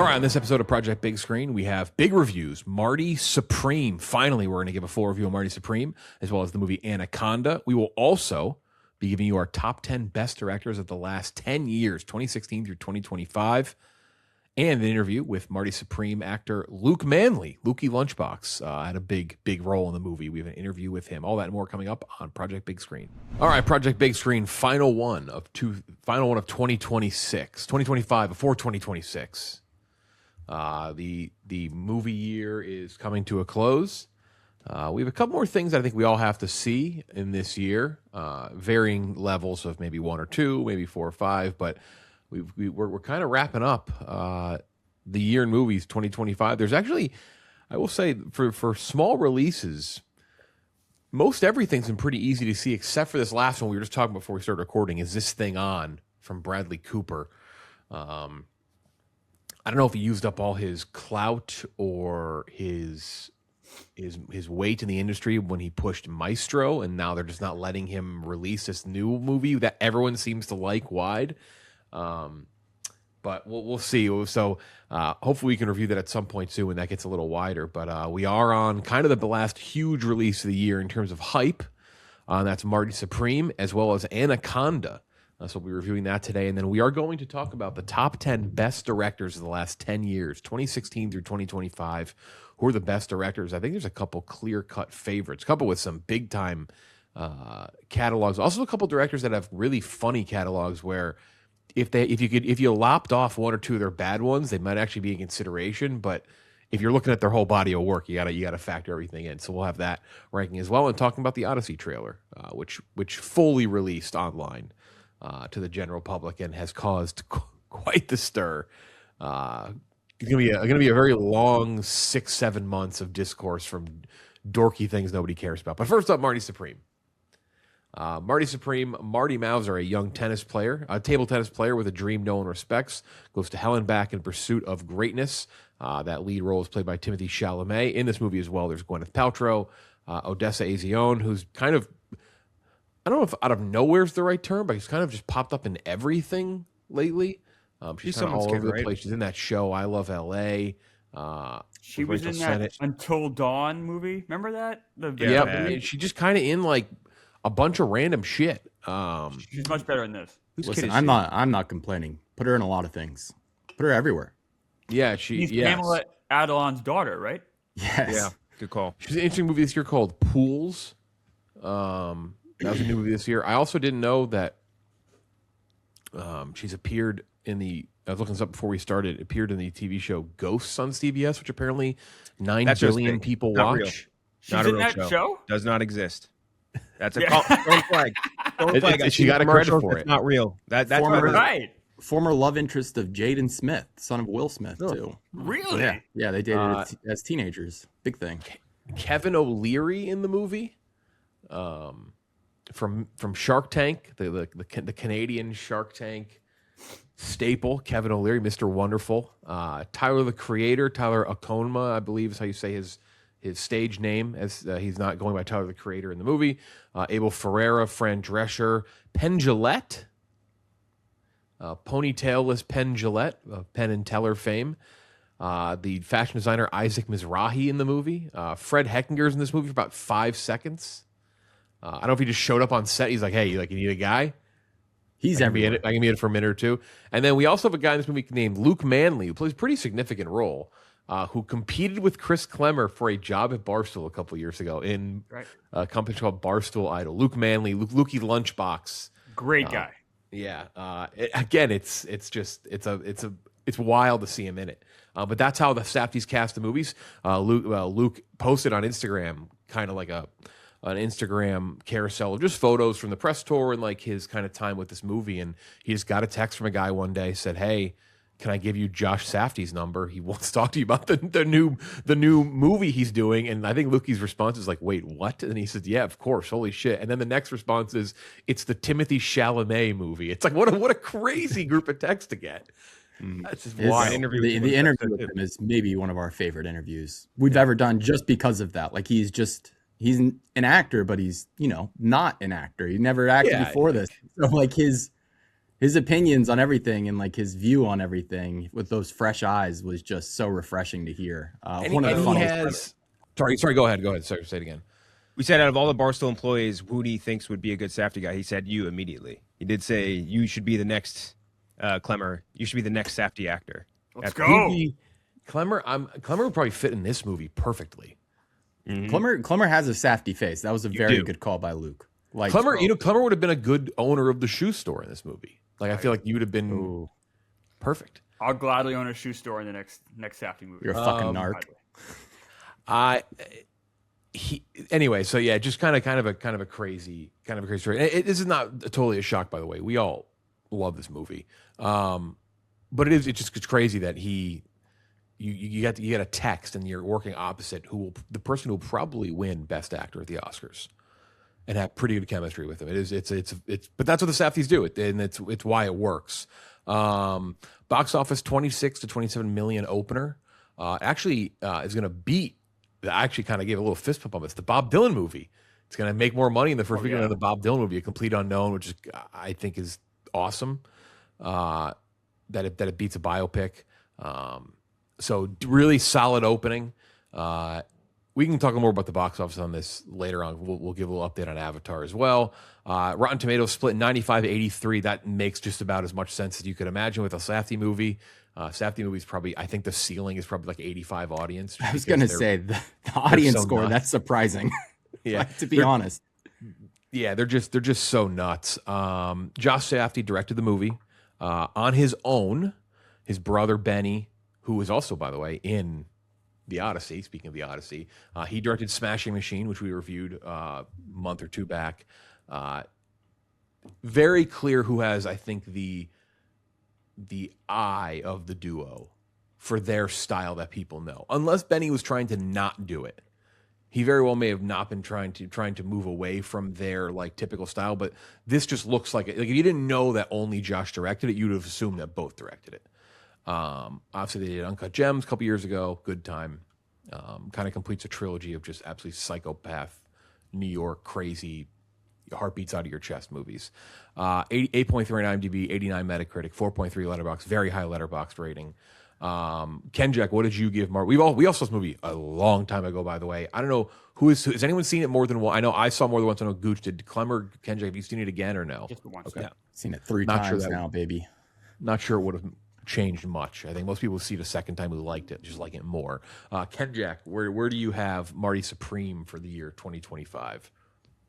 All right, on this episode of Project Big Screen, we have big reviews. Marty Supreme. Finally, we're going to give a full review of Marty Supreme, as well as the movie Anaconda. We will also be giving you our top 10 best directors of the last 10 years, 2016 through 2025, and an interview with Marty Supreme actor Luke Manley. Lukey Lunchbox had a big role in the movie. We have an interview with him. All that and more coming up on Project Big Screen. All right, Project Big Screen, final one of 2026, 2025 before 2026. The movie year is coming to a close. We have a couple more things I think we all have to see in this year, varying levels of maybe one or two, maybe 4 or 5, but we're kind of wrapping up the year in movies 2025. There's actually, I will say, for small releases, most everything's been pretty easy to see, except for this last one we were just talking before we started recording. Is This Thing On? From Bradley Cooper. I don't know if he used up all his clout or his weight in the industry when he pushed Maestro, and now they're just not letting him release this new movie that everyone seems to like wide. But we'll see. So hopefully we can review that at some point soon when that gets a little wider. But we are on kind of the last huge release of the year in terms of hype. That's Marty Supreme, as well as Anaconda. So we'll be reviewing that today. And then we are going to talk about the top 10 best directors of the last 10 years, 2016 through 2025. Who are the best directors? I think there's a couple clear-cut favorites, a couple with some big-time catalogs. Also a couple directors that have really funny catalogs where if you lopped off one or two of their bad ones, they might actually be in consideration. But if you're looking at their whole body of work, you gotta factor everything in. So we'll have that ranking as well. And talking about the Odyssey trailer, which fully released online to the general public and has caused quite the stir. It's gonna be a very long 6-7 months of discourse from dorky things nobody cares about. But first up, Marty Supreme. Marty Mauser, a young tennis player, a table tennis player with a dream no one respects, goes to hell and back in pursuit of greatness. That lead role is played by Timothée Chalamet. In this movie as well, there's Gwyneth Paltrow, Odessa Azione, who's kind of, I don't know if out of nowhere is the right term, but he's kind of just popped up in everything lately. She's kind of all over the place. She's in that show, I Love L.A. She was in that Until Dawn movie. Remember that? Yeah, she's just kind of in like a bunch of random shit. She's much better in this. Listen, I'm not complaining. Put her in a lot of things. Put her everywhere. Yeah, she's Pamela Adlon's daughter, right? Yes. Yeah, good call. She's an interesting movie this year called Pools. That was a new movie this year. I also didn't know that she's appeared in the. I was looking this up before we started. Appeared in the TV show Ghosts on CBS, which apparently 9 billion people not watch. Real. She's not in that show. Does not exist. That's a don't flag. Don't flag. She got a credit for it. It's not real. That's right. Former love interest of Jaden Smith, son of Will Smith, too. Really? Yeah, they dated as teenagers. Big thing. Kevin O'Leary in the movie. From Shark Tank, the Canadian Shark Tank staple, Kevin O'Leary, Mr. Wonderful. Tyler the Creator, Tyler Okonma, I believe is how you say his stage name, as he's not going by Tyler the Creator in the movie. Abel Ferreira, Fran Drescher, Penn Jillette, ponytailless Penn Jillette, Penn and Teller fame. The fashion designer Isaac Mizrahi in the movie. Fred Heckinger's in this movie for about 5 seconds. I don't know if he just showed up on set. He's like, hey, you need a guy? I can be in it for a minute or two. And then we also have a guy in this movie named Luke Manley, who plays a pretty significant role, who competed with Chris Klemmer for a job at Barstool a couple years ago in a company called Barstool Idol. Luke Manley, Lukey Lunchbox. Great guy. Yeah. It's wild to see him in it. But that's how the Safdies cast the movies. Luke posted on Instagram kind of like an Instagram carousel of just photos from the press tour and like his kind of time with this movie. And he just got a text from a guy one day, said, hey, can I give you Josh Safdie's number? He wants to talk to you about the new movie he's doing. And I think Lukey's response is like, wait, what? And he says, yeah, of course. Holy shit. And then the next response is, it's the Timothée Chalamet movie. It's like, what a crazy group of text to get. That's just wild. The interview with him is maybe one of our favorite interviews we've ever done, just because of that. Like he's an actor, but he's, not an actor. He never acted before this. So like his his opinions on everything and like his view on everything with those fresh eyes was just so refreshing to hear. One of the funniest. Sorry. Go ahead. Sorry, say it again. We said out of all the Barstool employees, who do he thinks would be a good Safdie guy? He said you immediately. He did say you should be the next Klemmer. You should be the next Safdie actor. Let's go. Klemmer would probably fit in this movie perfectly. Mm-hmm. Klemmer has a Safdie face. That was a very good call by Luke. Like Klemmer would have been a good owner of the shoe store in this movie. Like I feel like you would have been perfect. I'll gladly own a shoe store in the next Safdie movie. You're a fucking narc. Anyway, so yeah, just kind of a crazy story. This is not totally a shock, by the way. We all love this movie, but it's crazy that you get a text and you're working opposite the person who will probably win Best Actor at the Oscars and have pretty good chemistry with him. But that's what the Safdies do, and it's why it works. Box office 26 to 27 million opener. Actually is going to beat. I actually kind of gave a little fist pump on this. The Bob Dylan movie. It's going to make more money in the first weekend of the Bob Dylan movie, A Complete Unknown, which I think is awesome. That it beats a biopic. So really solid opening. We can talk more about the box office on this later on. We'll give a little update on Avatar as well. Rotten Tomatoes split 95 to 83. That makes just about as much sense as you could imagine with a Safdie movie. Safdie movies probably, I think the ceiling is probably like 85 audience. I was going to say the audience score. That's surprising. Yeah, like, to be honest. Yeah, they're just so nuts. Josh Safdie directed the movie on his own. His brother Benny, who was also, by the way, in the Odyssey. Speaking of the Odyssey, he directed Smashing Machine, which we reviewed a month or two back. Very clear who has, I think, the eye of the duo for their style that people know. Unless Benny was trying to not do it, he very well may have not been trying to move away from their like typical style. But this just looks like it. Like if you didn't know that only Josh directed it, you'd have assumed that both directed it. Obviously, they did Uncut Gems a couple years ago. Good time. Kind of completes a trilogy of just absolutely psychopath, New York crazy, heartbeats out of your chest movies. 8.3 on IMDb, 89 Metacritic, 4.3 Letterboxd, very high Letterboxd rating. Kenjac, what did you give Mark? We all saw this movie a long time ago, by the way. I don't know has anyone seen it more than one? I know I saw more than once. I know Gooch did. Klemmer, Kenjac, have you seen it again or no? Just once. Okay. Yeah. Seen it 3 times now, baby. Not sure it would have changed much. I think most people see it a second time who liked it, just like it more. Kenjac, where do you have Marty Supreme for the year 2025?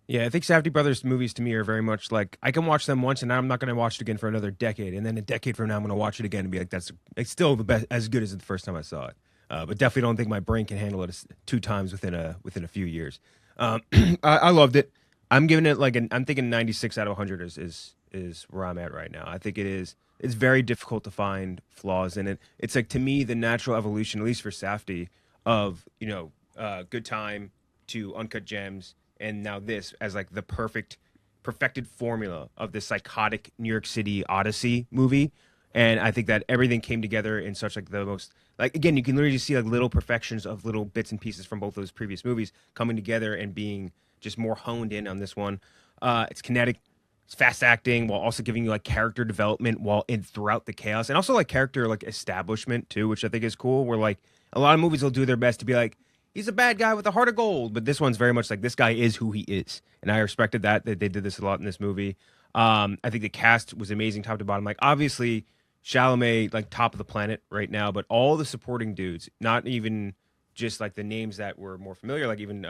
Yeah, I think Safdie Brothers movies to me are very much like I can watch them once and I'm not going to watch it again for another decade. And then a decade from now, I'm going to watch it again and be like, it's still the best, as good as the first time I saw it. But definitely don't think my brain can handle it 2 times within a few years. I loved it. I'm giving it I'm thinking 96 out of 100 is where I'm at right now. I think it's very difficult to find flaws in it. It's like, to me, the natural evolution, at least for Safdie, of, Good Time to Uncut Gems, and now this as like the perfected formula of this psychotic New York City Odyssey movie. And I think that everything came together in such like the most, like, again, you can literally see like little perfections of little bits and pieces from both those previous movies coming together and being just more honed in on this one. It's kinetic, it's fast acting, while also giving you like character development throughout the chaos, and also like character like establishment too, which I think is cool. Where like a lot of movies will do their best to be like, he's a bad guy with a heart of gold, but this one's very much like this guy is who he is, and I respected that they did this a lot in this movie. I think the cast was amazing, top to bottom. Like obviously, Chalamet like top of the planet right now, but all the supporting dudes, not even just like the names that were more familiar, like even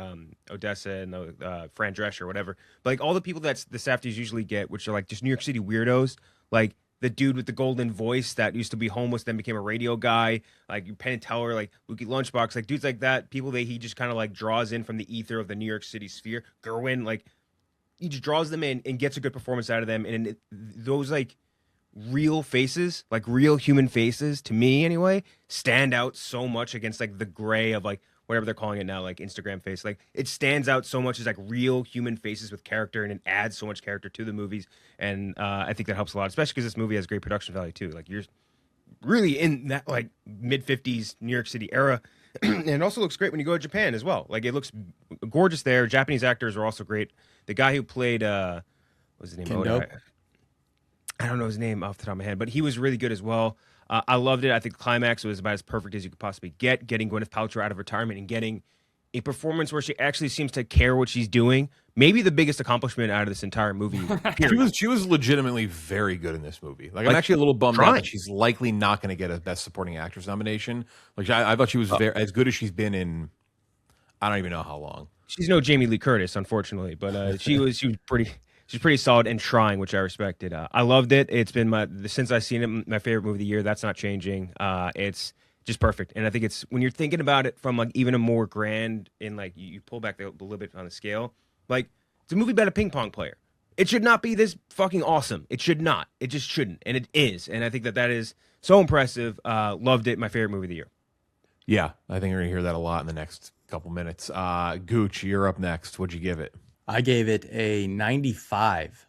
Odessa and Fran Drescher or whatever, but like all the people that the Safdies usually get, which are like just New York City weirdos, like the dude with the golden voice that used to be homeless, then became a radio guy, like Penn and Teller, like Lukey Lunchbox, like dudes like that, people that he just kind of like draws in from the ether of the New York City sphere. Gerwin, like he just draws them in and gets a good performance out of them. And those like real faces, like real human faces, to me anyway, stand out so much against like the gray of like whatever they're calling it now, like Instagram face. Like it stands out so much as like real human faces with character, and it adds so much character to the movies. And I think that helps a lot, especially because this movie has great production value too. Like you're really in that like mid-50s New York City era. And it also looks great when you go to Japan as well. Like it looks gorgeous there. Japanese actors are also great. The guy who played what's his name? Kendo? I don't know his name off the top of my head, but he was really good as well. I loved it. I think the climax was about as perfect as you could possibly get. Getting Gwyneth Paltrow out of retirement and getting a performance where she actually seems to care what she's doing. Maybe the biggest accomplishment out of this entire movie. She was legitimately very good in this movie. Like I'm actually a little bummed out that she's likely not going to get a Best Supporting Actress nomination. Like I thought she was as good as she's been in. I don't even know how long. She's no Jamie Lee Curtis, unfortunately, but she was pretty solid and trying, which I respected. I loved it. It's been since I've seen it, my favorite movie of the year. That's not changing. It's just perfect, and I think it's when you're thinking about it from like even a more grand and like you pull back a little bit on the scale. Like it's a movie about a ping pong player. It should not be this fucking awesome. It should not. It just shouldn't, and it is. And I think that is so impressive. Loved it. My favorite movie of the year. Yeah, I think we're gonna hear that a lot in the next couple minutes. Gooch, you're up next. What'd you give it? I gave it a 95,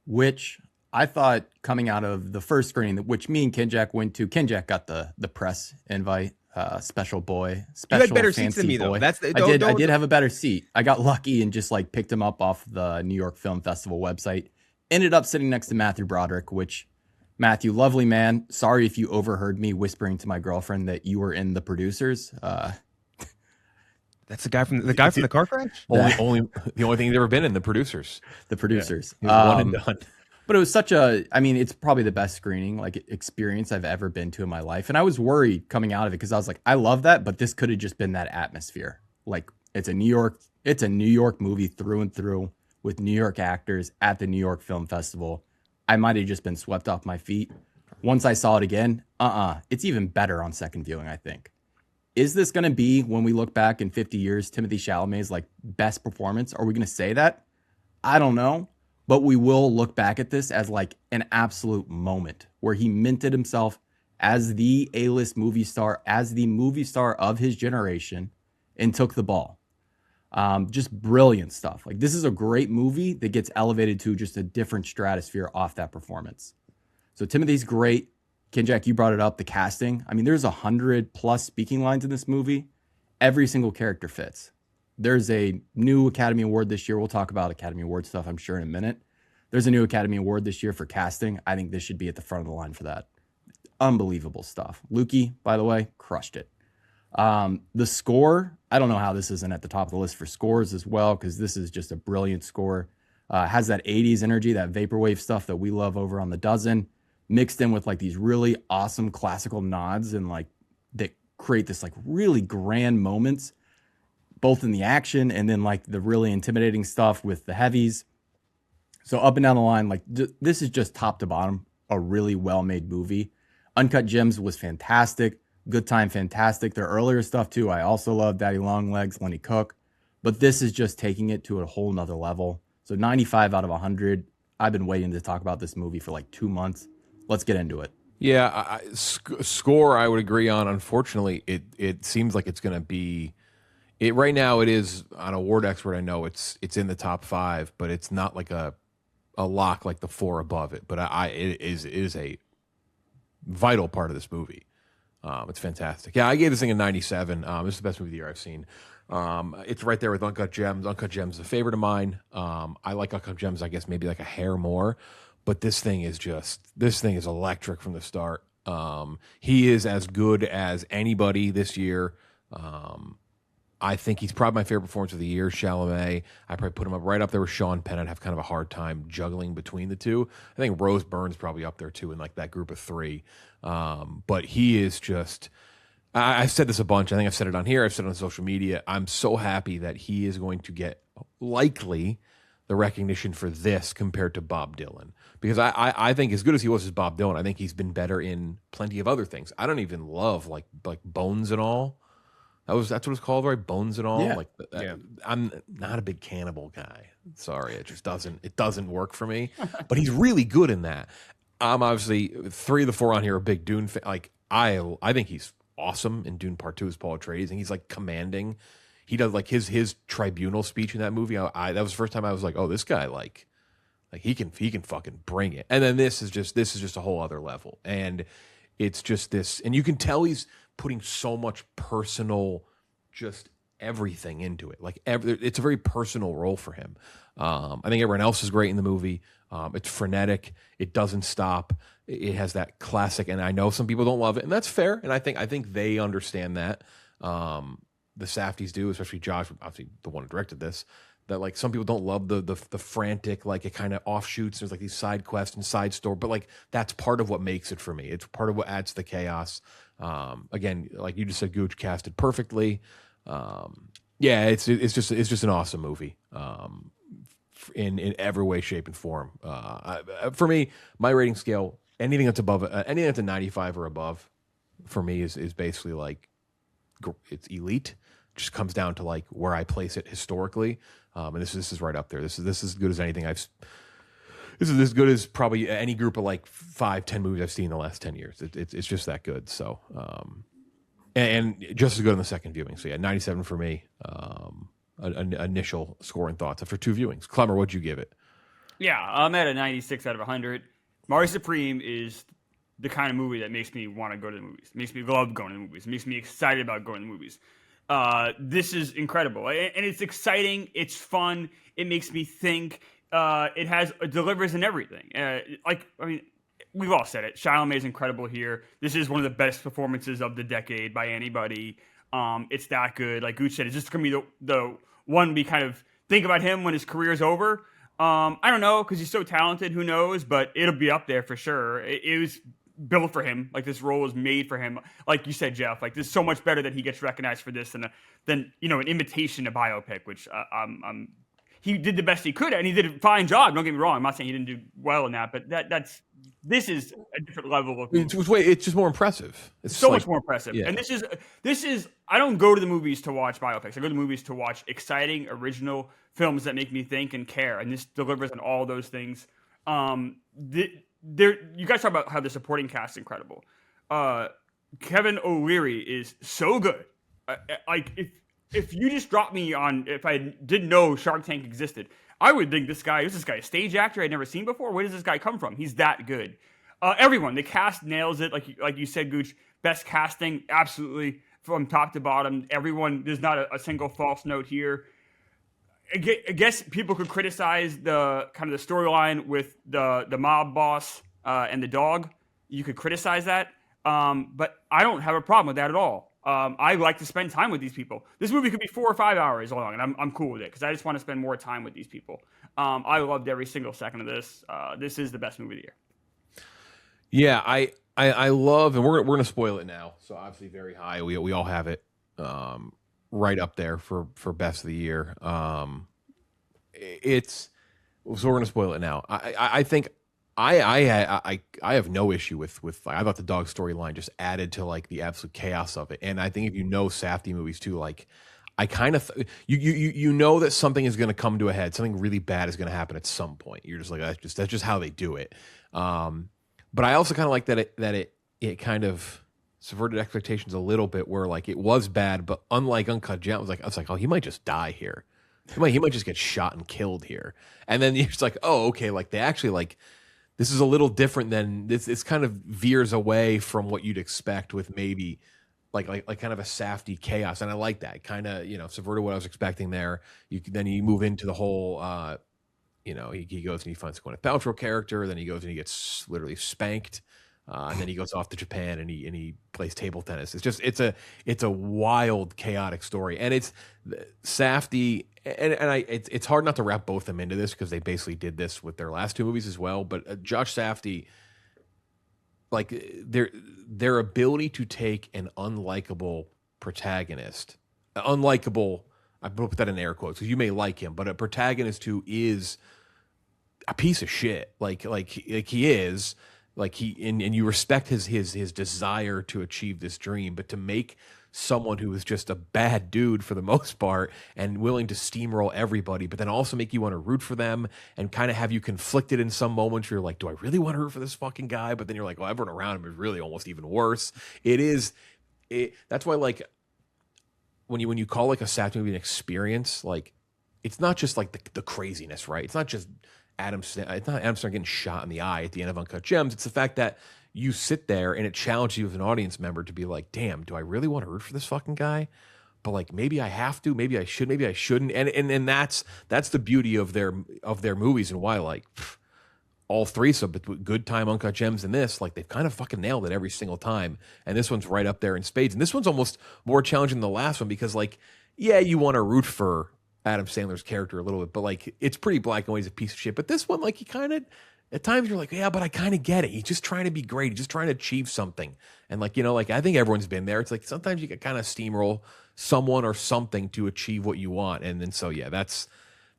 which I thought coming out of the first screening, which me and Kenjac went to. Kenjac got the press invite, special boy, special you had better fancy seats than me, boy. Though. I did have a better seat. I got lucky and just like picked him up off the New York Film Festival website. Ended up sitting next to Matthew Broderick, which Matthew, lovely man. Sorry if you overheard me whispering to my girlfriend that you were in The Producers. That's the guy from the car crash. The only thing he's ever been in. The Producers. The Producers. Yeah, one and done. But it was it's probably the best screening like experience I've ever been to in my life. And I was worried coming out of it because I was like, I love that, but this could have just been that atmosphere. Like it's a New York movie through and through with New York actors at the New York Film Festival. I might have just been swept off my feet. Once I saw it again, it's even better on second viewing, I think. Is this going to be, when we look back in 50 years, Timothée Chalamet's like best performance? Are we going to say that? I don't know. But we will look back at this as like an absolute moment where he minted himself as the A-list movie star, as the movie star of his generation, and took the ball. Just brilliant stuff. Like this is a great movie that gets elevated to just a different stratosphere off that performance. So Timothy's great. Kenjac, you brought it up, the casting. I mean, there's 100+ speaking lines in this movie. Every single character fits. There's a new Academy Award this year. We'll talk about Academy Award stuff, I'm sure, in a minute. There's a new Academy Award this year for casting. I think this should be at the front of the line for that. Unbelievable stuff. Lukey, by the way, crushed it. The score, I don't know how this isn't at the top of the list for scores as well, because this is just a brilliant score. Has that 80s energy, that vaporwave stuff that we love over on The Dozen, mixed in with like these really awesome classical nods and like that create this like really grand moments, both in the action and then like the really intimidating stuff with the heavies. So up and down the line, like this is just top to bottom, a really well-made movie. Uncut Gems was fantastic. Good Time, fantastic. Their earlier stuff too, I also love Daddy Longlegs, Lenny Cook. But this is just taking it to a whole nother level. So 95 out of 100. I've been waiting to talk about this movie for like 2 months. Let's get into it. Yeah, score I would agree on. Unfortunately, it seems like it's going to be it right now. It is on Award Expert. I know it's in the top 5, but it's not like a lock like the 4 above it. But it is a vital part of this movie. It's fantastic. Yeah, I gave this thing a 97. This is the best movie of the year I've seen. It's right there with Uncut Gems. Uncut Gems is a favorite of mine. I like Uncut Gems, I guess, maybe like a hair more. But this thing is electric from the start. He is as good as anybody this year. I think he's probably my favorite performance of the year, Chalamet. I probably put him up right up there with Sean Penn. I'd have kind of a hard time juggling between the two. I think Rose Byrne's probably up there too in like that group of 3. But he is just, I've said this a bunch. I think I've said it on here. I've said it on social media. I'm so happy that he is going to get likely the recognition for this compared to Bob Dylan. Because I think as good as he was as Bob Dylan, I think he's been better in plenty of other things. I don't even love like Bones and All. That's what it's called, right? Bones and All. Yeah. Yeah. I'm not a big Cannibal guy. Sorry, it just doesn't work for me. But he's really good in that. I'm obviously 3 of the 4 on here are big Dune fan. Like I think he's awesome in Dune Part 2 as Paul Atreides, and he's like commanding. He does like his tribunal speech in that movie. That was the first time I was like, oh, this guy like he can fucking bring it. And then this is just a whole other level. And it's just this, and you can tell he's putting so much personal just everything into it. Like it's a very personal role for him. I think everyone else is great in the movie. It's frenetic. It doesn't stop. It has that classic, and I know some people don't love it, and that's fair. And I think they understand that. The Safdies do, especially Josh, obviously the one who directed this. That like some people don't love the frantic, like it kind of offshoots. There's like these side quests and side story, but like that's part of what makes it for me. It's part of what adds to the chaos. Again, like you just said, Gooch casted perfectly. Yeah, it's just an awesome movie. In every way, shape, and form. For me, my rating scale, anything that's a 95 or above, for me is basically like it's elite. Just comes down to like where I place it historically, and this is right up there. This is as good as anything I've. This is as good as probably any group of like 5-10 movies I've seen in the last 10 years. It's just that good. So, and just as good on the second viewing. So yeah, 97 for me. Initial score and thoughts after 2 viewings. Klemmer, what'd you give it? Yeah, I'm at a 96 out of 100. Marty Supreme is the kind of movie that makes me want to go to the movies. It makes me love going to the movies. It makes me excited about going to the movies. This is incredible, and it's exciting. It's fun. It makes me think. It delivers in everything. We've all said it. Chalamet is incredible here. This is one of the best performances of the decade by anybody. It's that good. Like Gooch said, it's just gonna be the one we kind of think about him when his career is over. I don't know, because he's so talented. Who knows? But it'll be up there for sure. It was built for him. Like this role was made for him. Like you said, Jeff. Like this is so much better that he gets recognized for this than an imitation of biopic, which he did the best he could, and he did a fine job. Don't get me wrong. I'm not saying he didn't do well in that, but this is a different level of movie. It's just more impressive. It's so much more impressive. Yeah. And this is I don't go to the movies to watch biopics. I go to the movies to watch exciting, original films that make me think and care. And this delivers on all those things. You guys talk about how the supporting cast is incredible. Kevin O'Leary is so good. If you just dropped me on, if I didn't know Shark Tank existed, I would think this guy is a stage actor I'd never seen before. Where does this guy come from? He's that good. Everyone, the cast nails it. Like you said, Gooch, best casting, absolutely from top to bottom. Everyone, there's not a single false note here. I guess people could criticize the kind of the storyline with the mob boss and the dog. You could criticize that, but I don't have a problem with that at all. I like to spend time with these people. This movie could be 4 or 5 hours long, and I'm cool with it because I just want to spend more time with these people. I loved every single second of this. This is the best movie of the year. Yeah, I love, and we're gonna spoil it now. So obviously very high. We all have it right up there for best of the year. So we're gonna spoil it now. I think. I have no issue with I thought the dog storyline just added to like the absolute chaos of it, and I think if you know Safdie movies too, like I kind of you know that something is going to come to a head, something really bad is going to happen at some point. You're just like that's just how they do it. But I also kind of like that it kind of subverted expectations a little bit, where like it was bad, but unlike Uncut Gems, I was like, oh, he might just die here, he might just get shot and killed here, and then you're just like, oh, okay, like they actually like. This is a little different than this. It's kind of veers away from what you'd expect with maybe like kind of a Safdie chaos, and I like that kind of subverted what I was expecting there. Then you move into the whole he goes and he finds a Gwyneth Paltrow character, then he goes and he gets literally spanked, and then he goes off to Japan and he plays table tennis. It's a wild, chaotic story, and it's Safdie. And it's hard not to wrap both of them into this because they basically did this with their last 2 movies as well. But Josh Safdie, like their ability to take an unlikable protagonist, unlikable, I put that in air quotes because you may like him, but a protagonist who is a piece of shit, like he is, like and you respect his desire to achieve this dream, but to make someone who is just a bad dude for the most part and willing to steamroll everybody, but then also make you want to root for them and kind of have you conflicted in some moments where you're like, do I really want to root for this fucking guy? But then you're like, well, everyone around him is really almost even worse. That's why, like, when you call like a Safdie movie an experience, like it's not just like the craziness, right? It's not just Adam Sandler getting shot in the eye at the end of Uncut Gems. It's the fact that you sit there and it challenges you as an audience member to be like, damn, do I really want to root for this fucking guy? but like maybe I have to, maybe I should, maybe I shouldn't. And that's the beauty of their movies, and why like all three, so but Good Time, Uncut Gems, and this, like they've kind of fucking nailed it every single time. And this one's right up there in spades. And this one's almost more challenging than the last one, because like, yeah, you want to root for Adam Sandler's character a little bit, but like it's pretty black and white, he's a piece of shit. But this one, like, he kind of, at times you're like, yeah, but I kind of get it. He's just trying to be great. He's just trying to achieve something. And like, you know, like I think everyone's been there. It's like sometimes you can kind of steamroll someone or something to achieve what you want. And then so yeah, that's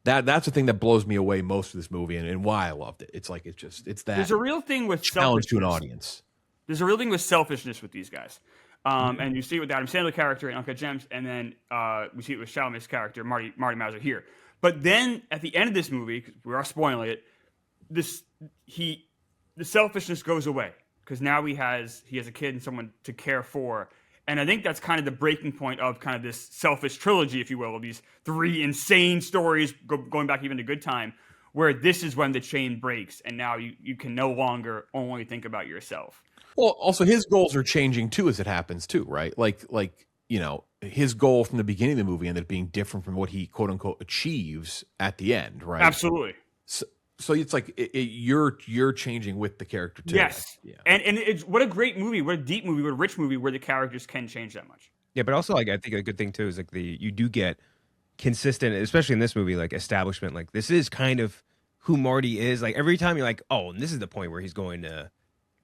the thing that blows me away most of this movie, and why I loved it. It's like it's that there's a real thing with challenge to an audience. There's a real thing with selfishness with these guys. And you see it with the Adam Sandler character in Uncut Gems, and then we see it with Chalamet's character, Marty Mauser here. But then at the end of this movie, 'cause we are spoiling it, the selfishness goes away, because now he has a kid and someone to care for. And I think that's kind of the breaking point of kind of this selfish trilogy, if you will, of these three insane stories going back even to Good Time, where this is when the chain breaks, and now you can no longer only think about yourself. Well, also his goals are changing too as it happens too, right? Like you know, his goal from the beginning of the movie ended up being different from what he quote unquote achieves at the end, right? Absolutely. So it's like you're changing with the character too. Yes, yeah. And it's what a great movie, what a deep movie, what a rich movie, where the characters can change that much. Yeah, but also like I think a good thing too is like you do get consistent, especially in this movie, like establishment. Like this is kind of who Marty is. Like every time you're like, oh, and this is the point where he's going to,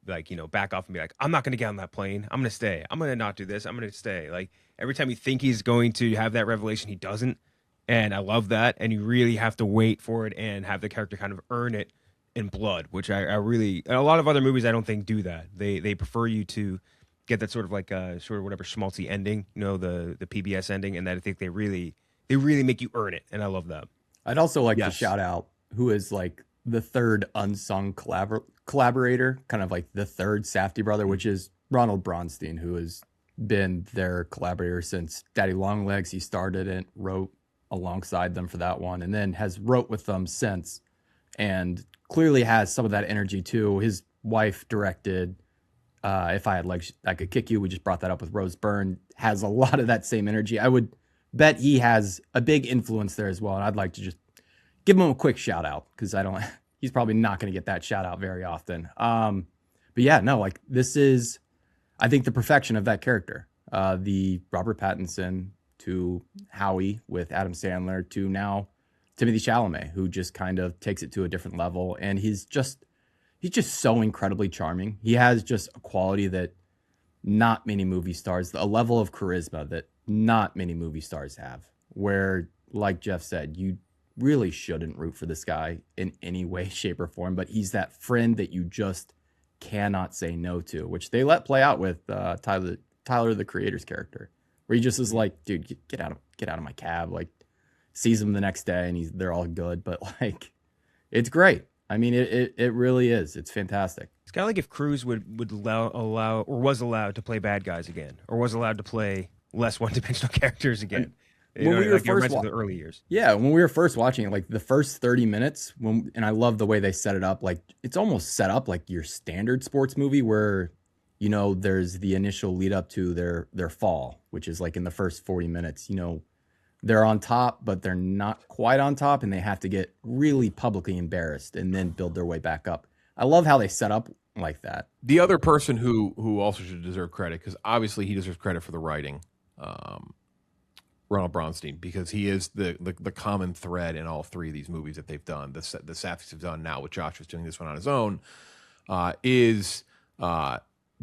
like, you know, back off and be like, I'm not going to get on that plane. I'm going to stay. I'm going to not do this. I'm going to stay. Like every time you think he's going to have that revelation, he doesn't. And I love that. And you really have to wait for it and have the character kind of earn it in blood, which I really, a lot of other movies I don't think do that. They prefer you to get that sort of like sort of whatever schmaltzy ending, you know, the PBS ending, and that I think they really make you earn it. And I love that. I'd also like to shout out who is like the third unsung collaborator, kind of like the third Safdie brother, which is Ronald Bronstein, who has been their collaborator since Daddy Longlegs. He started and wrote alongside them for that one, and then has wrote with them since, and clearly has some of that energy too. His wife directed If I Had Legs I Could Kick You. We just brought that up with Rose Byrne. Has a lot of that same energy. I would bet he has a big influence there as well, and I'd like to just give him a quick shout out, because he's probably not going to get that shout out very often. But yeah, no, like this is, I think, the perfection of that character. The Robert Pattinson to Howie with Adam Sandler to now Timothée Chalamet, who just kind of takes it to a different level. And he's just so incredibly charming. He has just a quality that not many movie stars, a level of charisma that not many movie stars have, where, like Jeff said, you really shouldn't root for this guy in any way, shape, or form, but he's that friend that you just cannot say no to, which they let play out with Tyler, the Creator's character, where he just is like, dude, get out of my cab. Like, sees him the next day and they're all good, but like, it's great. I mean, it really is. It's fantastic. It's kind of like if Cruise would allow or was allowed to play bad guys again, or was allowed to play less one-dimensional characters again. When we were first the early years. Yeah, when we were first watching it, like the first 30 minutes, and I love the way they set it up. Like, it's almost set up like your standard sports movie where, you know, there's the initial lead up to their fall, which is like in the first 40 minutes, you know, they're on top, but they're not quite on top, and they have to get really publicly embarrassed and then build their way back up. I love how they set up like that. The other person who also should deserve credit, because obviously he deserves credit for the writing, Ronald Bronstein, because he is the common thread in all three of these movies that they've done. The Safdies have done now, with Josh was doing this one on his own, is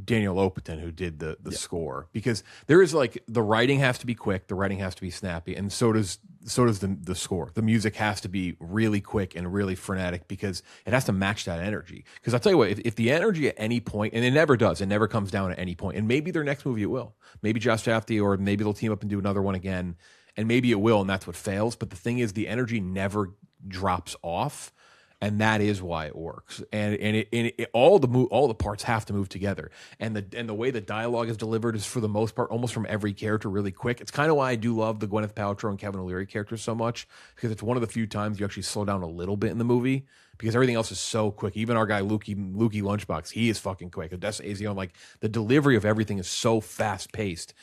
Daniel Lopatin, who did the score, because there is like, the writing has to be quick, the writing has to be snappy, and so does the score. The music has to be really quick and really frenetic, because it has to match that energy. Because I'll tell you what, if the energy at any point, and it never does, it never comes down at any point, and maybe their next movie it will, maybe Josh Safdie, or maybe they'll team up and do another one again, and maybe it will, and that's what fails. But the thing is, the energy never drops off. And that is why it works, and all the parts have to move together, and the way the dialogue is delivered is, for the most part, almost from every character, really quick. It's kind of why I do love the Gwyneth Paltrow and Kevin O'Leary characters so much, because it's one of the few times you actually slow down a little bit in the movie, because everything else is so quick. Even our guy Lukey Lunchbox, he is fucking quick. Odessa Azion, like, the delivery of everything is so fast paced.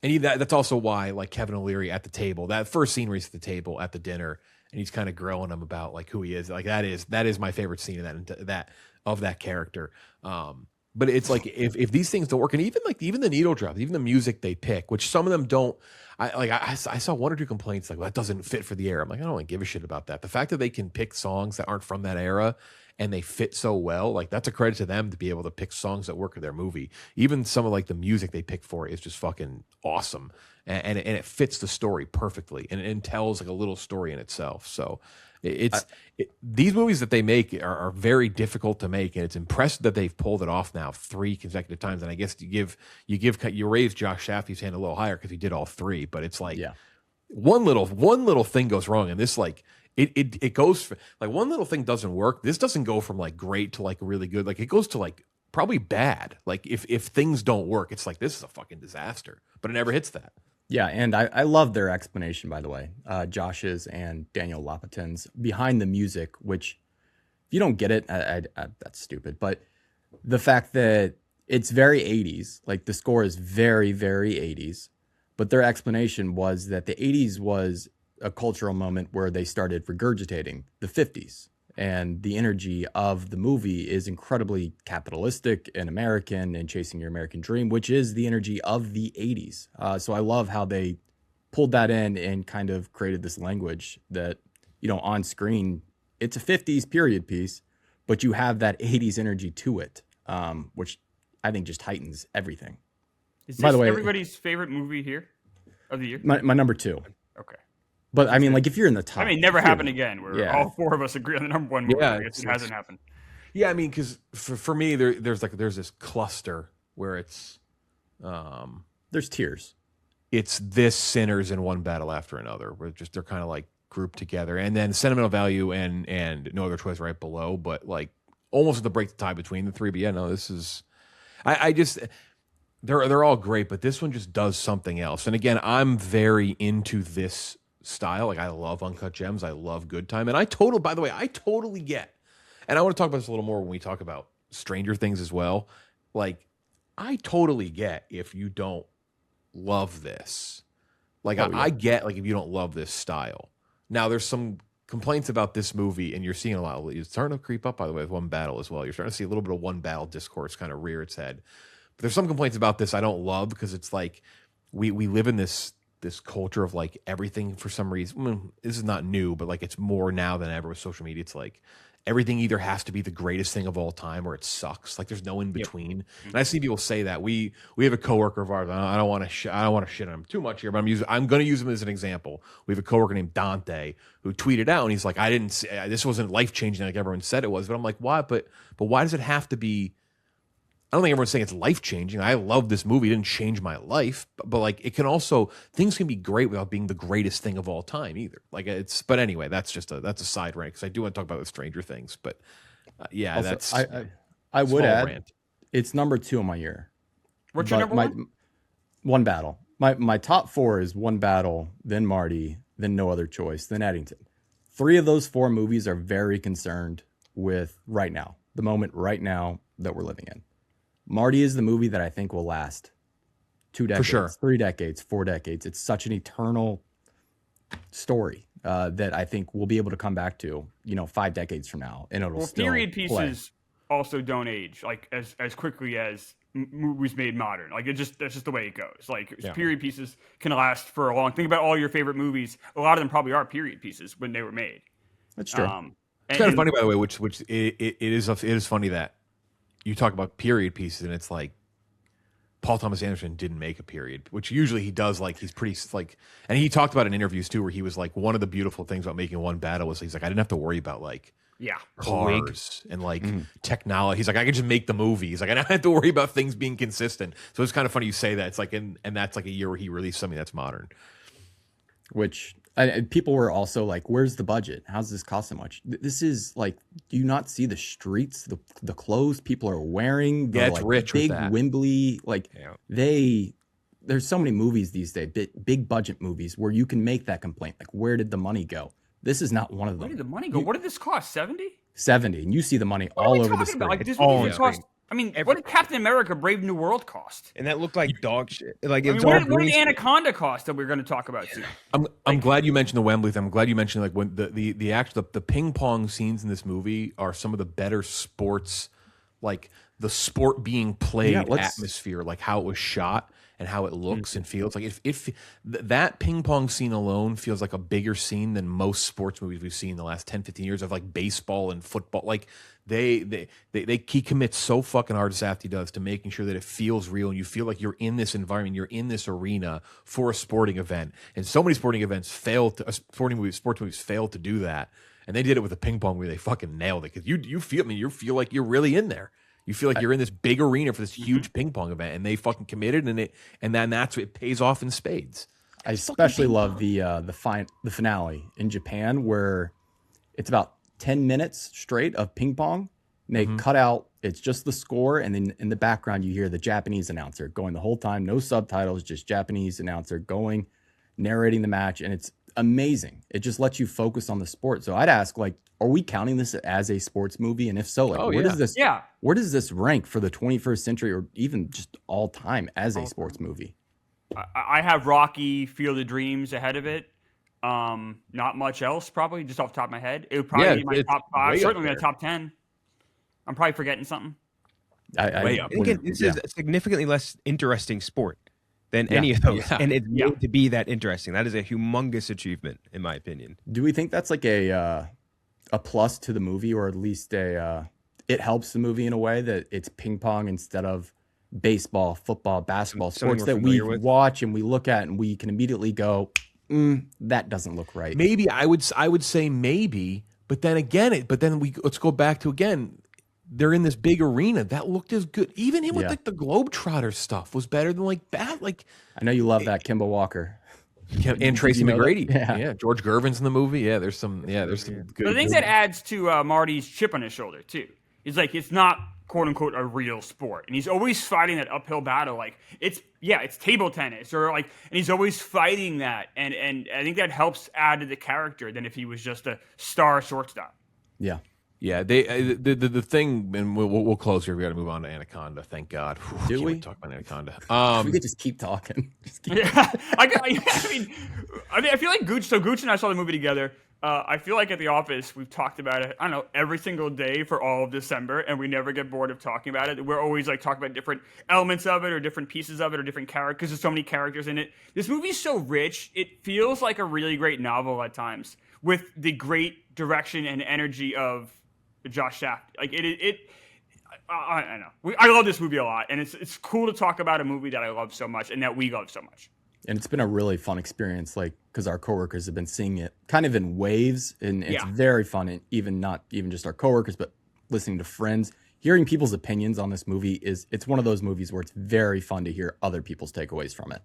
And that's also why, like, Kevin O'Leary at the table, that first scene where he's at the table at the dinner and he's kind of grilling him about like who he is. Like that is my favorite scene of that character. But it's like if these things don't work, and even the needle drops, even the music they pick, which some of them don't. I saw one or two complaints like, well, that doesn't fit for the era. I'm like, I don't really give a shit about that. The fact that they can pick songs that aren't from that era and they fit so well, like that's a credit to them to be able to pick songs that work with their movie. Even some of like the music they pick for is just fucking awesome, and it fits the story perfectly, and tells like a little story in itself. So these movies that they make are very difficult to make, and it's impressive that they've pulled it off now 3 consecutive times. And I guess you raise Josh Safdie's hand a little higher because he did all 3, but it's like one little thing goes wrong, and this like it goes for, like one little thing doesn't work. This doesn't go from like great to like really good. Like it goes to like probably bad. Like if things don't work, it's like this is a fucking disaster. But it never hits that. Yeah, and I love their explanation, by the way, Josh's and Daniel Lopatin's behind the music, which if you don't get it, that's stupid. But the fact that it's very 80s, like the score is very, very 80s, but their explanation was that the 80s was a cultural moment where they started regurgitating the 50s. And the energy of the movie is incredibly capitalistic and American and chasing your American dream, which is the energy of the 80s. So I love how they pulled that in and kind of created this language that, on screen, it's a 50s period piece, but you have that 80s energy to it, which I think just heightens everything. Is this By the way, everybody's favorite movie here of the year? My number 2. Okay. But I mean, like if you're in the top, never happen again where all 4 of us agree on the number 1 movie. Yeah, I guess it hasn't happened. Yeah, I mean, because for me, there's this cluster where it's there's tiers. It's this, Sinners, and One Battle After Another, where they're kind of like grouped together, and then Sentimental Value and No Other Choice right below, but like almost to break the tie between the 3. But yeah, no, this is I just they're all great, but this one just does something else. And again, I'm very into this style. Like I love Uncut Gems, I love Good Time, and I totally get, and I want to talk about this a little more when we talk about Stranger Things as well. Like I totally get if you don't love this. Like I get like if you don't love this style. Now there's some complaints about this movie, and you're seeing a lot of it's starting to creep up, by the way, with One Battle as well. You're starting to see a little bit of One Battle discourse kind of rear its head. But there's some complaints about this I don't love, because it's like we live in this culture of like everything for some reason. This is not new, but like it's more now than ever with social media. It's like everything either has to be the greatest thing of all time or it sucks. Like there's no in between. Yep. And I see people say that. We have a coworker of ours. I don't want to shit on him too much here, but I'm going to use him as an example. We have a coworker named Dante who tweeted out, and he's like, this wasn't life changing like everyone said it was. But I'm like, why? But why does it have to be? I don't think everyone's saying it's life-changing. I love this movie. It didn't change my life. But like, it can also, things can be great without being the greatest thing of all time either. Like but anyway, that's a side rant, because I do want to talk about the Stranger Things. But yeah, also, that's, I would add, rant. It's number 2 on my year. What's your number 1? One Battle. My top 4 is One Battle, then Marty, then No Other Choice, then Eddington. 3 of those 4 movies are very concerned with right now, the moment right now that we're living in. Marty is the movie that I think will last 2 decades, for sure. 3 decades, 4 decades. It's such an eternal story that I think we'll be able to come back to, 5 decades from now, and it'll still period pieces play. Also don't age like as quickly as movies made modern. Like that's just the way it goes. Like period pieces can last for a long. Think about all your favorite movies. A lot of them probably are period pieces when they were made. That's true. It's kind of funny, by the way, which it is funny that you talk about period pieces, and it's like Paul Thomas Anderson didn't make a period, which usually he does. Like he's pretty like, and he talked about in interviews too, where he was like, one of the beautiful things about making One Battle was he's like, I didn't have to worry about like cars and like technology. He's like, I could just make the movie. He's like, I don't have to worry about things being consistent. So it's kind of funny you say that. It's like, and that's like a year where he released something that's modern. Which people were also like, where's the budget? How does this cost so much? This is like, do you not see the streets, the clothes people are wearing? Yeah, it's rich big with that. Wembley. Like there's so many movies these days, big budget movies, where you can make that complaint. Like, where did the money go? This is not one of them. Where did the money go? What did this cost? 70? 70, and you see the money all over the screen. Like this movie cost I mean, what did Captain America: Brave New World cost? And that looked like dog shit. Like I it's mean, all what green did screen. Anaconda cost that we're going to talk about soon? I'm glad you mentioned the Wembley thing. I'm glad you mentioned like when the actual the ping pong scenes in this movie are some of the better sports, like the sport being played atmosphere, like how it was shot and how it looks and feels. Like if that ping pong scene alone feels like a bigger scene than most sports movies we've seen in the last 10, 15 years of like baseball and football. Like he commits so fucking hard, as Safdie does, to making sure that it feels real and you feel like you're in this environment, you're in this arena for a sporting event. And so many sporting events sports movies fail to do that. And they did it with the ping pong where they fucking nailed it. Because you feel like you're really in there. You feel like you're in this big arena for this huge ping pong event, and they fucking committed, and then that's what it pays off in spades. I especially love the finale in Japan, where it's about 10 minutes straight of ping pong. And they cut out, it's just the score, and then in the background you hear the Japanese announcer going the whole time, no subtitles, just Japanese announcer going, narrating the match, and it's amazing. It just lets you focus on the sport. So I'd ask, like, are we counting this as a sports movie? And if so, like, where does this rank for the 21st century or even just all time as a sports movie? I have Rocky, Field of Dreams ahead of it. Not much else, probably, just off the top of my head. It would probably be my top 5, certainly my top 10. I'm probably forgetting something. Again, this is a significantly less interesting sport than any of those. And it's made to be that interesting. That is a humongous achievement, in my opinion. Do we think that's like a plus to the movie, or at least it helps the movie in a way that it's ping pong instead of baseball, football, basketball, sports that we watch and we look at and we can immediately go, that doesn't look right. Maybe I would say maybe, but then again, let's go back to again. They're in this big arena that looked as good. Even in with like the Globetrotter stuff was better than like that. Like I know you love that Kimball Walker. And Tracy McGrady. Yeah. George Gervin's in the movie. Yeah, there's some good. I think that adds to Marty's chip on his shoulder too. It's like it's not quote unquote a real sport, and he's always fighting that uphill battle. Like it's table tennis, or like, and he's always fighting that, and I think that helps add to the character than if he was just a star shortstop. Yeah. Yeah, the thing, and we'll close here. We got to move on to Anaconda. Thank God. Do we talk about Anaconda? We could just keep talking. I feel like Gooch and I saw the movie together. I feel like at the office we've talked about it, I don't know, every single day for all of December, and we never get bored of talking about it. We're always like talking about different elements of it, or different pieces of it, or different characters, because there's so many characters in it. This movie's so rich, it feels like a really great novel at times, with the great direction and energy of Josh Safdie. Like I know. I love this movie a lot, and it's cool to talk about a movie that I love so much and that we love so much. And it's been a really fun experience, like, because our coworkers have been seeing it kind of in waves, and it's very fun. And not even just our coworkers, but listening to friends, hearing people's opinions on this movie it's one of those movies where it's very fun to hear other people's takeaways from it.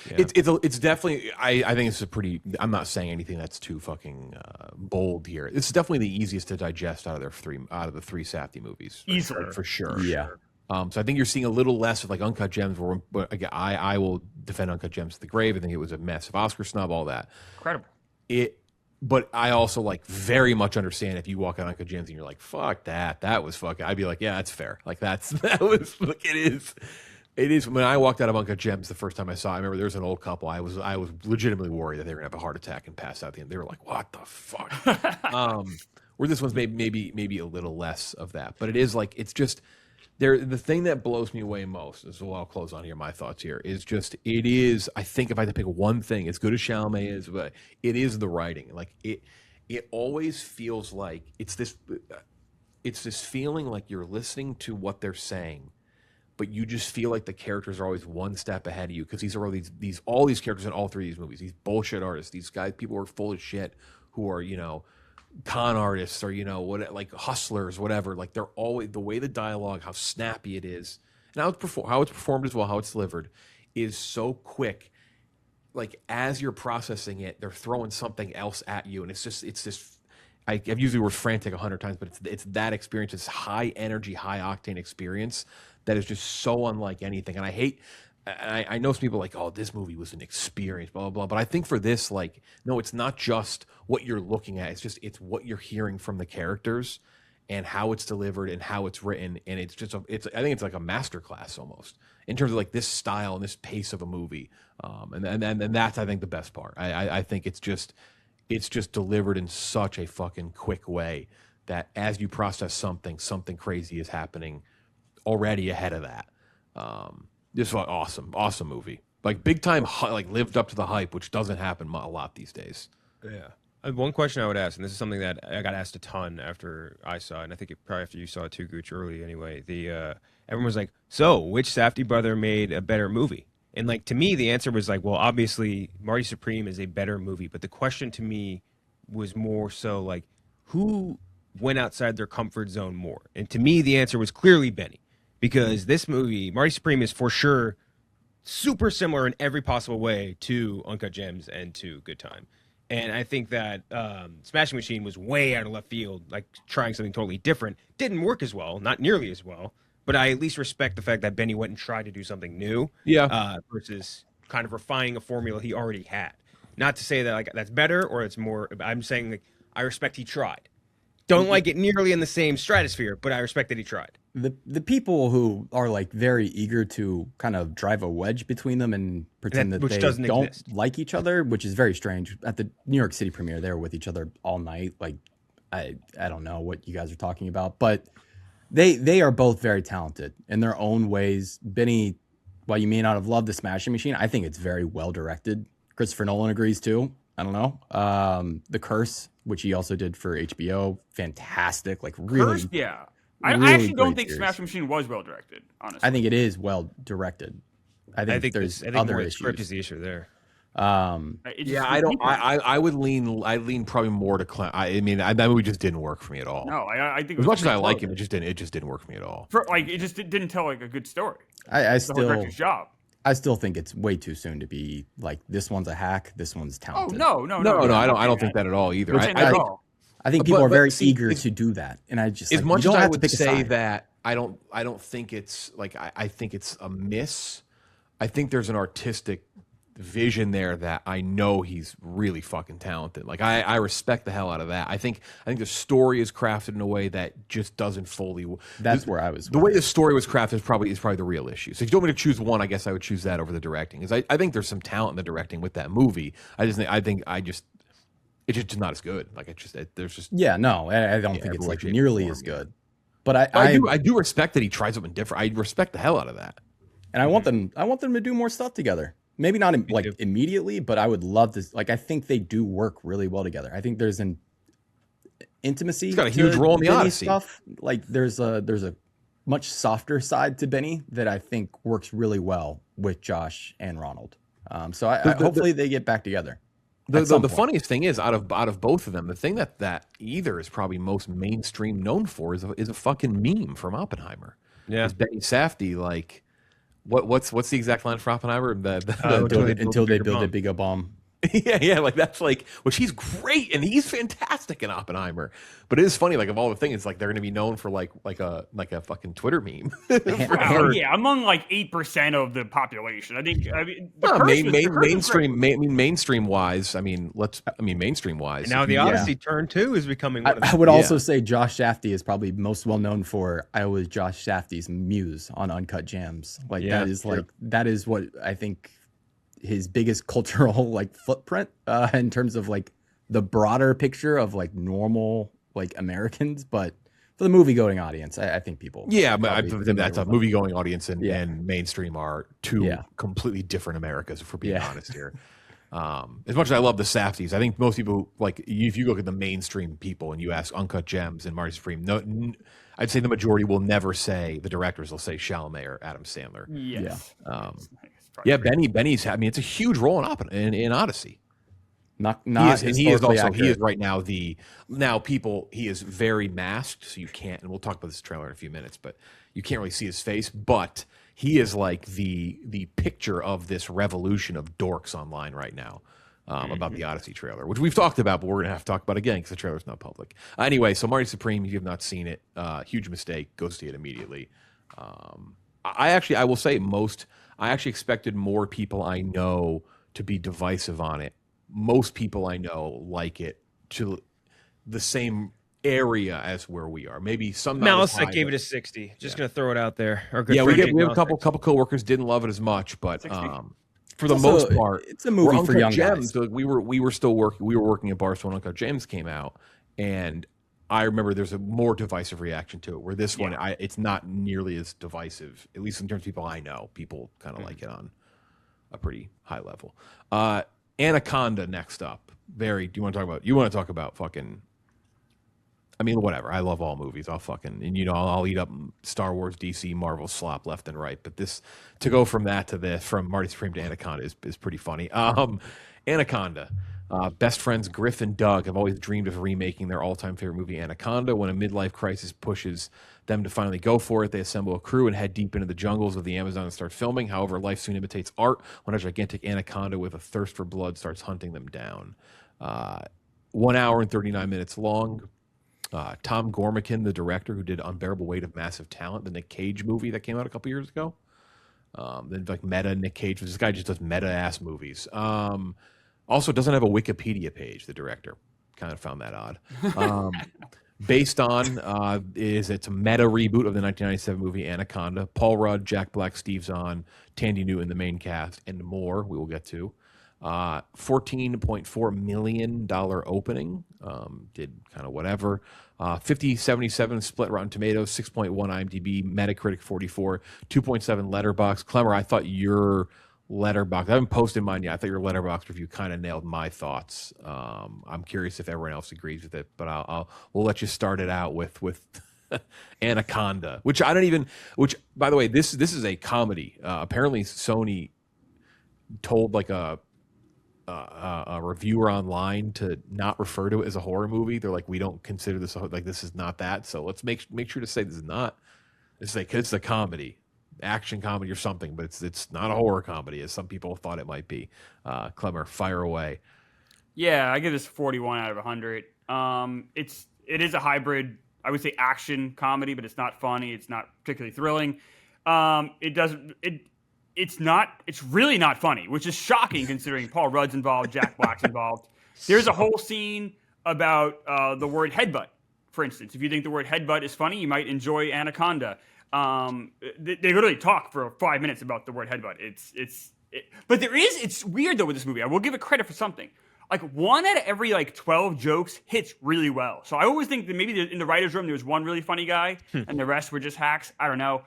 Yeah. It's definitely. I think it's a pretty. I'm not saying anything that's too fucking bold here. It's definitely the easiest to digest out of the three Safdie movies, easily for sure. Yeah. So I think you're seeing a little less of like Uncut Gems. But again, I will defend Uncut Gems to the grave. I think it was a massive Oscar snub, all that. Incredible. But I also like very much understand if you walk out Uncut Gems and you're like, fuck that was fucking. I'd be like, yeah, that's fair. Like that was like it is. It is. When I walked out of Uncut Gems the first time I saw it, I remember there was an old couple. I was legitimately worried that they were gonna have a heart attack and pass out at the end. They were like, "What the fuck?" Where this one's maybe a little less of that, but it is like it's just there. The thing that blows me away most, is what I'll close on here. My thoughts here is just it is. I think if I had to pick one thing, as good as Chalamet is, but it is the writing. Like it always feels like it's this feeling like you're listening to what they're saying, but you just feel like the characters are always one step ahead of you, because these are all these characters in all three of these movies. These bullshit artists, these guys, people who are full of shit, who are con artists, or what, like hustlers, whatever. Like they're always, the way the dialogue, how snappy it is, and how it's performed as well, how it's delivered, is so quick. Like as you're processing it, they're throwing something else at you, and it's this. I've used the word frantic 100 times, but it's that experience. It's high energy, high octane experience that is just so unlike anything. And I know some people are like, oh, this movie was an experience, blah, blah, blah. But I think for this, like, no, it's not just what you're looking at. It's what you're hearing from the characters. and how it's delivered and how it's written, and it's just I think it's like a masterclass almost in terms of like this style and this pace of a movie, and that's I think the best part. I think it's just delivered in such a fucking quick way that as you process something crazy is happening already ahead of that. Just awesome movie, like big time, like lived up to the hype, which doesn't happen a lot these days. Yeah. One question I would ask, and this is something that I got asked a ton after I saw it, and I think probably after you saw it too, Gooch, early anyway. Everyone was like, so which Safdie brother made a better movie? And like to me, the answer was like, well, obviously Marty Supreme is a better movie, but the question to me was more so like, who went outside their comfort zone more? And to me, the answer was clearly Benny, because this movie, Marty Supreme, is for sure super similar in every possible way to Uncut Gems and to Good Time. And I think that Smashing Machine was way out of left field, like trying something totally different. Didn't work as well, not nearly as well. But I at least respect the fact that Benny went and tried to do something new, versus kind of refining a formula he already had. Not to say that like that's better or it's more. I'm saying like I respect he tried. Don't like it nearly in the same stratosphere, but I respect that he tried. The people who are like very eager to kind of drive a wedge between them and pretend that they don't like each other, which is very strange. At the New York City premiere, they were with each other all night. Like I don't know what you guys are talking about, but they are both very talented in their own ways. Benny, while you may not have loved The Smashing Machine, I think it's very well directed. Christopher Nolan agrees too. I don't know. The Curse, which he also did for HBO, fantastic. Like really, Curse, yeah. I actually don't think Smashing Machine was well directed. Honestly, I think it is well directed. I think there's other issues. Script is the issue there. I would lean probably more to Clem. I mean, that movie just didn't work for me at all. No, I think as much as I like him, it just didn't work for me at all. It just didn't tell like a good story. I still job. I still think it's way too soon to be like this one's a hack, this one's talented. Oh no! I don't think that at all either. I think people are very eager to do that, and I just as much as I would say that I don't think it's like I think it's a miss. I think there's an artistic vision there that I know he's really fucking talented. Like I respect the hell out of that. I think the story is crafted in a way that just doesn't fully. That's where I was. The way the story was crafted is probably the real issue. So if you told me to choose one, I guess I would choose that over the directing. Because I think there's some talent in the directing with that movie. It's just not as good. Like there's just I don't think it's like nearly as good. But I do respect that he tried something different. I respect the hell out of that. And I want them to do more stuff together. Maybe not immediately, but I would love to. Like I think they do work really well together. I think there's an intimacy. He's got a huge role in the Odyssey stuff. Like there's a much softer side to Benny that I think works really well with Josh and Ronald. So hopefully they get back together. The funniest thing is out of both of them, the thing that either is probably most mainstream known for is a fucking meme from Oppenheimer. Yeah, it's Benny Safdie. Like, what's the exact line for Oppenheimer? Until they build a bigger bomb. yeah, like that's like, which he's great and he's fantastic in Oppenheimer. But it is funny, like of all the things, it's like they're going to be known for like a fucking Twitter meme. Yeah, among like 8% of the population. I mean, mainstream wise. Mainstream wise. And now the Odyssey turn 2 is becoming. I would also say Josh Safdie is probably most well known for. I was Josh Safdie's muse on Uncut Gems. That is what I think his biggest cultural like footprint in terms of like the broader picture of like normal like Americans, but for the movie going audience, I think people. Yeah, but I think that's a movie going audience and mainstream are two completely different Americas. If we're being honest here, as much as I love the Safdies, I think most people like if you look at the mainstream people and you ask Uncut Gems and Marty Supreme, I'd say the majority will never say the directors will say Chalamet or Adam Sandler. Yes. Benny's. I mean, it's a huge role in Odyssey. He is right now he is very masked, so you can't. And we'll talk about this trailer in a few minutes, but you can't really see his face. But he is like the picture of this revolution of dorks online right now. About the Odyssey trailer, which we've talked about, but we're gonna have to talk about again because the trailer's not public. Anyway, so Marty Supreme, if you have not seen it, huge mistake. Go see it immediately. I will say I actually expected more people I know to be divisive on it. Most people I know like it to the same area as where we are. Maybe some not Malice, as I high, gave but- it a 60. Just gonna throw it out there. Our good Yeah, we friend have a Jake couple coworkers didn't love it as much, but 60. for the It's most also- part, it's a movie where for Uncut young Gems, guys. like, we were still working. We were working at Barstool when Uncut Gems came out, and I remember there's a more divisive reaction to it. Where this one, it's not nearly as divisive, at least in terms of people I know. People kind of like it on a pretty high level. Anaconda next up. Barry, do you want to talk about? You want to talk about fucking? I mean, whatever. I love all movies. I'll fucking, and I'll eat up Star Wars, DC, Marvel slop left and right. But this, to go from that to this, from Marty Supreme to Anaconda is pretty funny. Anaconda. Best friends Griff and Doug have always dreamed of remaking their all-time favorite movie, Anaconda. When a midlife crisis pushes them to finally go for it, they assemble a crew and head deep into the jungles of the Amazon and start filming. However, life soon imitates art when a gigantic anaconda with a thirst for blood starts hunting them down. 1 hour and 39 minutes long. Tom Gormican, the director who did Unbearable Weight of Massive Talent, the Nick Cage movie that came out a couple years ago. Then like meta Nick Cage. This guy just does meta-ass movies. Also doesn't have a Wikipedia page, the director. Kind of found that odd. Based on, it's a meta reboot of the 1997 movie Anaconda. Paul Rudd, Jack Black, Steve Zahn, Tandy Newton, the main cast, and more we will get to. $14.4 million opening. Did kind of whatever. 50/77 split Rotten Tomatoes, 6.1 IMDb, Metacritic 44, 2.7 Letterboxd. Klemmer, I thought your Letterboxd, I haven't posted mine yet. I thought your Letterboxd review kind of nailed my thoughts. I'm curious if everyone else agrees with it, but we'll let you start it out with Anaconda, which by the way, this is a comedy. Apparently Sony told like a reviewer online to not refer to it as a horror movie. They're like, we don't consider this like this is not that. So let's make sure to say this is not. It's like it's a comedy, action comedy or something, but it's not a horror comedy as some people thought it might be. Klemmer, fire away. Yeah, I give this 41 out of 100. It is a hybrid, I would say, action comedy, but it's not funny. It's not particularly thrilling. It's really not funny, which is shocking considering Paul Rudd's involved, Jack Black's involved. There's a whole scene about the word headbutt, for instance. If you think the word headbutt is funny, you might enjoy Anaconda. They literally talk for 5 minutes about the word headbutt. But it's weird though with this movie. I will give it credit for something. Like 1 out of every 12 jokes hits really well. So I always think that maybe in the writer's room there was one really funny guy and the rest were just hacks. I don't know.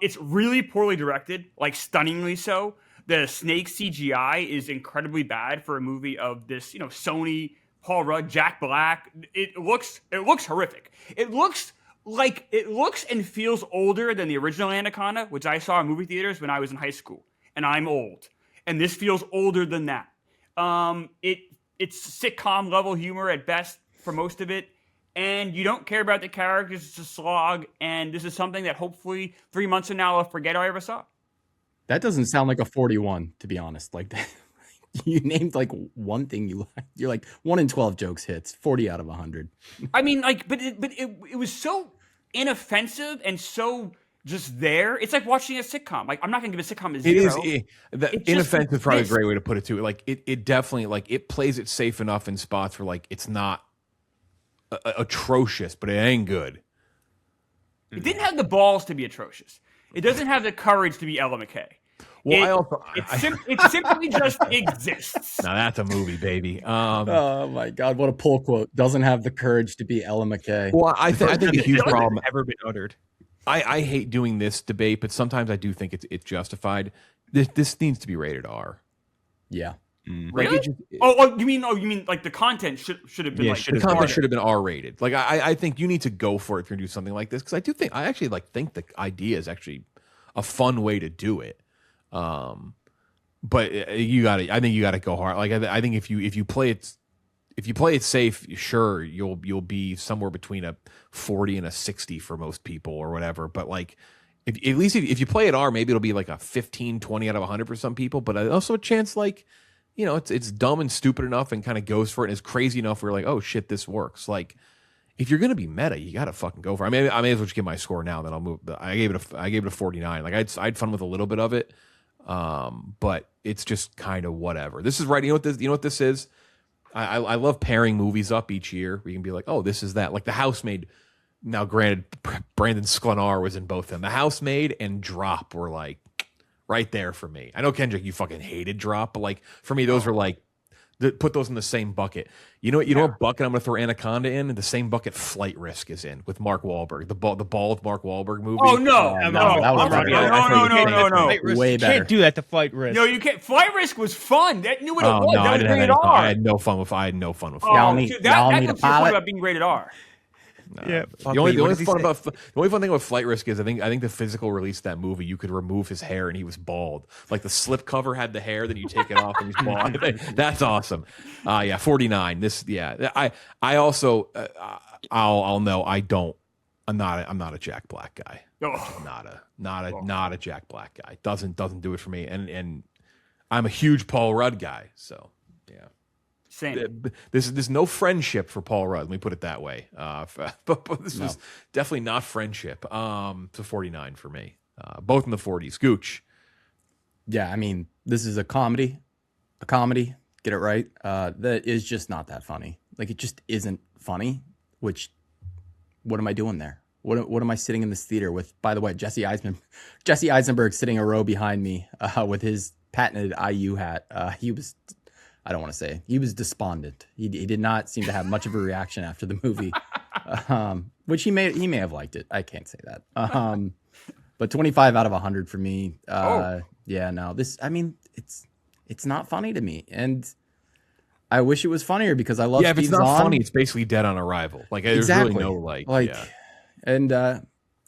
It's really poorly directed, like stunningly so. The snake CGI is incredibly bad for a movie of this, Sony, Paul Rudd, Jack Black. It looks horrific. It looks and feels older than the original Anaconda, which I saw in movie theaters when I was in high school, and I'm old. And this feels older than that. It's sitcom level humor at best for most of it. And you don't care about the characters. It's a slog. And this is something that hopefully 3 months from now I'll forget I ever saw. That doesn't sound like a 41, to be honest. Like that, you named one thing you like. You're like 1 in 12 jokes hits, 40 out of 100. I mean, but it was so inoffensive and so just there. It's like watching a sitcom. Like I'm not gonna give a sitcom a 0. Inoffensive is probably a great way to put it too. Like it definitely it plays it safe enough in spots where it's not atrocious, but it ain't good. It didn't have the balls to be atrocious. It doesn't have the courage to be Ella McKay. Well, it simply just exists. Now that's a movie, baby. Oh my God, what a pull quote! Doesn't have the courage to be Ella McKay. Well, I think a huge problem ever been uttered. I hate doing this debate, but sometimes I do think it's justified. This needs to be rated R. Yeah. Really? You mean like the content should have been the content should have been R rated. Like I think you need to go for it if you're gonna do something like this, because I actually think the idea is actually a fun way to do it. But I think you gotta go hard. Like I think if you play it safe, sure you'll be somewhere between a 40 and a 60 for most people or whatever. But if you play it R, maybe it'll be like a 15, 20 out of 100 for some people. But also a chance it's dumb and stupid enough and kind of goes for it and is crazy enough where you're like, oh shit, this works. Like if you're gonna be meta, you gotta fucking go for it. I mean, I may as well just give my score now. Then I'll move. I gave it a 49. Like I had fun with a little bit of it, but it's just kind of whatever. This is right. You know what this is? I love pairing movies up each year. We can be like, oh, this is that. Like The Housemaid. Now, granted, Brandon Sklenar was in both of them. The Housemaid and Drop were like right there for me. I know, Kenjac, you fucking hated Drop, but like for me, those were like, put those in the same bucket. You know what bucket I'm going to throw Anaconda in? The same bucket Flight Risk is in with Mark Wahlberg. The bald Mark Wahlberg movie. Oh no, no. Way better. You can't do that to Flight Risk. No, you can't. Flight Risk was fun. That knew what it was. No, That was rated R. I had no fun with. I had no fun with. Y'all need That's a the point pilot? about being rated R. Yeah. The only fun thing with Flight Risk is I think the physical release of that movie, you could remove his hair and he was bald. Like the slip cover had the hair, then you take it off and he's bald. That's awesome. 49. I also I'll know I don't. I'm not a Jack Black guy. Oh. Not a Jack Black guy. Doesn't do it for me. And I'm a huge Paul Rudd guy. So yeah. Same. There's no friendship for Paul Rudd. Let me put it that way. But this was definitely not friendship. To 49 for me. Both in the 40s. Gooch. Yeah, I mean, this is a comedy. Get it right. That is just not that funny. Like, it just isn't funny. Which, what am I doing there? What am I sitting in this theater with? By the way, Jesse Eisenberg sitting a row behind me with his patented IU hat. He was. I don't want to say he was despondent. He did not seem to have much of a reaction after the movie, which he may have liked it. I can't say that. But 25 out of 100 for me. Yeah, no, it's not funny to me, and I wish it was funnier because I love. Yeah, if Steve it's not Zahn. funny, it's basically dead on arrival. Like there's really no and I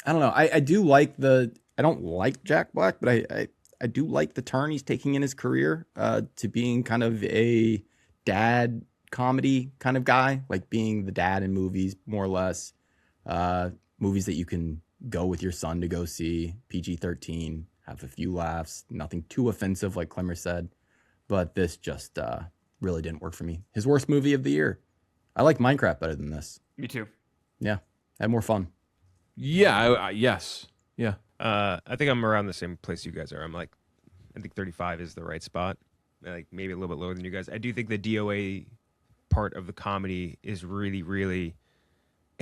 don't know. I do like I don't like Jack Black, but I do like the turn he's taking in his career to being kind of a dad comedy kind of guy, like being the dad in movies, more or less. Movies that you can go with your son to go see, PG-13, have a few laughs, nothing too offensive, like Klemmer said. But this just really didn't work for me. His worst movie of the year. I like Minecraft better than this. Me too. Yeah, had more fun. Yeah, yes. Yeah. I think I'm around the same place you guys are. I think 35 is the right spot. Like maybe a little bit lower than you guys. I do think the DOA part of the comedy is really, really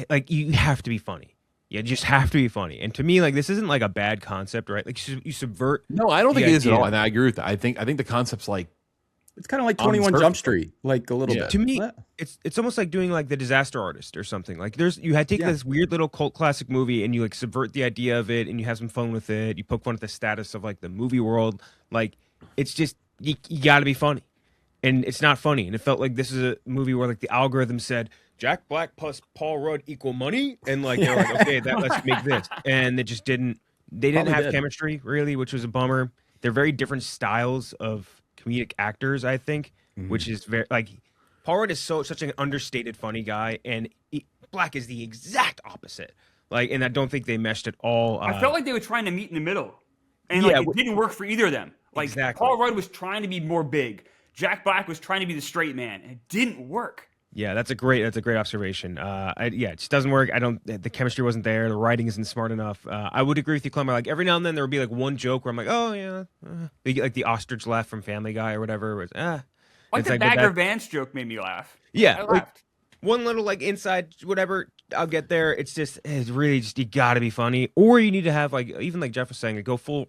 like you have to be funny. You just have to be funny. And to me, like this isn't like a bad concept, right? Like you subvert. No, I don't think it is at all. And I agree with that. I think the concept's like it's kind of like 21 Jump Street, like a little bit. To me, it's almost like doing like The Disaster Artist or something. Like you had taken this weird little cult classic movie and you like subvert the idea of it and you have some fun with it. You poke fun at the status of like the movie world. Like it's just you got to be funny, and it's not funny. And it felt like this is a movie where like the algorithm said Jack Black plus Paul Rudd equal money, and like they're like okay, let's make this, and it just didn't. They didn't have chemistry really, which was a bummer. They're very different styles of comedic actors, I think, which is very like Paul Rudd is such an understated funny guy, and Black is the exact opposite. Like, and I don't think they meshed at all. I felt like they were trying to meet in the middle, and like it didn't work for either of them. Like Paul Rudd was trying to be more big, Jack Black was trying to be the straight man, and it didn't work. Yeah, that's a great observation. It just doesn't work. The chemistry wasn't there. The writing isn't smart enough. I would agree with you, Klemmer. Like every now and then there would be like one joke where I'm like, oh yeah, like the ostrich laugh from Family Guy or whatever. Was like the Bagger Vance joke made me laugh. Yeah, I laughed. One little like inside whatever. I'll get there. It's really just you got to be funny, or you need to have like even like Jeff was saying, like, go full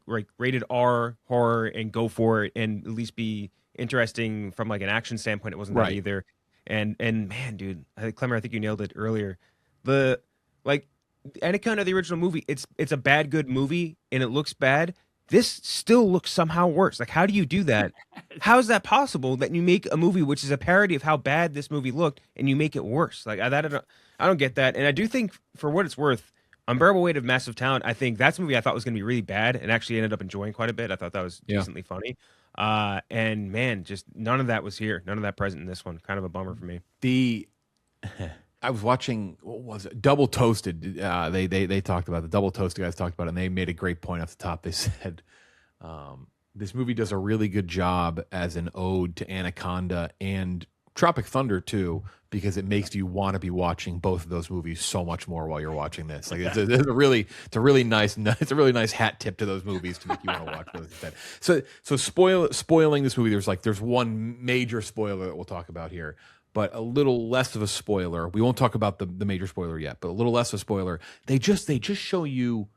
like rated R horror and go for it, and at least be interesting from like an action standpoint. It wasn't that either. And man, dude, Klemmer, I think you nailed it earlier. The Anaconda, the original movie, it's a bad good movie and it looks bad. This still looks somehow worse. Like, how do you do that? How is that possible that you make a movie which is a parody of how bad this movie looked and you make it worse? Like I don't get that. And I do think, for what it's worth, Unbearable Weight of Massive Talent, I think that's a movie I thought was going to be really bad and actually ended up enjoying quite a bit. I thought that was decently funny. And man, just none of that was here. None of that present in this one. Kind of a bummer for me. I was watching, what was it? Double Toasted. They talked about the Double Toasted guys talked about it, and they made a great point off the top. They said this movie does a really good job as an ode to Anaconda and Tropic Thunder too, because it makes you want to be watching both of those movies so much more while you're watching this. Like it's a really nice hat tip to those movies to make you want to watch those instead. So spoiling this movie. There's one major spoiler that we'll talk about here, but a little less of a spoiler. We won't talk about the major spoiler yet, but a little less of a spoiler. They just show you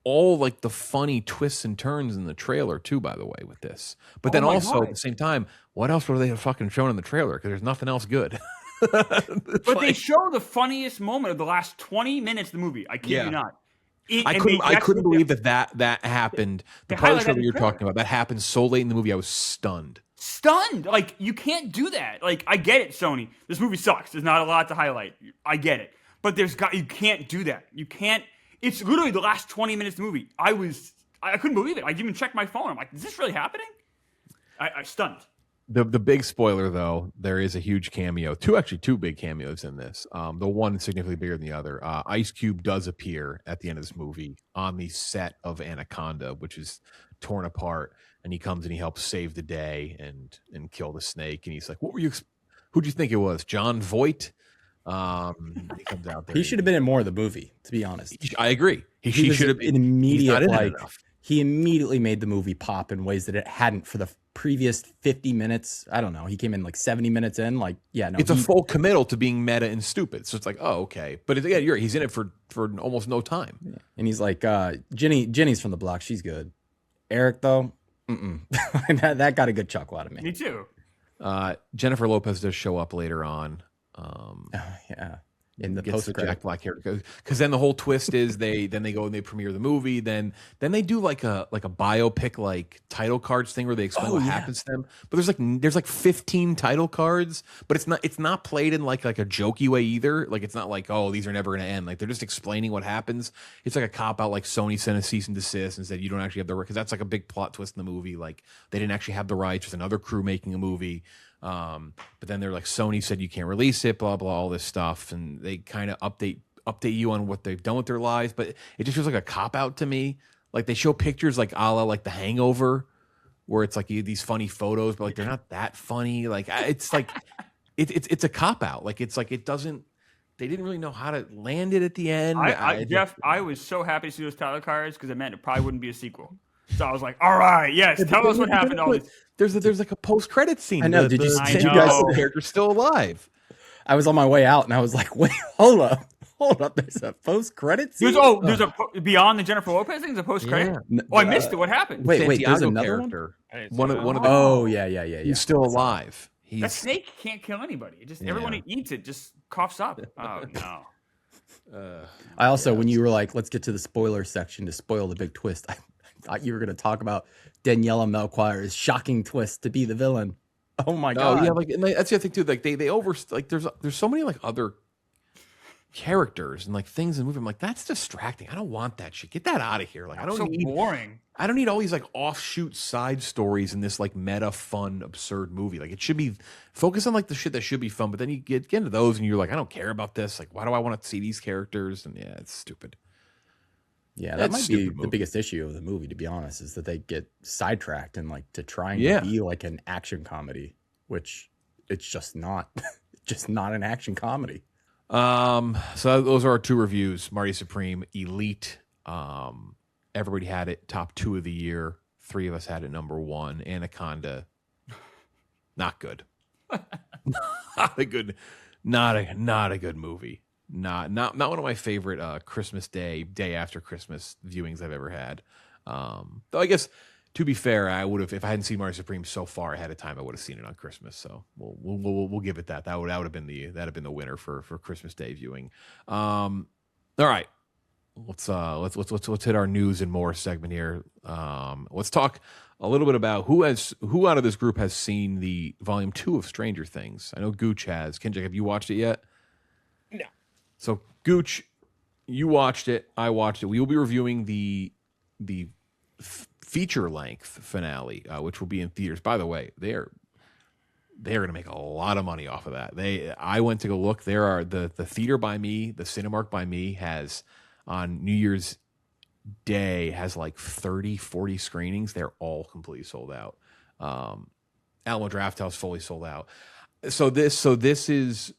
all like the funny twists and turns in the trailer too, by the way, with this. But then also God. at the same time, what else were they fucking showing in the trailer? Because there's nothing else good. But they show the funniest moment of the last 20 minutes of the movie. I kid you not. I couldn't believe that happened. The part of the trailer you're talking about, that happened so late in the movie, I was stunned. Like, you can't do that. Like, I get it, Sony. This movie sucks. There's not a lot to highlight. I get it. But you can't do that. You can't. It's literally the last 20 minutes of the movie. I couldn't believe it. I didn't even check my phone. I'm like, is this really happening? I stunned. The big spoiler, though, there is a huge cameo. Two big cameos in this. The one significantly bigger than the other. Ice Cube does appear at the end of this movie on the set of Anaconda, which is torn apart, and he comes and he helps save the day and kill the snake. And he's like, who'd you think it was? John Voight? He comes out there. He should have been in more of the movie, to be honest. I agree. He should have been immediate. Like he immediately made the movie pop in ways that it hadn't for the previous 50 minutes. I don't know. He came in like 70 minutes in. Like, yeah, no. It's a full committal to being meta and stupid. So it's like, oh, okay. But he's in it for almost no time. Yeah. And he's like, Jenny's from the block. She's good. Eric though, that got a good chuckle out of me. Me too. Jennifer Lopez does show up later on. Yeah, in the post Jack Black character, because then the whole twist is they go and they premiere the movie. Then they do like a biopic like title cards thing where they explain what happens to them. But there's like 15 title cards, but it's not played in like a jokey way either. Like it's not like, oh, these are never going to end. Like they're just explaining what happens. It's like a cop out. Like Sony sent a cease and desist and said you don't actually have the because that's like a big plot twist in the movie. Like they didn't actually have the rights. There's another crew making a movie. But then they're like, Sony said you can't release it, blah, blah, all this stuff. And they kind of update you on what they've done with their lives. But it just feels like a cop out to me. Like they show pictures like a la like The Hangover, where it's like these funny photos, but like they're not that funny. Like it's like, it's a cop out. Like it's like, they didn't really know how to land it at the end. Jeff, I was so happy to see those title cards because it meant it probably wouldn't be a sequel. So I was like, all right, yes, tell us what happened to all this. There's like a post-credit scene. I know. Did you guys see the character's still alive? I was on my way out and I was like, wait, hold up. There's a post-credit scene? There's a beyond the Jennifer Lopez thing, there's a post-credit? Yeah. I missed it. What happened? Wait, Santiago there's another character. One of the Oh, yeah. He's still alive. That snake can't kill anybody. Everyone who eats it just coughs up. Oh, no. I also, when you were like, let's get to the spoiler section to spoil the big twist, I thought you were going to talk about Daniela Melchior's shocking twist to be the villain. Oh my god! Oh yeah, like and that's the other thing too. Like they there's so many like other characters and like things in the movie. I'm like, that's distracting. I don't want that shit. Get that out of here. Like I don't need boring. I don't need all these like offshoot side stories in this like meta fun absurd movie. Like it should be focus on like the shit that should be fun. But then you get into those and you're like, I don't care about this. Like why do I want to see these characters? And yeah, it's stupid. Yeah, that might be the biggest issue of the movie, to be honest, is that they get sidetracked and like to trying to be like an action comedy, which it's just not, just not an action comedy. So those are our two reviews: Marty Supreme, Elite. Everybody had it top 2 of the year. 3 of us had it number 1. Anaconda, not good. Not a good movie. Not one of my favorite Christmas day after Christmas viewings I've ever had. Though I guess to be fair, I would have if I hadn't seen Marty Supreme so far ahead of time, I would have seen it on Christmas. So we'll give it that. That would have been the winner for Christmas Day viewing. All right, let's hit our news and more segment here. Let's talk a little bit about who out of this group has seen the volume 2 of Stranger Things. I know Gooch has. Kenjac, have you watched it yet? No. So Gooch, you watched it. I watched it. We will be reviewing the feature length finale, which will be in theaters. By the way, they're going to make a lot of money off of that. I went to go look. There are the theater by me, the Cinemark by me has on New Year's Day has like 30, 40 screenings. They're all completely sold out. Alamo Drafthouse fully sold out. So this is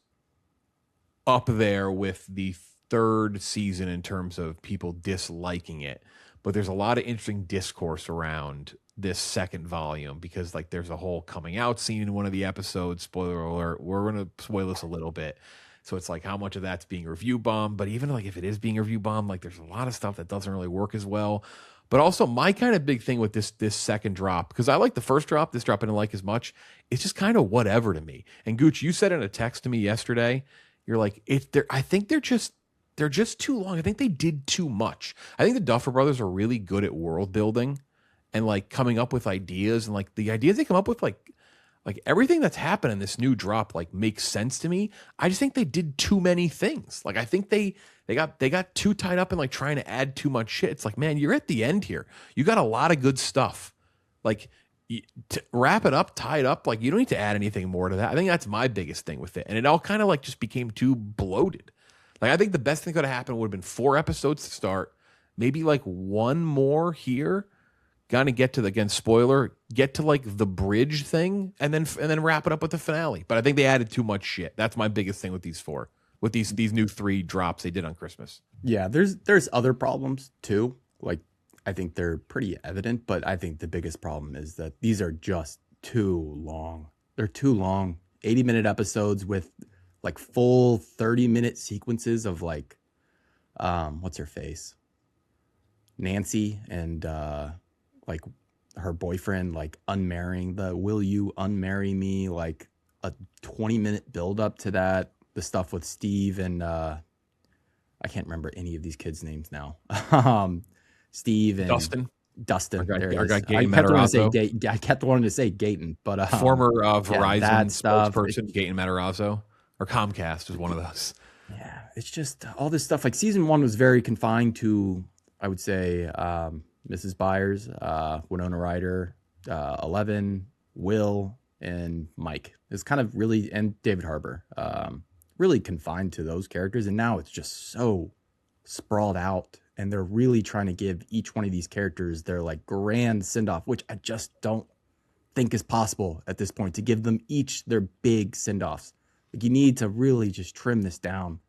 up there with the third season in terms of people disliking it. But there's a lot of interesting discourse around this second volume because like there's a whole coming out scene in one of the episodes. Spoiler alert, we're going to spoil this a little bit. So it's like how much of that's being review bombed, but even like if it is being review bombed, like there's a lot of stuff that doesn't really work as well. But also my kind of big thing with this second drop, because I like the first drop, this drop I didn't like as much. It's just kind of whatever to me. And Gooch, you said in a text to me yesterday, you're like, I think they're just too long. I think they did too much. I think the Duffer Brothers are really good at world building and like coming up with ideas, and like the ideas they come up with, like everything that's happened in this new drop like makes sense to me. I just think they did too many things. Like I think they got too tied up in like trying to add too much shit. It's like, man, you're at the end here. You got a lot of good stuff. Like to wrap it up, tie it up. Like you don't need to add anything more to that. I think that's my biggest thing with it. And it all kind of like just became too bloated. Like I think the best thing that could have happened would have been 4 episodes to start, maybe like one more here. Gonna get to the, again, spoiler, get to like the bridge thing and then wrap it up with the finale. But I think they added too much shit. That's my biggest thing with these 4, with these new 3 drops they did on Christmas. Yeah, there's other problems too. Like I think they're pretty evident, but I think the biggest problem is that these are just too long. They're too long. 80-minute episodes with like full 30-minute sequences of like what's her face? Nancy and like her boyfriend like unmarrying, the will you unmarry me, like a 20-minute build up to that. The stuff with Steve and I can't remember any of these kids' names now. Steve and Dustin. Our guy Gaten Matarazzo. I kept wanting to say Gaten, but former Verizon spokesperson Gaten Matarazzo, or Comcast is one of those. Yeah, it's just all this stuff. Like season 1 was very confined to, I would say, Mrs. Byers, Winona Ryder, 11, Will, and Mike. It's kind of really, and David Harbour, really confined to those characters. And now it's just so sprawled out, and they're really trying to give each one of these characters their like grand send-off, which I just don't think is possible at this point, to give them each their big send-offs. Like you need to really just trim it down,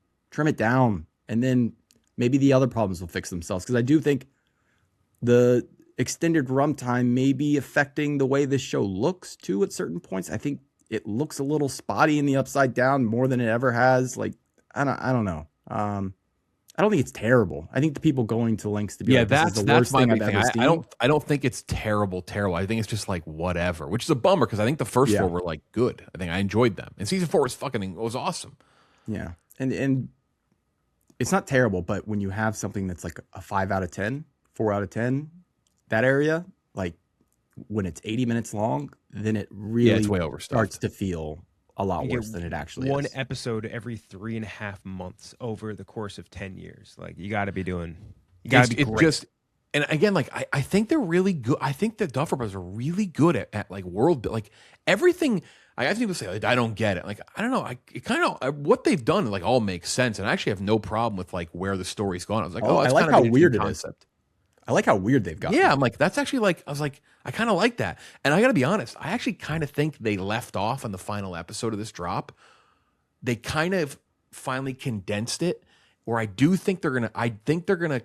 and then maybe the other problems will fix themselves. Because I do think the extended runtime may be affecting the way this show looks too at certain points. I think it looks a little spotty in the Upside Down more than it ever has. Like I don't know. I don't think it's terrible. I think the people going to lengths to be like, this is the worst thing I've ever seen. I don't think it's terrible. I think it's just like whatever, which is a bummer because I think the first 4 were like good. I think I enjoyed them, and season 4 was awesome. Yeah, and it's not terrible, but when you have something that's like a 5 out of 10, 4 out of 10, that area, like when it's 80 minutes long, then it really it's way starts to feel a lot worse than it actually one is. One episode every 3.5 months over the course of 10 years. Like you got to be doing, you got to be great. And again, like I think they're really good. I think the Duffer Brothers are really good at like world, like everything. I have people say like, I don't get it. Like I don't know. It kind of what they've done like all makes sense, and I actually have no problem with like where the story's gone. I was like, I like how weird it is. I like how weird they've gotten. Yeah, I'm like, that's actually like, I was like, I kind of like that. And I got to be honest, I actually kind of think they left off on the final episode of this drop. They kind of finally condensed it, where I think there's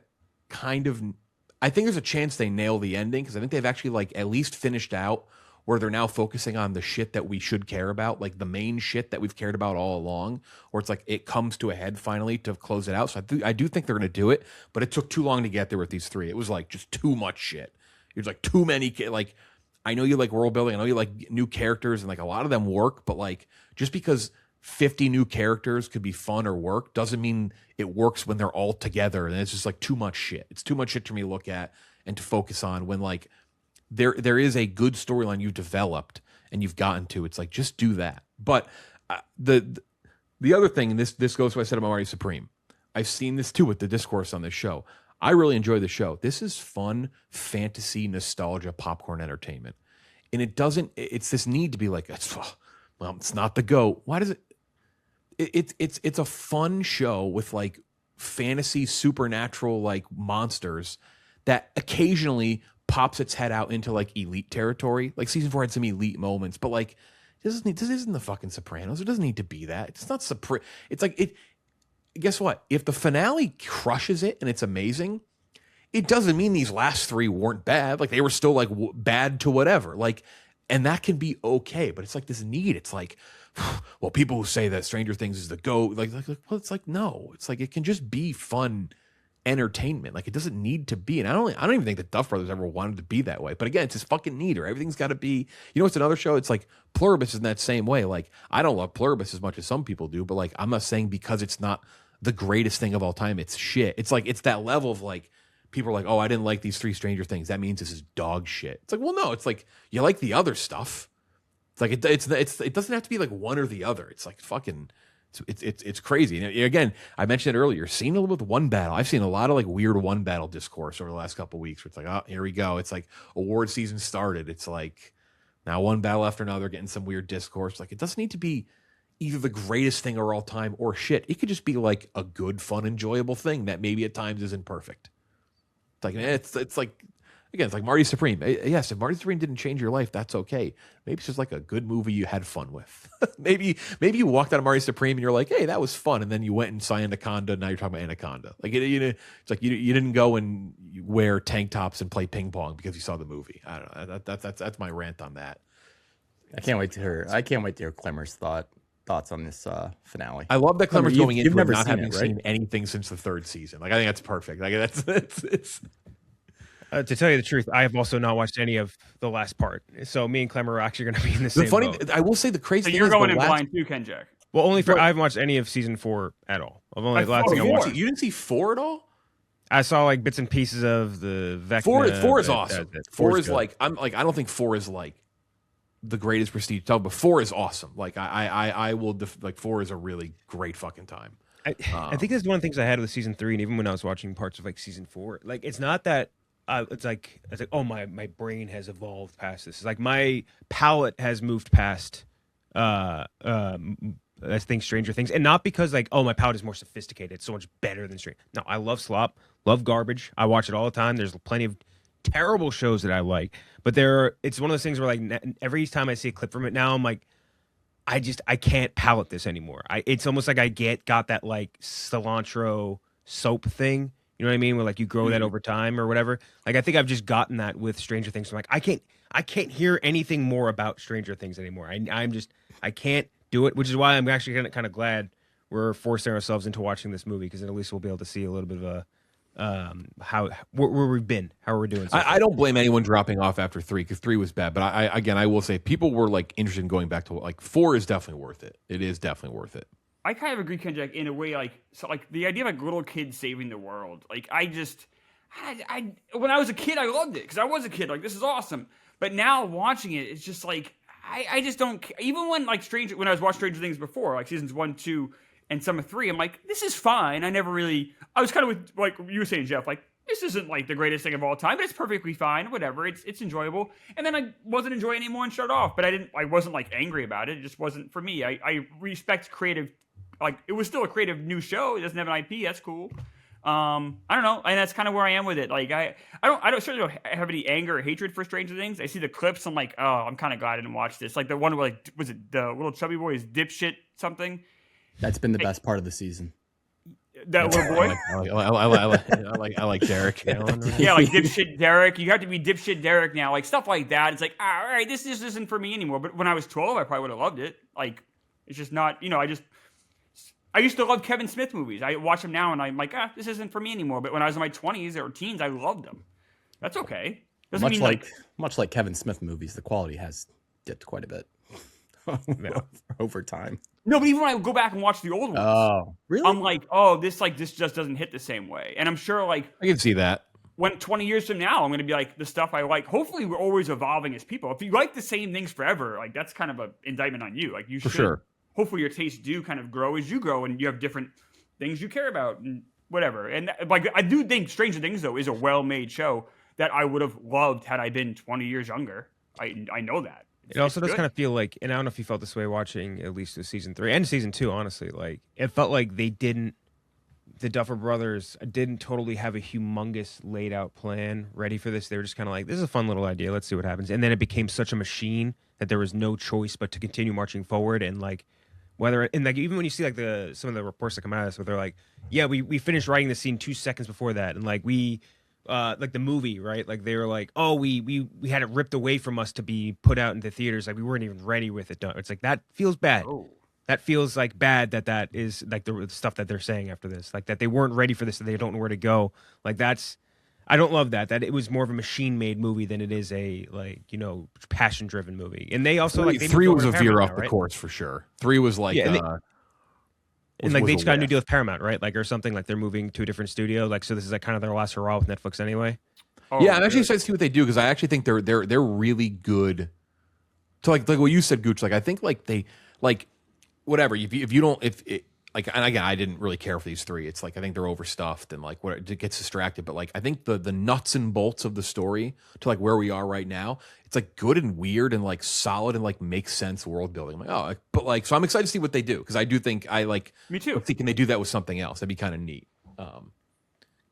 a chance they nail the ending, because I think they've actually like at least finished out where they're now focusing on the shit that we should care about, like the main shit that we've cared about all along, or it's like it comes to a head finally to close it out. So I do think they're going to do it, but it took too long to get there with these 3. It was like just too much shit. There's like too many, like, I know you like world building, I know you like new characters, and like a lot of them work, but like just because 50 new characters could be fun or work doesn't mean it works when they're all together. And it's just like too much shit. It's too much shit for me to look at and to focus on when like there is a good storyline you've developed and you've gotten to. It's like, just do that. But the other thing, and this goes to what I said about Marty Supreme. I've seen this too with the discourse on this show. I really enjoy the show. This is fun, fantasy, nostalgia, popcorn entertainment. And it's this need to be like, well, it's not the GOAT. Why does it? It's a fun show with like fantasy, supernatural, like monsters that occasionally pops its head out into like elite territory. Like season 4 had some elite moments, but like this isn't the fucking Sopranos. It doesn't need to be that. It's not It's like it. Guess what? If the finale crushes it and it's amazing, it doesn't mean these last 3 weren't bad. Like they were still like bad to whatever. Like, and that can be okay. But it's like this need. It's like, well, people who say that Stranger Things is the GOAT, well, it's like no. It's like it can just be fun entertainment. Like it doesn't need to be. And I don't even think the Duff Brothers ever wanted to be that way. But again, it's just fucking neater. Everything's got to be. You know, it's another show. It's like Pluribus is in that same way. Like I don't love Pluribus as much as some people do, but like I'm not saying because it's not the greatest thing of all time, it's shit. It's like it's that level of like people are like, oh, I didn't like these 3 Stranger Things. That means this is dog shit. It's like, well, no. It's like you like the other stuff. It's like it doesn't have to be like one or the other. It's like fucking. It's crazy. And again, I mentioned it earlier. Seeing a little bit of one battle. I've seen a lot of like weird one battle discourse over the last couple of weeks. Where it's like, oh, here we go. It's like award season started. It's like now one battle after another, getting some weird discourse. Like it doesn't need to be either the greatest thing of all time or shit. It could just be like a good, fun, enjoyable thing that maybe at times isn't perfect. It's like it's like. Again, it's like Marty Supreme. Yes, if Marty Supreme didn't change your life, that's okay. Maybe it's just like a good movie you had fun with. maybe you walked out of Marty Supreme and you're like, hey, that was fun. And then you went and saw Anaconda. And now you're talking about Anaconda. Like, it's like you didn't go and wear tank tops and play ping pong because you saw the movie. I don't know. That's my rant on that. I can't wait to hear Klemmer's thoughts on this finale. I love that Klemmer's going into never not having it, right? seen anything since the 3rd season. Like I think that's perfect. Like it's To tell you the truth, I have also not watched any of the last part. So me and Klemmer are actually going to be in the same boat. I will say the crazy So thing you're is going in blind too, Kenjac. Well, only I haven't watched any of season 4 at all. I've only the last thing I You watched. didn't see 4 at all? I saw like bits and pieces of the Vecna. 4 is awesome. 4 is good. like I don't think 4 is like the greatest prestige title, but 4 is awesome. Like I will like 4 is a really great fucking time. I think that's one of the things I had with season 3, and even when I was watching parts of like season 4, like it's not that. It's like oh my brain has evolved past this. It's like my palate has moved past Stranger Things, and not because like oh my palate is more sophisticated. It's so much better than Stranger. No, I love slop, love garbage. I watch it all the time. There's plenty of terrible shows that I like, but it's one of those things where like every time I see a clip from it now, I'm like I can't palate this anymore. It's almost like I got that like cilantro soap thing. You know what I mean? Where like you grow that over time or whatever. Like I think I've just gotten that with Stranger Things. So I'm like I can't hear anything more about Stranger Things anymore. I can't do it, which is why I'm actually kind of glad we're forcing ourselves into watching this movie because then at least we'll be able to see a little bit of a where we've been, how we're doing. I don't blame anyone dropping off after 3 because 3 was bad. But I will say people were like interested in going back to like 4 is definitely worth it. It is definitely worth it. I kind of agree, Kenjac, in a way, like the idea of like little kids saving the world. Like I when I was a kid, I loved it because I was a kid. Like this is awesome. But now watching it, it's just like I just don't. Even when when I was watching Stranger Things before, like seasons 1, 2, and some of 3, I'm like, this is fine. I was kind of with like you were saying, Jeff, like this isn't like the greatest thing of all time, but it's perfectly fine. Whatever, it's enjoyable. And then I wasn't enjoying it anymore and shut it off. But I wasn't like angry about it. It just wasn't for me. I respect creative. Like it was still a creative new show. It doesn't have an IP. That's cool. I don't know, and that's kind of where I am with it. Like I certainly don't have any anger or hatred for Stranger Things. I see the clips. I'm like, oh, I'm kind of glad I didn't watch this. Like the one where like was it the little chubby boy is dipshit something? That's been the best part of the season. That little boy. I like Derek. Yeah, like dipshit Derek. You have to be dipshit Derek now. Like stuff like that. It's like, all right, this just isn't for me anymore. But when I was 12, I probably would have loved it. Like it's just not. I used to love Kevin Smith movies. I watch them now and I'm like, this isn't for me anymore. But when I was in my 20s or teens, I loved them. That's okay. Doesn't mean much like Kevin Smith movies, the quality has dipped quite a bit over time. No, but even when I go back and watch the old ones, oh, really? I'm like, this just doesn't hit the same way. And I'm sure like I can see that. When 20 years from now, I'm going to be like the stuff I like. Hopefully, we're always evolving as people. If you like the same things forever, like that's kind of an indictment on you. Like you should. For sure. Hopefully your tastes do kind of grow as you grow and you have different things you care about and whatever. And like I do think Stranger Things, though, is a well-made show that I would have loved had I been 20 years younger. I know that. It also does kind of feel like, and I don't know if you felt this way watching at least season 3 and season 2, honestly, like it felt like they didn't the Duffer Brothers didn't totally have a humongous laid out plan ready for this. They were just kind of like, this is a fun little idea. Let's see what happens. And then it became such a machine that there was no choice but to continue marching forward. And like, even when you see like some of the reports that come out of this, where they're like, yeah, we finished writing the scene 2 seconds before that. And like like the movie, right? Like they were like, oh, we had it ripped away from us to be put out into theaters. Like we weren't even ready with it done. It's like, that feels bad. Oh. That feels like bad that is like the stuff that they're saying after this, like that they weren't ready for this, that they don't know where to go. Like I don't love that it was more of a machine made movie than it is a passion driven movie. And they also three was a veer off the course for sure. 3 was like, and like they just got a new deal. deal with Paramount, right? Like or something, like they're moving to a different studio. Like so this is like kind of their last hurrah with Netflix anyway. Oh, Yeah, I'm actually excited to see what they do because I actually think they're really good. So like what you said, Gooch. Like I think like they like whatever. If you don't like, and again, I didn't really care for these 3. It's like I think they're overstuffed and like it gets distracted. But like I think the nuts and bolts of the story to like where we are right now, it's like good and weird and like solid and like makes sense world building. I'm like, but like so I'm excited to see what they do because I do think me too. I'm thinking they do that with something else. That'd be kind of neat.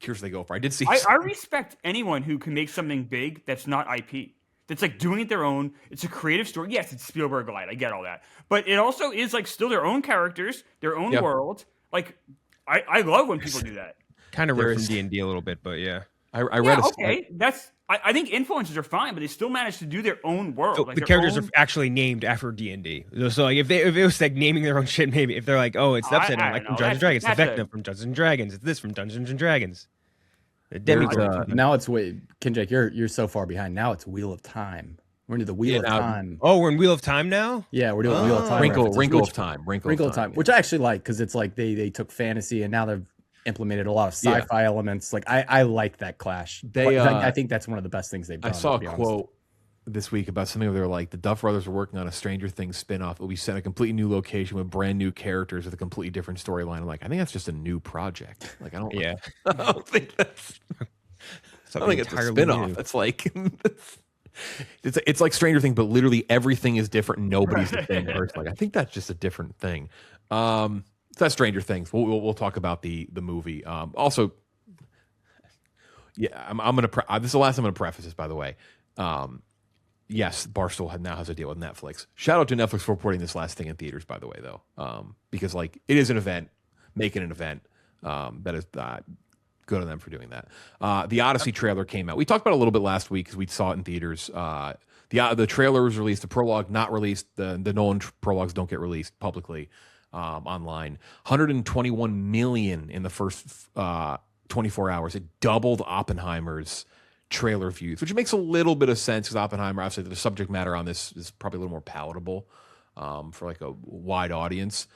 Curious they go for. I did see. I respect anyone who can make something big that's not IP. That's like doing it their own. It's a creative story. Yes, it's Spielberg light. I get all that, but it also is like still their own characters, their own world. Like I love when people do that. Kind of ripped from D&D a little bit, but yeah. I read I think influencers are fine, but they still manage to do their own world. So like the characters are actually named after D&D. So like if it was like naming their own shit, maybe if they're like, oh, it's the upside down, like from Dungeons and Dragons, it's the Vecna from Dungeons and Dragons, it's this from Dungeons and Dragons. Now it's Kenjac, you're so far behind. Now it's Wheel of Time. We're into the Wheel of Time. Oh, we're in Wheel of Time now? Yeah, we're doing Wheel of Time. Wrinkle of Time, which I actually like because it's like they took fantasy and now they've implemented a lot of sci-fi elements. Like I like that clash. I think that's one of the best things they've done. I saw a quote this week about something where they're like the Duff Brothers are working on a Stranger Things spinoff. It'll be set in a completely new location with brand new characters with a completely different storyline. I'm like, I think that's just a new project. Like I don't think that's. I don't think it's a spinoff. New. It's like it's like Stranger Things, but literally everything is different. And nobody's the same person. Like I think that's just a different thing. That's Stranger Things. We'll talk about the movie. Also, yeah, I'm gonna. This is the last I'm gonna preface this, by the way. Yes, Barstool now has a deal with Netflix. Shout out to Netflix for reporting this last thing in theaters, by the way, though, because like it is an event, making an event. That is good on them for doing that. The Odyssey trailer came out. We talked about it a little bit last week because we saw it in theaters. The trailer was released. The prologue not released. The Nolan prologues don't get released publicly online. 121 million in the first 24 hours. It doubled Oppenheimer's trailer views, which makes a little bit of sense because Oppenheimer, obviously, the subject matter on this is probably a little more palatable for like a wide audience.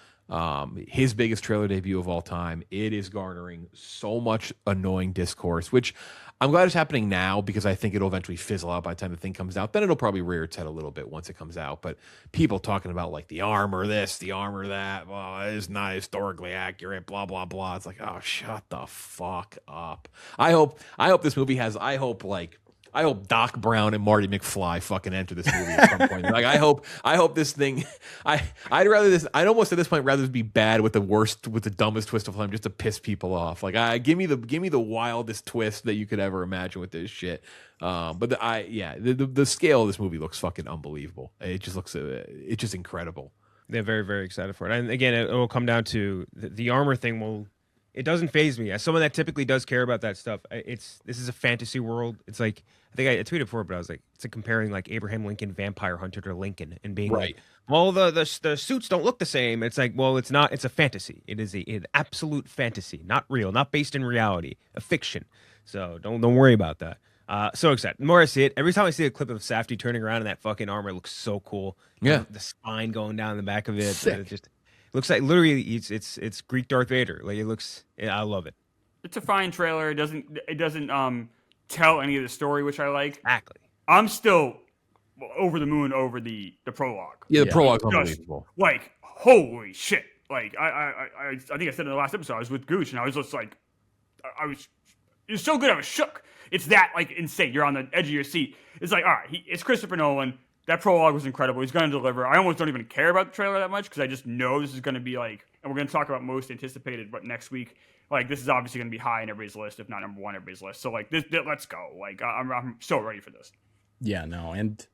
His biggest trailer debut of all time. It is garnering so much annoying discourse, which I'm glad it's happening now because I think it'll eventually fizzle out by the time the thing comes out. Then it'll probably rear its head a little bit once it comes out. But people talking about like the armor this, the armor that, well, it's not historically accurate, blah, blah, blah. It's like, oh, shut the fuck up. I hope this movie has, I hope Doc Brown and Marty McFly fucking enter this movie at some point. Like I hope this thing. I'd almost at this point rather be bad with the dumbest twist of time just to piss people off. Like give me the wildest twist that you could ever imagine with this shit. But the scale of this movie looks fucking unbelievable. It just looks it's just incredible. They're very, very excited for it. And again, it will come down to the armor thing. It doesn't faze me. As someone that typically does care about that stuff, this is a fantasy world. It's like, I think I tweeted before, but I was like, it's like comparing like Abraham Lincoln Vampire Hunter to Lincoln and being right. Like, well, the suits don't look the same. It's like, well, it's not. It's a fantasy. It is an absolute fantasy, not real, not based in reality, a fiction. So don't worry about that. So excited. The more I see it, every time I see a clip of Safdie turning around in that fucking armor, it looks so cool. Yeah, the spine going down the back of it. It just looks like literally it's Greek Darth Vader. Like it looks. I love it. It's a fine trailer. It doesn't tell any of the story, which I like. Exactly. I'm still over the moon over the prologue. Yeah, the prologue's unbelievable. Like holy shit! Like I think I said in the last episode I was with Gooch and I was just like it was so good I was shook. It's that like insane. You're on the edge of your seat. It's like all right, it's Christopher Nolan. That prologue was incredible. He's going to deliver. I almost don't even care about the trailer that much because I just know this is going to be like and we're going to talk about most anticipated. But next week, like this is obviously going to be high on everybody's list, if not number one on everybody's list. So like this let's go. Like I'm so ready for this. Yeah, no, and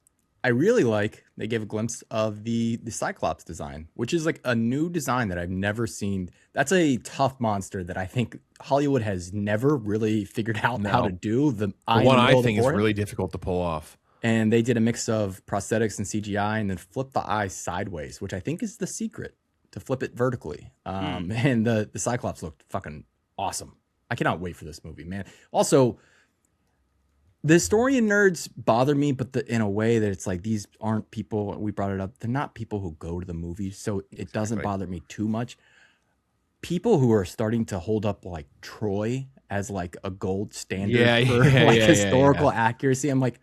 I really like they gave a glimpse of the Cyclops design, which is like a new design that I've never seen. That's a tough monster that I think Hollywood has never really figured out how to do. The one I think is really difficult to pull off. And they did a mix of prosthetics and CGI and then flip the eye sideways, which I think is the secret to flip it vertically. And the Cyclops looked fucking awesome. I cannot wait for this movie, man. Also, the historian nerds bother me, but in a way that it's like these aren't people, we brought it up, they're not people who go to the movies, so it doesn't bother me too much. People who are starting to hold up like Troy as like a gold standard for historical accuracy, I'm like,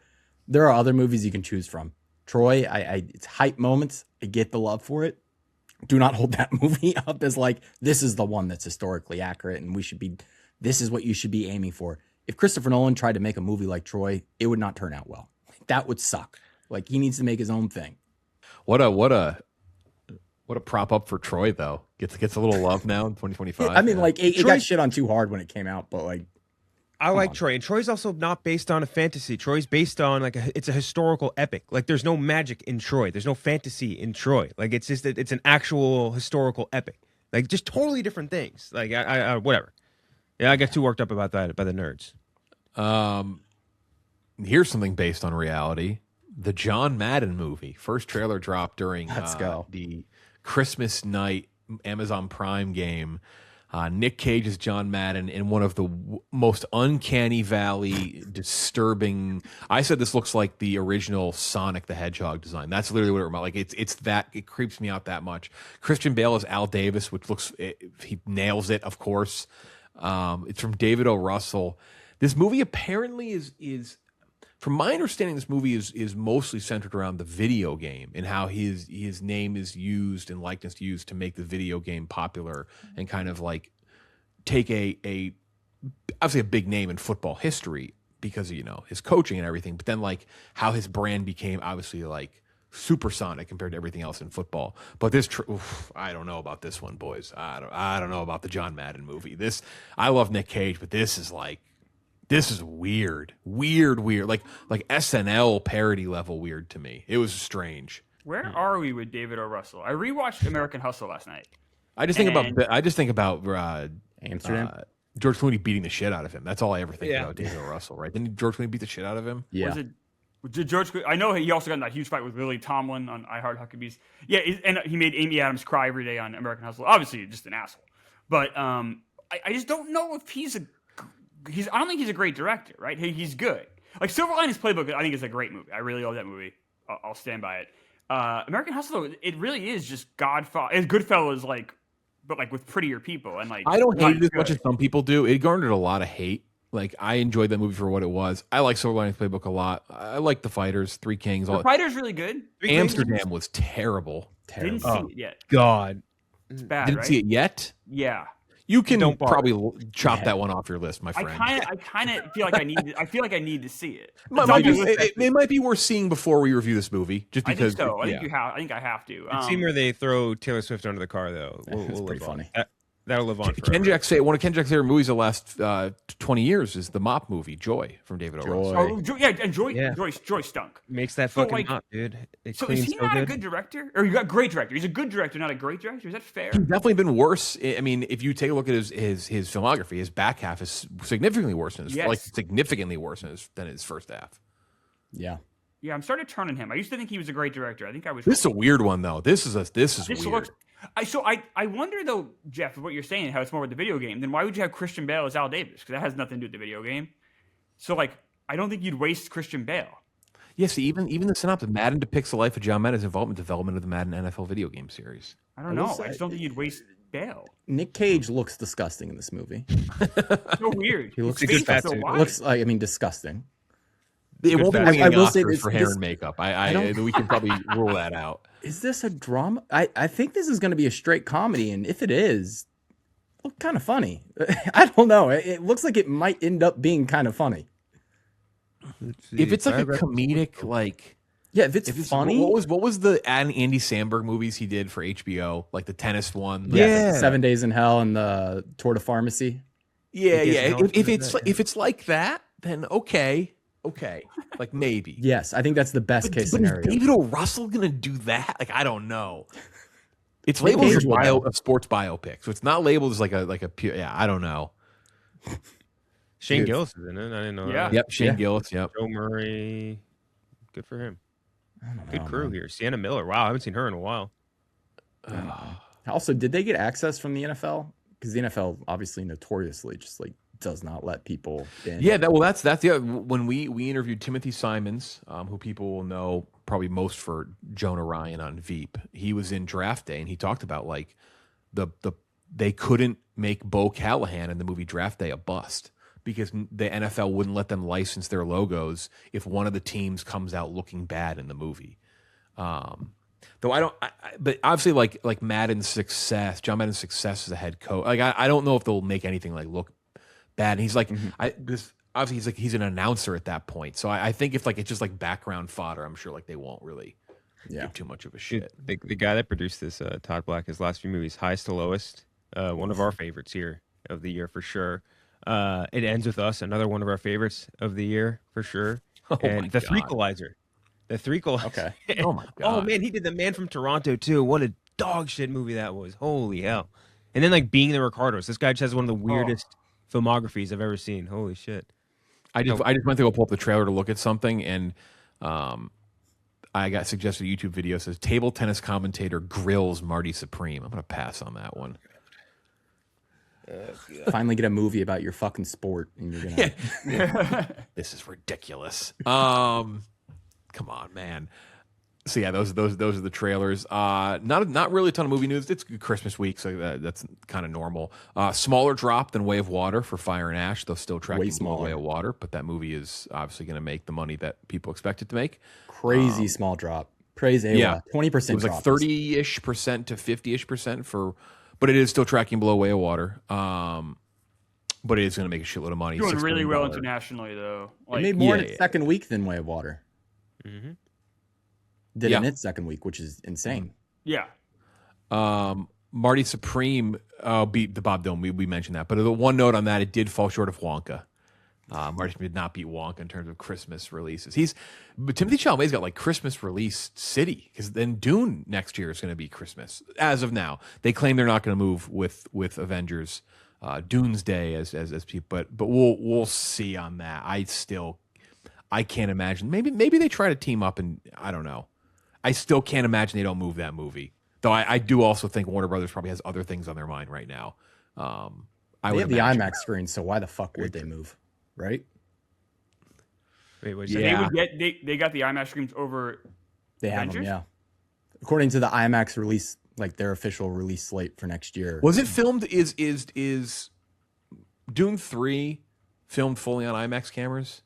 there are other movies you can choose from. Troy, it's hype moments. I get the love for it. Do not hold that movie up as like, this is the one that's historically accurate and this is what you should be aiming for. If Christopher Nolan tried to make a movie like Troy, it would not turn out well. That would suck. Like he needs to make his own thing. What a prop up for Troy though. Gets a little love now in 2025. I mean, like it got shit on too hard when it came out, but like I like Troy, and Troy's also not based on a fantasy. Troy's based on it's a historical epic. Like there's no magic in Troy. There's no fantasy in Troy. Like it's just it's an actual historical epic. Like just totally different things. Like I whatever. Yeah, I get too worked up about that by the nerds. Here's something based on reality. The John Madden movie. First trailer dropped during the Christmas night Amazon Prime game. Nick Cage is John Madden in one of the most uncanny valley, disturbing. I said this looks like the original Sonic the Hedgehog design. That's literally what it reminds. Like it's that it creeps me out that much. Christian Bale is Al Davis, which looks he nails it. Of course, it's from David O. Russell. This movie apparently is. From my understanding, this movie is mostly centered around the video game and how his name is used and likeness used to make the video game popular and kind of like take a obviously a big name in football history because of, his coaching and everything, but then like how his brand became obviously like supersonic compared to everything else in football. But this, I don't know about this one, boys. I don't know about the John Madden movie. I love Nick Cage, but this is weird, like SNL parody level weird to me. It was strange. Where are we with David O. Russell? I rewatched American Hustle last night. I just think about Amsterdam. George Clooney beating the shit out of him. That's all I ever think about David O. Russell, right? Didn't George Clooney beat the shit out of him? Yeah. Did George? I know he also got in that huge fight with Lily Tomlin on I Heart Huckabees. Yeah, and he made Amy Adams cry every day on American Hustle. Obviously, just an asshole. But I just don't know if I don't think he's a great director, right? He's good. Like Silver Linings Playbook, I think is a great movie. I really love that movie. I'll stand by it. American Hustle, it really is just Goodfellas, but like with prettier people and like. I don't hate it as much as some people do. It garnered a lot of hate. Like I enjoyed that movie for what it was. I like Silver Linings Playbook a lot. I like The Fighters, Three Kings. The Fighters really good. Amsterdam was terrible. Didn't see it yet. God, it's bad. Didn't see it yet. Yeah. You can probably chop that one off your list, my friend. I kind of feel like I need to see it. It might be worth seeing before we review this movie, just because. I think so. I think I have to. The scene where they throw Taylor Swift under the car, though, it's pretty funny. That'll live on forever. One of Kenjac's favorite movies of the last 20 years is the mop movie, Joy, from David O. Russell. Oh, Joy stunk. Makes that fucking mop, dude. Is he not a good director? Or you got a great director? He's a good director, not a great director? Is that fair? He's definitely been worse. I mean, if you take a look at his filmography, his back half is significantly worse than significantly worse than his first half. Yeah. Yeah, I'm starting to turn on him. I used to think he was a great director. I think I was. This is a weird one, though. This is weird. I wonder though, Jeff, what you're saying, how it's more with the video game. Then why would you have Christian Bale as Al Davis? Because that has nothing to do with the video game. So I don't think you'd waste Christian Bale. Yes, even the synopsis. Madden depicts the life of John Madden's development of the Madden NFL video game series. I don't know. I just don't think you'd waste Bale. Nick Cage looks disgusting in this movie. So weird. He looks disgusting. Looks like disgusting. It won't be winning Oscars for hair and makeup. We can probably rule that out. Is this a drama? I think this is going to be a straight comedy, and if it is, look kind of funny. I don't know. It looks like it might end up being kind of funny. If it's like a comedic, Yeah, if it's funny. What was the Andy Samberg movies he did for HBO, like the tennis one? Yeah, 7 Days in Hell and the Tour de Pharmacy. Yeah. If If it's like that, then okay, like maybe. Yes, I think that's the best case But scenario. is David O. Russell gonna do that? Like, I don't know. It's Nick labeled as Cage will. a sports biopic, so it's not labeled as like a pure. Yeah, I don't know. Shane Dude. Gillis is in it. I didn't know. Yeah. That. Yep, Shane Yeah. Gillis. Yep. Joe Murray. Good for him. I don't Good know, crew man. here. Sienna Miller. Wow, I haven't seen her in a while. Also, did they get access from the NFL? Because the NFL obviously notoriously just like does not let people in. Yeah, that's the when we interviewed Timothy Simons, who people will know probably most for Jonah Ryan on Veep. He was in Draft Day and he talked about like they couldn't make Bo Callahan in the movie Draft Day a bust because the NFL wouldn't let them license their logos if one of the teams comes out looking bad in the movie. Though but obviously like Madden's success, John Madden's success as a head coach, like I don't know if they'll make anything like look bad. And he's like, because obviously he's an announcer at that point. So I think if like it's just like background fodder, I'm sure like they won't really give too much of a shit. The guy that produced this, Todd Black, his last few movies, Highest to Lowest, one of our favorites here of the year for sure. It Ends with Us, another one of our favorites of the year for sure. And The Threequalizer. The Threequalizer. Okay. Oh my god. Oh man, he did The Man from Toronto too. What a dog shit movie that was. Holy hell. And then like Being the Ricardos. This guy just has one of the weirdest filmographies I've ever seen. Holy shit. I just went to go pull up the trailer to look at something, and I got suggested a YouTube video that says table tennis commentator grills Marty Supreme. I'm gonna pass on that one. Finally get a movie about your fucking sport and you're gonna This is ridiculous. Come on, man. So yeah, those are the trailers. Not really a ton of movie news. It's Christmas week, so that's kind of normal. Smaller drop than Way of Water for Fire and Ash, though still tracking below Way of Water. But that movie is obviously going to make the money that people expect it to make. crazy small drop. Praise AWA. Yeah. 20% It was like drop. 30-ish% to 50-ish% for, but it is still tracking below Way of Water. But it is going to make a shitload of money. Doing $6 really million. well internationally, though. It Like, made more in yeah, its second week than Way of Water. Mm-hmm. Did Yeah. in its second week, which is insane. yeah. Marty Supreme beat the Bob Dylan. We mentioned that, but the one note on that, it did fall short of Wonka. Marty Supreme did not beat Wonka in terms of Christmas releases. But Timothy Chalamet's got like Christmas release city because then Dune next year is going to be Christmas. As of now, they claim they're not going to move with Avengers Doomsday as people, but we'll see on that. I can't imagine. Maybe they try to team up, and I don't know. I still can't imagine they don't move that movie. Though I do also think Warner Brothers probably has other things on their mind right now. They would have the imagine. IMAX screen, so why the fuck would they move? Right? Wait, what'd So you say? they would get they got the IMAX screens over. They have them, Avengers? yeah. According to the IMAX release, like their official release slate for next year. Was it filmed? Is Dune 3 filmed fully on IMAX cameras?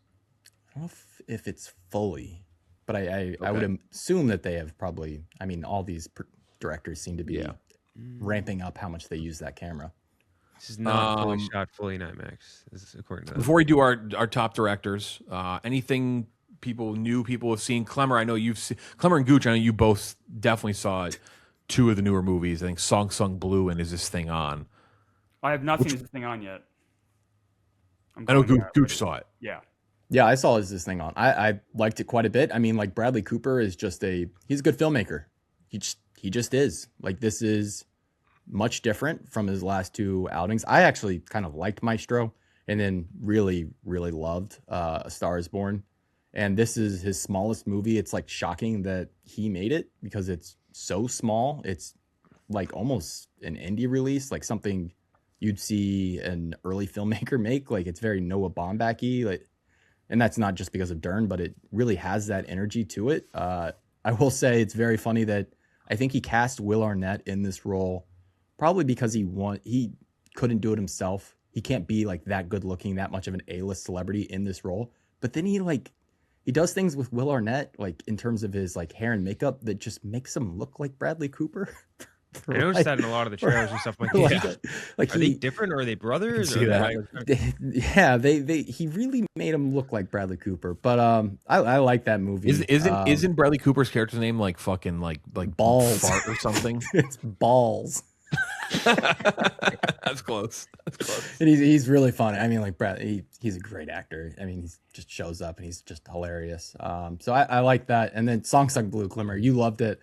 I don't know if it's fully, but I would assume that they have probably. I mean, all these directors seem to be ramping up how much they use that camera. This is not fully shot fully in IMAX. This is according to that. Before we do our top directors, anything people have seen? Klemmer, I know you've seen Klemmer and Gooch. I know you both definitely saw two of the newer movies. I think Song Sung Blue and Is This Thing On? I have not seen this thing on yet. I know Gooch saw it. Yeah. Yeah, I saw this thing on. I liked it quite a bit. I mean, like Bradley Cooper is just he's a good filmmaker. He just is. Like this is much different from his last two outings. I actually kind of liked Maestro and then really, really loved A Star is Born. And this is his smallest movie. It's like shocking that he made it because it's so small. It's like almost an indie release, like something you'd see an early filmmaker make. Like it's very Noah Baumbach-y. Like, and that's not just because of Dern, but it really has that energy to it. I will say it's very funny that I think he cast Will Arnett in this role probably because he couldn't do it himself. He can't be like that good looking, that much of an A-list celebrity in this role. But then he does things with Will Arnett, like in terms of his like hair and makeup that just makes him look like Bradley Cooper I noticed that in a lot of the trailers and stuff. Like, like are they different or are they brothers? See or that? Yeah, he really made him look like Bradley Cooper. But I like that movie. Isn't Bradley Cooper's character's name like fucking like Balls fart or something? It's Balls. That's close. That's close. And he's really funny. I mean, like he's a great actor. I mean, he just shows up and he's just hilarious. So I like that. And then Song Sung Blue, Klemmer, you loved it.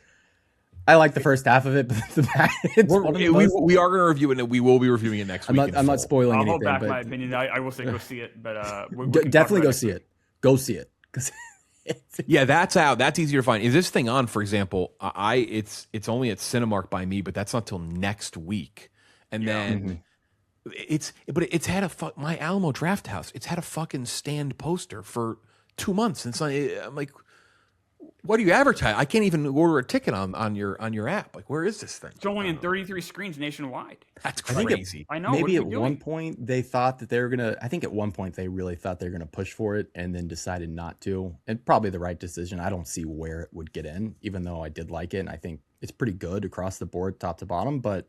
I like the first half of it, but the back, we are going to review it, and we will be reviewing it next week. I'm not spoiling anything. I'll hold back but my opinion. I will say go see it, but definitely go see it. Go see it. Yeah, that's out. That's easier to find. Is this thing on? For example, it's only at Cinemark by me, but that's not till next week. And then it's had my Alamo Draft House. It's had a fucking stand poster for 2 months. And I'm like, what do you advertise? I can't even order a ticket on your app. Like, where is this thing? It's only in 33 screens nationwide. That's crazy. I know. Maybe at one point they thought that they were gonna. I think at one point they really thought they were gonna push for it, and then decided not to. And probably the right decision. I don't see where it would get in, even though I did like it, and I think it's pretty good across the board, top to bottom. But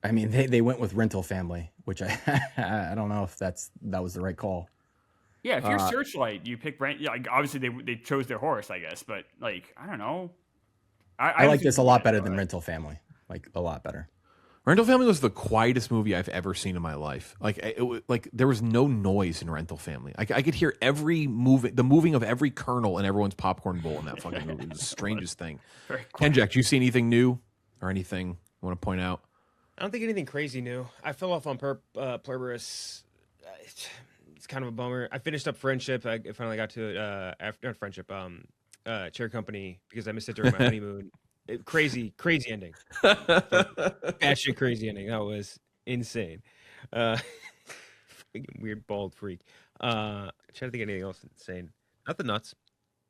I mean, they went with Rental Family, which I don't know if that was the right call. Yeah, if you're Searchlight, you pick Brent. Yeah, like, obviously they chose their horse, I guess. But like, I don't know. I like this a lot better than Rental Family. Like a lot better. Rental Family was the quietest movie I've ever seen in my life. Like there was no noise in Rental Family. I could hear the moving of every kernel in everyone's popcorn bowl in that fucking movie. It was the strangest thing. Kenjac, do you see anything new or anything you want to point out? I don't think anything crazy new. I fell off on Pluribus. It's kind of a bummer. I finished up Friendship. I finally got to it after Friendship. Chair Company, because I missed it during my honeymoon. Crazy ending. Batshit crazy ending. That was insane. Weird bald freak. Trying to think of anything else insane. Not the nuts.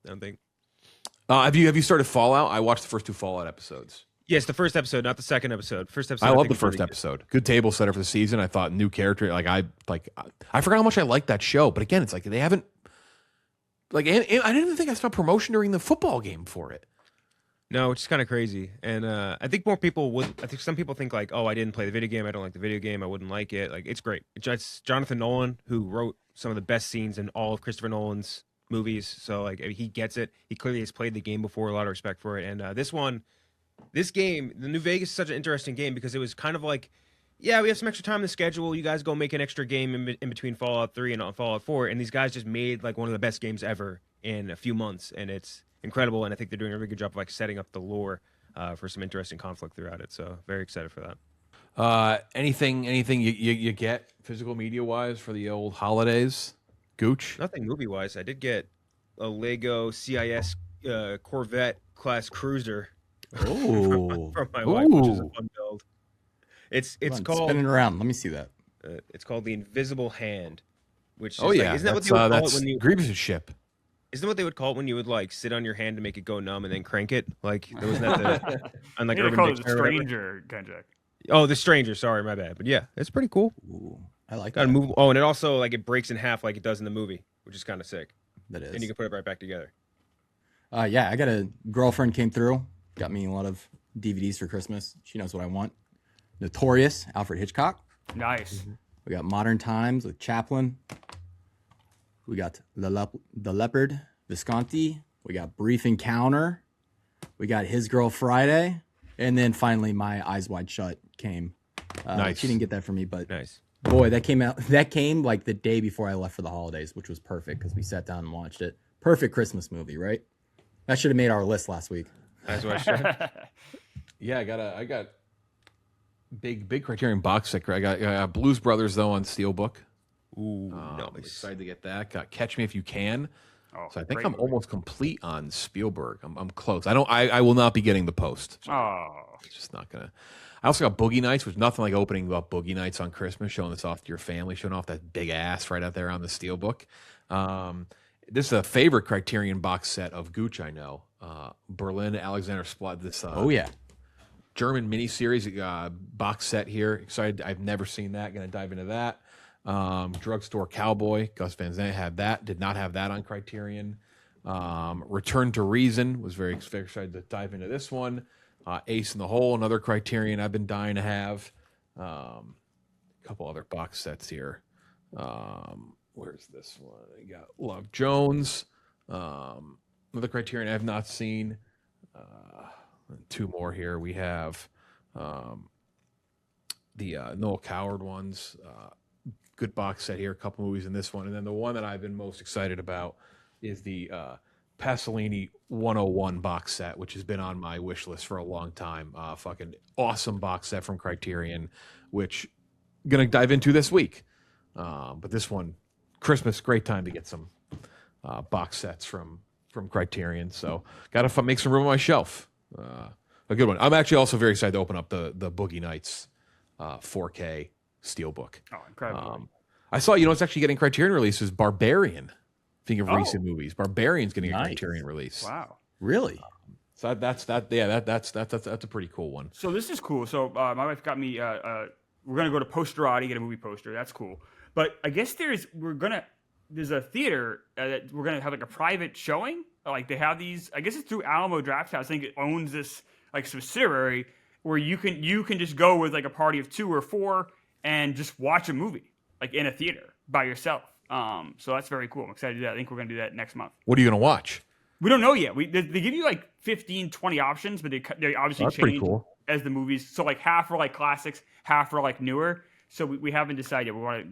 I don't think. Have you started Fallout? I watched the first 2 Fallout episodes. Yes, the first episode, not the second episode. First episode. I love the first episode. Good table setter for the season. I thought new character. I forgot how much I liked that show. But again, it's like they haven't. Like, I didn't even think I saw promotion during the football game for it. No, which is kind of crazy. And I think more people would. I think some people think like, oh, I didn't play the video game. I don't like the video game. I wouldn't like it. Like, it's great. It's Jonathan Nolan who wrote some of the best scenes in all of Christopher Nolan's movies. So like, he gets it. He clearly has played the game before. A lot of respect for it. And this game, the New Vegas is such an interesting game because it was kind of like, yeah, we have some extra time in the schedule. You guys go make an extra game in between Fallout 3 and Fallout 4. And these guys just made like one of the best games ever in a few months. And it's incredible. And I think they're doing a really good job of like setting up the lore for some interesting conflict throughout it. So very excited for that. Anything you get physical media wise for the old holidays? Gooch? Nothing movie wise. I did get a Lego CIS Corvette class cruiser. Oh, from my wife, which is a fun build. It's called spinning around. Let me see that. It's called the Invisible Hand, which is isn't that what they would call it when you Grievous' ship? Isn't that what they would call it when you would like sit on your hand to make it go numb and then crank it? Like there was that on like Urban call it Dictionary. the Stranger, Kenjac. Oh, the Stranger. Sorry, my bad. But yeah, it's pretty cool. Ooh, I like Got to that. move. Oh, and it also like it breaks in half like it does in the movie, which is kind of sick. That is. And you can put it right back together. Yeah, I got a girlfriend came through, got me a lot of DVDs for Christmas. She knows what I want. Notorious, Alfred Hitchcock. Nice. We got Modern Times with Chaplin. We got The Leopard, Visconti. We got Brief Encounter. We got His Girl Friday. And then finally, My Eyes Wide Shut came. Nice. She didn't get that for me, but Nice. boy, that came like the day before I left for the holidays, which was perfect because we sat down and watched it. Perfect Christmas movie, right? That should have made our list last week. That's what I should. Yeah, I got big Criterion box set. I got Blues Brothers though on Steelbook. Ooh, I'm nice. excited to get that. Got Catch Me If You Can. Oh, So I think great I'm movie. almost complete on Spielberg. I'm close. I will not be getting the Post. Oh, It's just not gonna. I also got Boogie Nights, which nothing like opening up Boogie Nights on Christmas, showing this off to your family, showing off that big ass right out there on the Steelbook. This is a favorite Criterion box set of Gooch. I know Berlin Alexander Splat. This Oh yeah, German miniseries box set here. Excited. I've never seen that. Going to dive into that. Drugstore Cowboy. Gus Van Sant had that. Did not have that on Criterion. Return to Reason. Was very excited to dive into this one. Ace in the Hole, another Criterion I've been dying to have. A couple other box sets here. Where's this one? I got Love Jones. Another Criterion I have not seen. Two more here. We have the Noel Coward ones. Good box set here. A couple movies in this one. And then the one that I've been most excited about is the Pasolini 101 box set, which has been on my wish list for a long time. Fucking awesome box set from Criterion, which I'm going to dive into this week. But this one, Christmas, great time to get some box sets from Criterion. So got to make some room on my shelf. A good one. I'm actually also very excited to open up the Boogie Nights 4K Steelbook. Oh, incredible. I saw, it's actually getting Criterion releases. Barbarian. Thinking of recent movies. Barbarian's getting a Criterion release. Wow. Really? So that's a pretty cool one. So this is cool. So my wife got me. We're gonna go to Posterati, get a movie poster. That's cool. But I guess there's a theater that we're gonna have like a private showing. Like they have these. I guess it's through Alamo Drafthouse. I think it owns this like subsidiary where you can just go with like a party of 2 or 4 and just watch a movie like in a theater by yourself. So that's very cool. I'm excited to do that. I think we're going to do that next month. What are you going to watch? We don't know yet. They give you like 15, 20 options, but they obviously change as the movies. So like half are like classics, half are like newer. So we haven't decided. We'll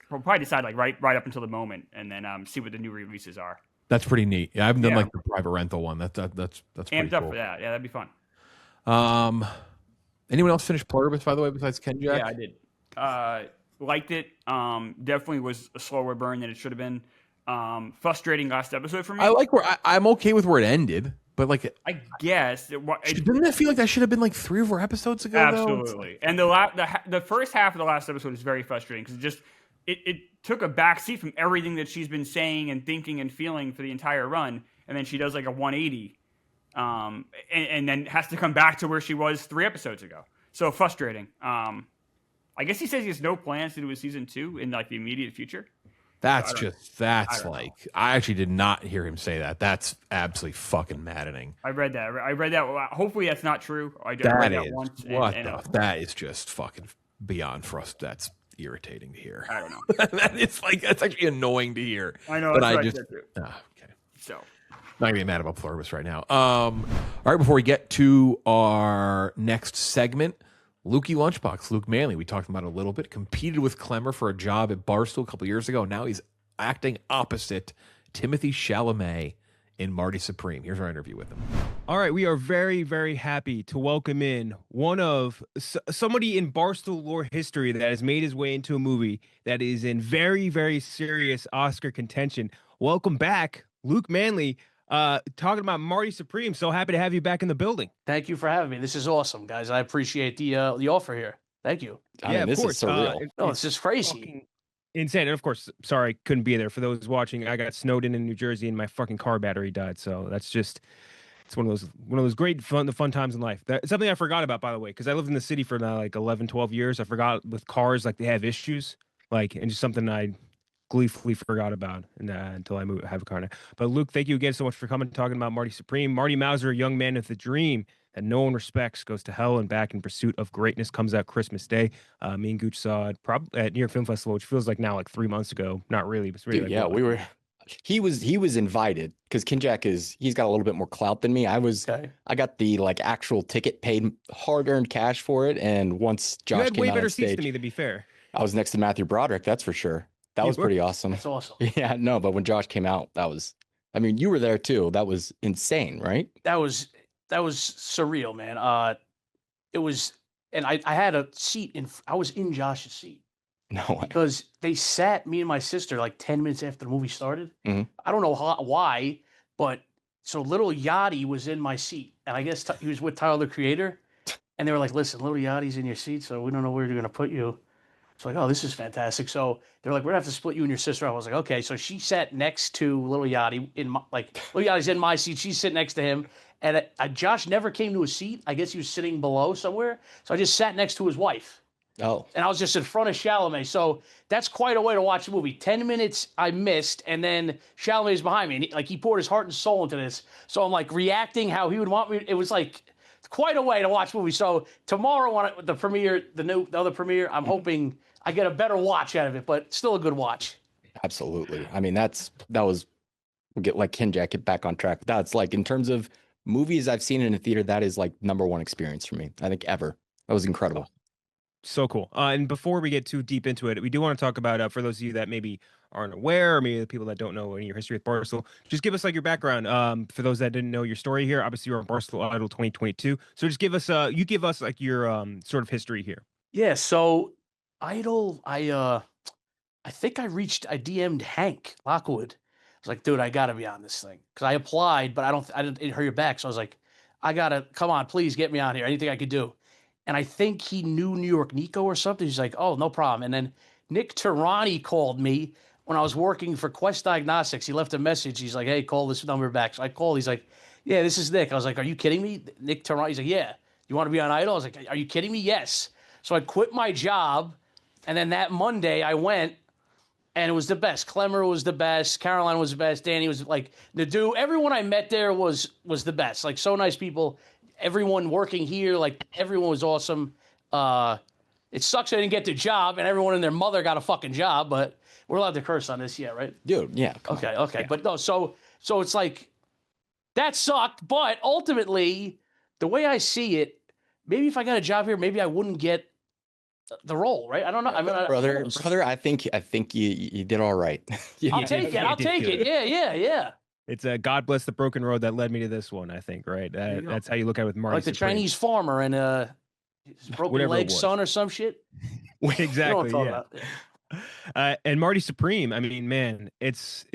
probably decide like right up until the moment, and then see what the new releases are. That's pretty neat. Yeah, I haven't done like the private rental one. That's pretty amped up cool. for that. Yeah, that'd be fun. Anyone else finish Pluribus, by the way, besides Kenjac? Yeah, I did. Liked it. Definitely was a slower burn than it should have been. Frustrating last episode for me. I like I'm okay with where it ended, but like I guess didn't that feel like that should have been like 3 or 4 episodes ago? Absolutely. And the first half of the last episode is very frustrating because it took a backseat from everything that she's been saying and thinking and feeling for the entire run, and then she does like a 180, and then has to come back to where she was 3 episodes ago. So frustrating. I guess he says he has no plans to do a season 2 in like the immediate future. I actually did not hear him say that. That's absolutely fucking maddening. I read that. Hopefully that's not true. That is just fucking beyond for us. That's irritating to hear. I don't know. that's actually annoying to hear. I know. But okay. So not gonna be mad about Pluribus right now. All right, before we get to our next segment, Lukey Lunchbox, Luke Manley, we talked about it a little bit, competed with Klemmer for a job at Barstool a couple years ago. Now he's acting opposite Timothée Chalamet in Marty Supreme. Here's our interview with him. All right, we are very, very happy to welcome in somebody in Barstool lore history that has made his way into a movie that is in very, very serious Oscar contention. Welcome back, Luke Manley. Talking about Marty Supreme. So happy to have you back in the building. Thank you for having me. This is awesome, guys. I appreciate the offer here. Thank you. I mean, this is surreal. It's just crazy. Insane. And of course, sorry, I couldn't be there. For those watching, I got snowed in New Jersey and my fucking car battery died. So that's just, it's one of those great fun times in life. It's something I forgot about, by the way, because I lived in the city for now like 11, 12 years. I forgot with cars, like they have issues, and just something I gleefully forgot about until I have a car now. But Luke, thank you again so much for coming and talking about Marty Supreme. Marty Mauser, a young man with a dream that no one respects, goes to hell and back in pursuit of greatness, comes out Christmas Day. Me and Gooch saw it probably at New York Film Festival, which feels like now like 3 months ago. Not really, but it's really Dude, he was invited because Kenjac he's got a little bit more clout than me. I got the actual ticket, paid hard-earned cash for it, and once Josh you had came way out better on stage, seats than me, to be fair. I was next to Matthew Broderick, that's for sure. That was pretty awesome. That's awesome. Yeah, no, but when Josh came out, you were there too. That was insane, right? That was surreal, man. It was, and I had a seat I was in Josh's seat. No way. Because they sat me and my sister like 10 minutes after the movie started. Mm-hmm. I don't know why, but so Little Yachty was in my seat, and I guess he was with Tyler, the Creator, and they were like, "Listen, Little Yachty's in your seat, so we don't know where you're gonna put you." It's like, oh, this is fantastic. So they're like, we're gonna have to split you and your sister. I was like, okay. So she sat next to Little Yachty Little Yachty's in my seat. She's sitting next to him. And Josh never came to a seat. I guess he was sitting below somewhere. So I just sat next to his wife. Oh. And I was just in front of Chalamet. So that's quite a way to watch the movie. 10 minutes I missed, and then Chalamet's behind me. And he poured his heart and soul into this. So I'm reacting how he would want me. It was quite a way to watch movies. So tomorrow on the premiere, the other premiere, I'm hoping I get a better watch out of it, but still a good watch. Absolutely. I mean, that was get like Kenjac, get back on track. That's like in terms of movies I've seen in a theater, that is like #1 experience for me. I think ever. That was incredible. So cool. And before we get too deep into it, we do want to talk about, for those of you that maybe aren't aware, or maybe the people that don't know any of your history with Barstool, just give us like your background. For those that didn't know your story here, obviously you're on Barstool Idol 2022. So just give us, you give us like your sort of history here. Yeah. So Idol, I think I DM'd Hank Lockwood. I was like, dude, I gotta be on this thing because I applied, but I didn't hear back. So I was like, I gotta come on, please get me on here. Anything I could do. And I think he knew New York Nico or something. He's like, oh, no problem. And then Nick Tirani called me when I was working for Quest Diagnostics. He left a message. He's like, hey, call this number back. So I called. He's like, yeah, this is Nick. I was like, are you kidding me? Nick Tirani. He's like, yeah. You want to be on Idol? I was like, are you kidding me? Yes. So I quit my job. And then that Monday I went. And it was the best. Klemmer was the best. Caroline was the best. Danny was like the dude. Everyone I met there was the best. Like so nice people. Everyone working here, like everyone was awesome. It sucks I didn't get the job, and everyone and their mother got a fucking job. But we're allowed to curse on this, yeah, right? Dude, yeah. Okay. Yeah. But no, so it's like that sucked. But ultimately, the way I see it, maybe if I got a job here, maybe I wouldn't get the role, right? I don't know. I mean, brother, I think you did all right. I'll take it. Yeah. It's a God bless the broken road that led me to this one, I think, right? That's how you look at it with Marty. Like the Supreme. Chinese farmer and his broken leg son or some shit. Exactly, and Marty Supreme, I mean, man, it's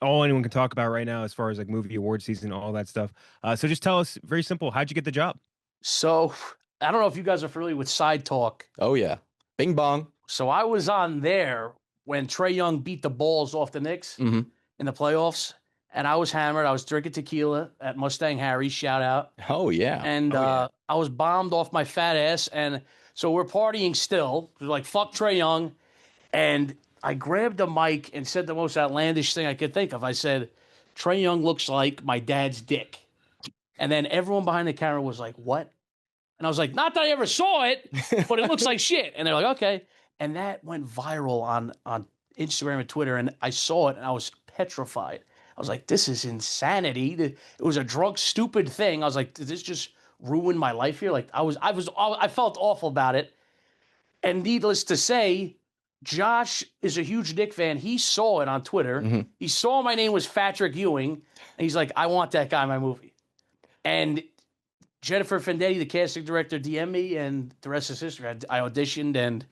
all anyone can talk about right now as far as like movie award season, all that stuff. So just tell us, very simple, how'd you get the job? So I don't know if you guys are familiar with Side Talk. Oh, yeah. Bing bong. So I was on there when Trae Young beat the balls off the Knicks in the playoffs. And I was hammered. I was drinking tequila at Mustang Harry's, shout out. Oh, yeah. And I was bombed off my fat ass. And so we're partying still. We're like, fuck Trae Young. And I grabbed the mic and said the most outlandish thing I could think of. I said, Trae Young looks like my dad's dick. And then everyone behind the camera was like, what? And I was like, not that I ever saw it, but it looks like shit. And they're like, okay. And that went viral on Instagram and Twitter. And I saw it and I was petrified. I was like, this is insanity. It was a drunk, stupid thing. I was like, did this just ruin my life here? Like I felt awful about it. And needless to say, Josh is a huge Knick fan. He saw it on Twitter. He saw my name was Patrick Ewing. And he's like, I want that guy in my movie. And Jennifer Fendetti, the casting director, DM'd me, and the rest is history. I auditioned, and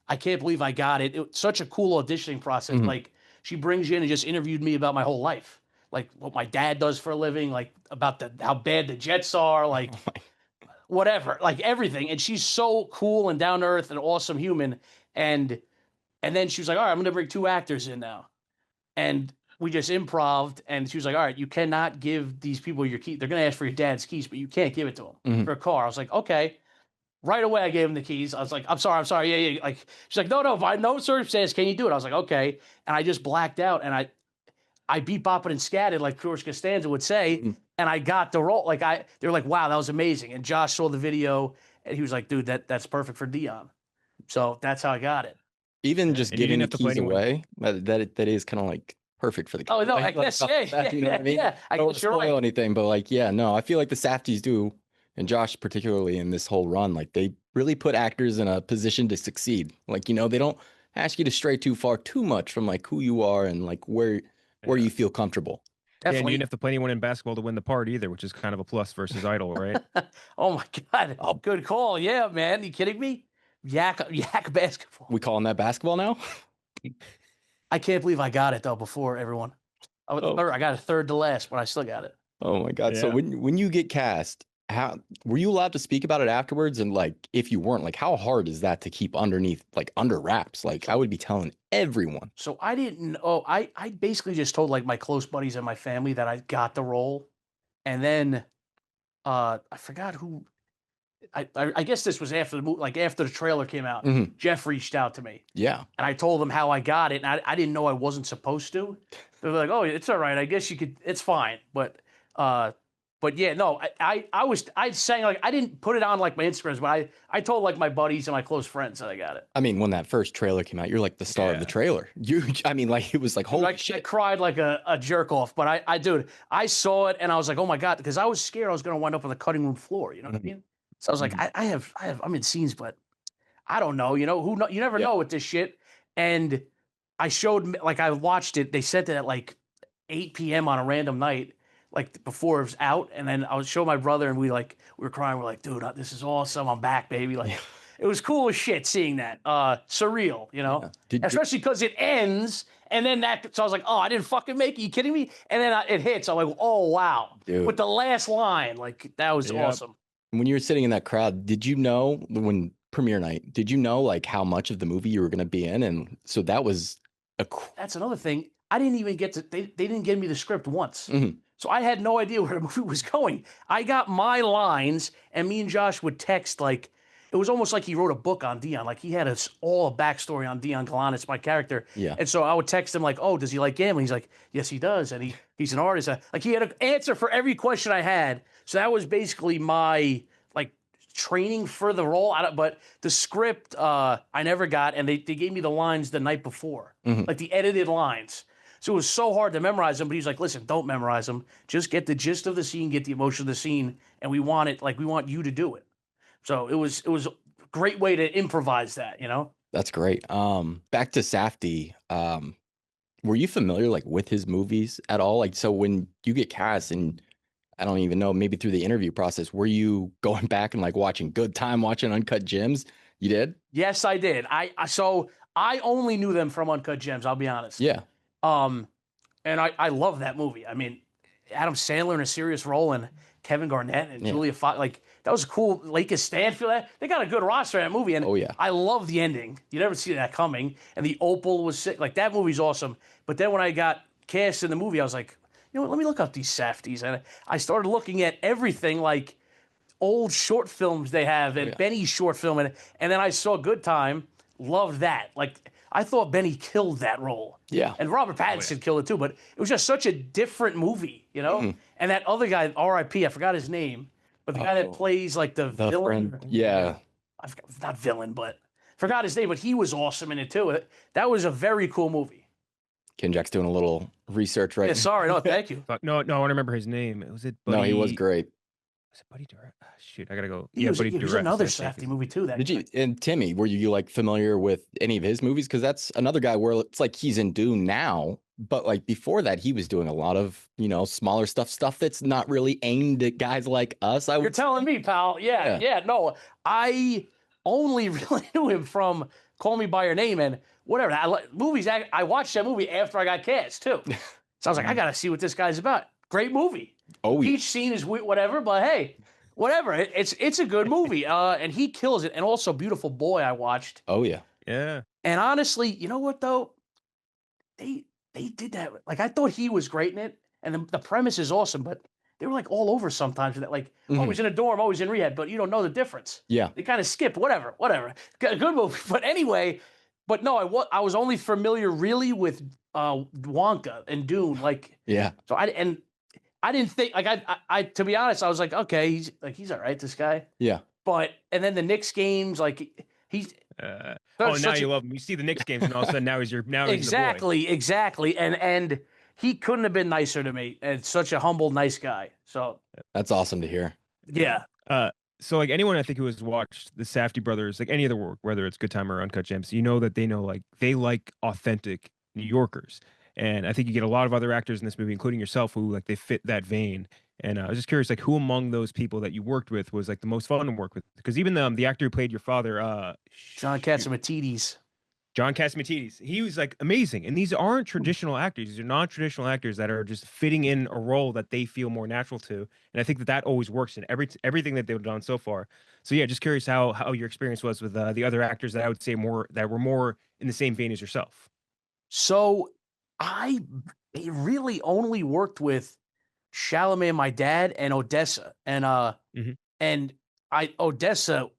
I can't believe I got it. It was such a cool auditioning process. Like, she brings you in and just interviewed me about my whole life, like what my dad does for a living, like about how bad the Jets are, like whatever, like everything. And she's so cool and down to earth and awesome human. And then she was like, all right, I'm going to bring 2 actors in now. And we just improv'd, and she was like, all right, you cannot give these people your key. They're going to ask for your dad's keys, but you can't give it to them for a car. I was like, okay. Right away, I gave him the keys. I was like, I'm sorry. Yeah. Like, she's like, no, by no circumstance can you do it. I was like, okay. And I just blacked out, and I beat bopping and scatted, like George Costanza would say, and I got the role. Like, they were like, wow, that was amazing. And Josh saw the video, and he was like, dude, that's perfect for Dion. So that's how I got it. Even just giving the keys away, that is kind of like perfect for the. Oh no, like, I guess you know what I mean? Yeah. I don't want to spoil anything, but like, yeah, no, I feel like the Safdies do, and Josh particularly in this whole run, like they really put actors in a position to succeed. Like, you know, they don't ask you to stray too far, too much from like who you are and like where you feel comfortable. Yeah, and you didn't have to play anyone in basketball to win the part either, which is kind of a plus versus Idol, right? Oh my God. Oh, good call. Yeah, man. You kidding me? Yak basketball. We calling that basketball now? I can't believe I got it though before everyone. I got a third to last, but I still got it. Oh my God. Yeah. So when you get cast, how were you allowed to speak about it afterwards? And like, if you weren't, like, how hard is that to keep under wraps? Like, I would be telling everyone. So I didn't know. I basically just told like my close buddies and my family that I got the role. And then I forgot who. I guess this was after the movie, like after the trailer came out. Jeff reached out to me. Yeah. And I told him how I got it. And I didn't know I wasn't supposed to. They were like, oh, it's all right. I guess you could, it's fine. But But yeah, no, I sang like I didn't put it on like my Instagrams, but I told like my buddies and my close friends that I got it. I mean, when that first trailer came out, you're like the star of the trailer. I mean, like it was like holy shit. I cried like a jerk off, but I saw it and I was like, oh my god, because I was scared I was gonna wind up on the cutting room floor. You know what I mean? So I was like, I'm in scenes, but I don't know. You know who? You never know with this shit. And I watched it. They sent it at like 8 p.m. on a random night, like before it was out. And then I was showing my brother, and we were crying. We're like, dude, this is awesome. I'm back, baby. Like, it was cool as shit seeing that. Surreal, you know, especially because it ends. And then so I was like, oh, I didn't fucking make it. You kidding me? And then it hits. I'm like, oh, wow. Dude. With the last line, like, that was awesome. When you were sitting in that crowd, did you know when premiere night, did you know like how much of the movie you were going to be in? And so that was that's another thing. I didn't even get to, they didn't give me the script once. So I had no idea where the movie was going. I got my lines, and me and Josh would text like, it was almost like he wrote a book on Dion. Like he had a backstory on Dion Galanis, my character. Yeah. And so I would text him like, oh, does he like gambling? He's like, yes, he does. And he's an artist. Like he had an answer for every question I had. So that was basically my like training for the role. But the script I never got, and they gave me the lines the night before, like the edited lines. So it was so hard to memorize them. But he's like, listen, don't memorize them. Just get the gist of the scene, get the emotion of the scene, and we want you to do it. So it was a great way to improvise that, you know? That's great. Back to Safdie. Were you familiar like with his movies at all? Like, so when you get cast, and I don't even know, maybe through the interview process, were you going back and like watching Good Time, watching Uncut Gems? You did? Yes, I did. So I only knew them from Uncut Gems, I'll be honest. Yeah. And I love that movie. I mean, Adam Sandler in a serious role, and Kevin Garnett and Julia Fox, like that was a cool. Lakers Stanfield, they got a good roster in that movie, and I love the ending. You never see that coming, and the opal was sick. Like that movie's awesome. But then when I got cast in the movie, I was like, you know what? Let me look up these Safdies, and I started looking at everything like old short films they have, and Benny's short film, and then I saw Good Time. Loved that. Like I thought Benny killed that role. Yeah. And Robert Pattinson killed it too, but it was just such a different movie, you know? And that other guy, R.I.P., I forgot his name, but the guy that plays like the villain. Friend. Yeah. Not villain, but forgot his name, but he was awesome in it too. That was a very cool movie. Kenjac's doing a little research right now. Sorry, no, thank you. No, I want to remember his name. Was it Buddy? No, he was great. Was it Buddy Direct? Shoot, I gotta go. He was Buddy Direct. another Safdie movie too. And Timmy, were you like familiar with any of his movies? Because that's another guy where it's like he's in Dune now, but like before that, he was doing a lot of smaller stuff that's not really aimed at guys like us. You're telling me, pal? Yeah. No, I only really knew him from Call Me by Your Name and whatever movies. I watched that movie after I got cast too, so I was like, I gotta see what this guy's about. Great movie. Oh, each scene is whatever, but hey. Whatever, it's a good movie, and he kills it. And also, Beautiful Boy, I watched. Oh yeah. And honestly, you know what though, they did that. Like I thought he was great in it, and the premise is awesome, but they were like all over sometimes with that. Like always in a dorm, always in rehab, but you don't know the difference. Yeah, they kind of skip whatever. Good movie, but anyway. But no, I was only familiar really with Wonka and Dune. Like So I didn't think I to be honest, I was like, okay, he's all right, this guy. Yeah. But and then the Knicks games, like he's now you love him. You see the Knicks games, and all of a sudden now he's your exactly. And he couldn't have been nicer to me. And such a humble, nice guy. So that's awesome to hear. Yeah. So like anyone I think who has watched the Safdie brothers, like any of their work, whether it's Good Time or Uncut Gems, that they know like they like authentic New Yorkers. And I think you get a lot of other actors in this movie, including yourself, who like they fit that vein. And I was just curious, like who among those people that you worked with was like the most fun to work with? Because even the actor who played your father, John Catsimatidis, he was like amazing. And these aren't traditional actors; these are non-traditional actors that are just fitting in a role that they feel more natural to. And I think that always works in everything that they've done so far. So yeah, just curious how your experience was with the other actors that I would say were more in the same vein as yourself. So. I really only worked with Chalamet, my dad, and Odessa, and Odessa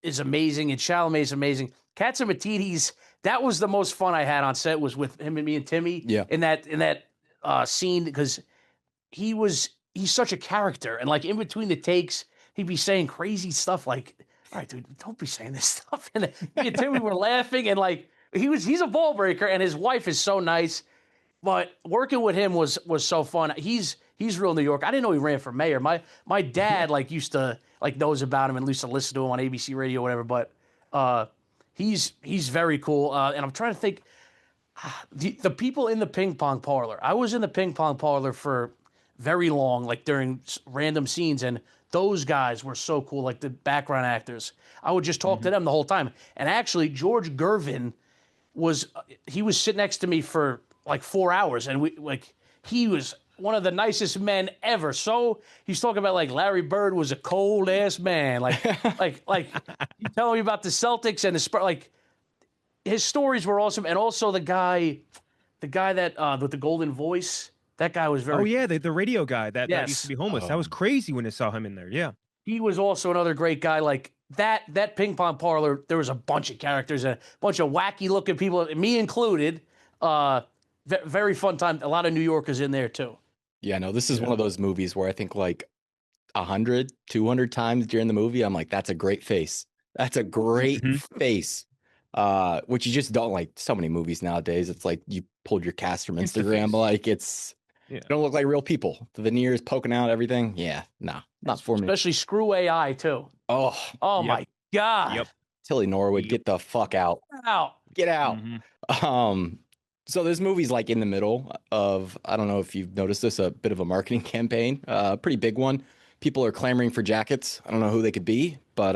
is amazing, and Chalamet is amazing. Catsimatidis, that was the most fun I had on set was with him and me and Timmy. Yeah. In that scene because he was he's such a character. And like in between the takes, he'd be saying crazy stuff like, all right, dude, don't be saying this stuff. And me and Timmy were laughing, and like he's a ball breaker, and his wife is so nice. But working with him was so fun. He's real New York. I didn't know he ran for mayor. My dad like used to like knows about him and used to listen to him on ABC radio or whatever. But he's very cool. And I'm trying to think the people in the ping pong parlor. I was in the ping pong parlor for very long, like during random scenes, and those guys were so cool. Like the background actors, I would just talk to them the whole time. And actually, George Gervin was sitting next to me for like 4 hours, and he was one of the nicest men ever. So he's talking about like Larry Bird was a cold ass man, like you telling me about the Celtics and the like his stories were awesome. And also the guy that with the golden voice, that guy was very. Oh yeah, the radio guy that used to be homeless. Oh. That was crazy when I saw him in there. Yeah, he was also another great guy. Like that ping pong parlor, there was a bunch of characters, a bunch of wacky looking people, me included. Very fun time. A lot of New Yorkers in there too. Yeah, no, this is one of those movies where I think like 100, 200 times during the movie, I'm like, that's a great face. That's a great face. Which you just don't like so many movies nowadays. It's like you pulled your cast from Instagram, like they don't look like real people. The veneers poking out, everything. Yeah, no, not for me. Especially Screw AI too. Oh my God. Yep. Tilly Norwood, get the fuck out. Get out. So this movie's like in the middle of, I don't know if you've noticed this, a bit of a marketing campaign, pretty big one. People are clamoring for jackets. I don't know who they could be, but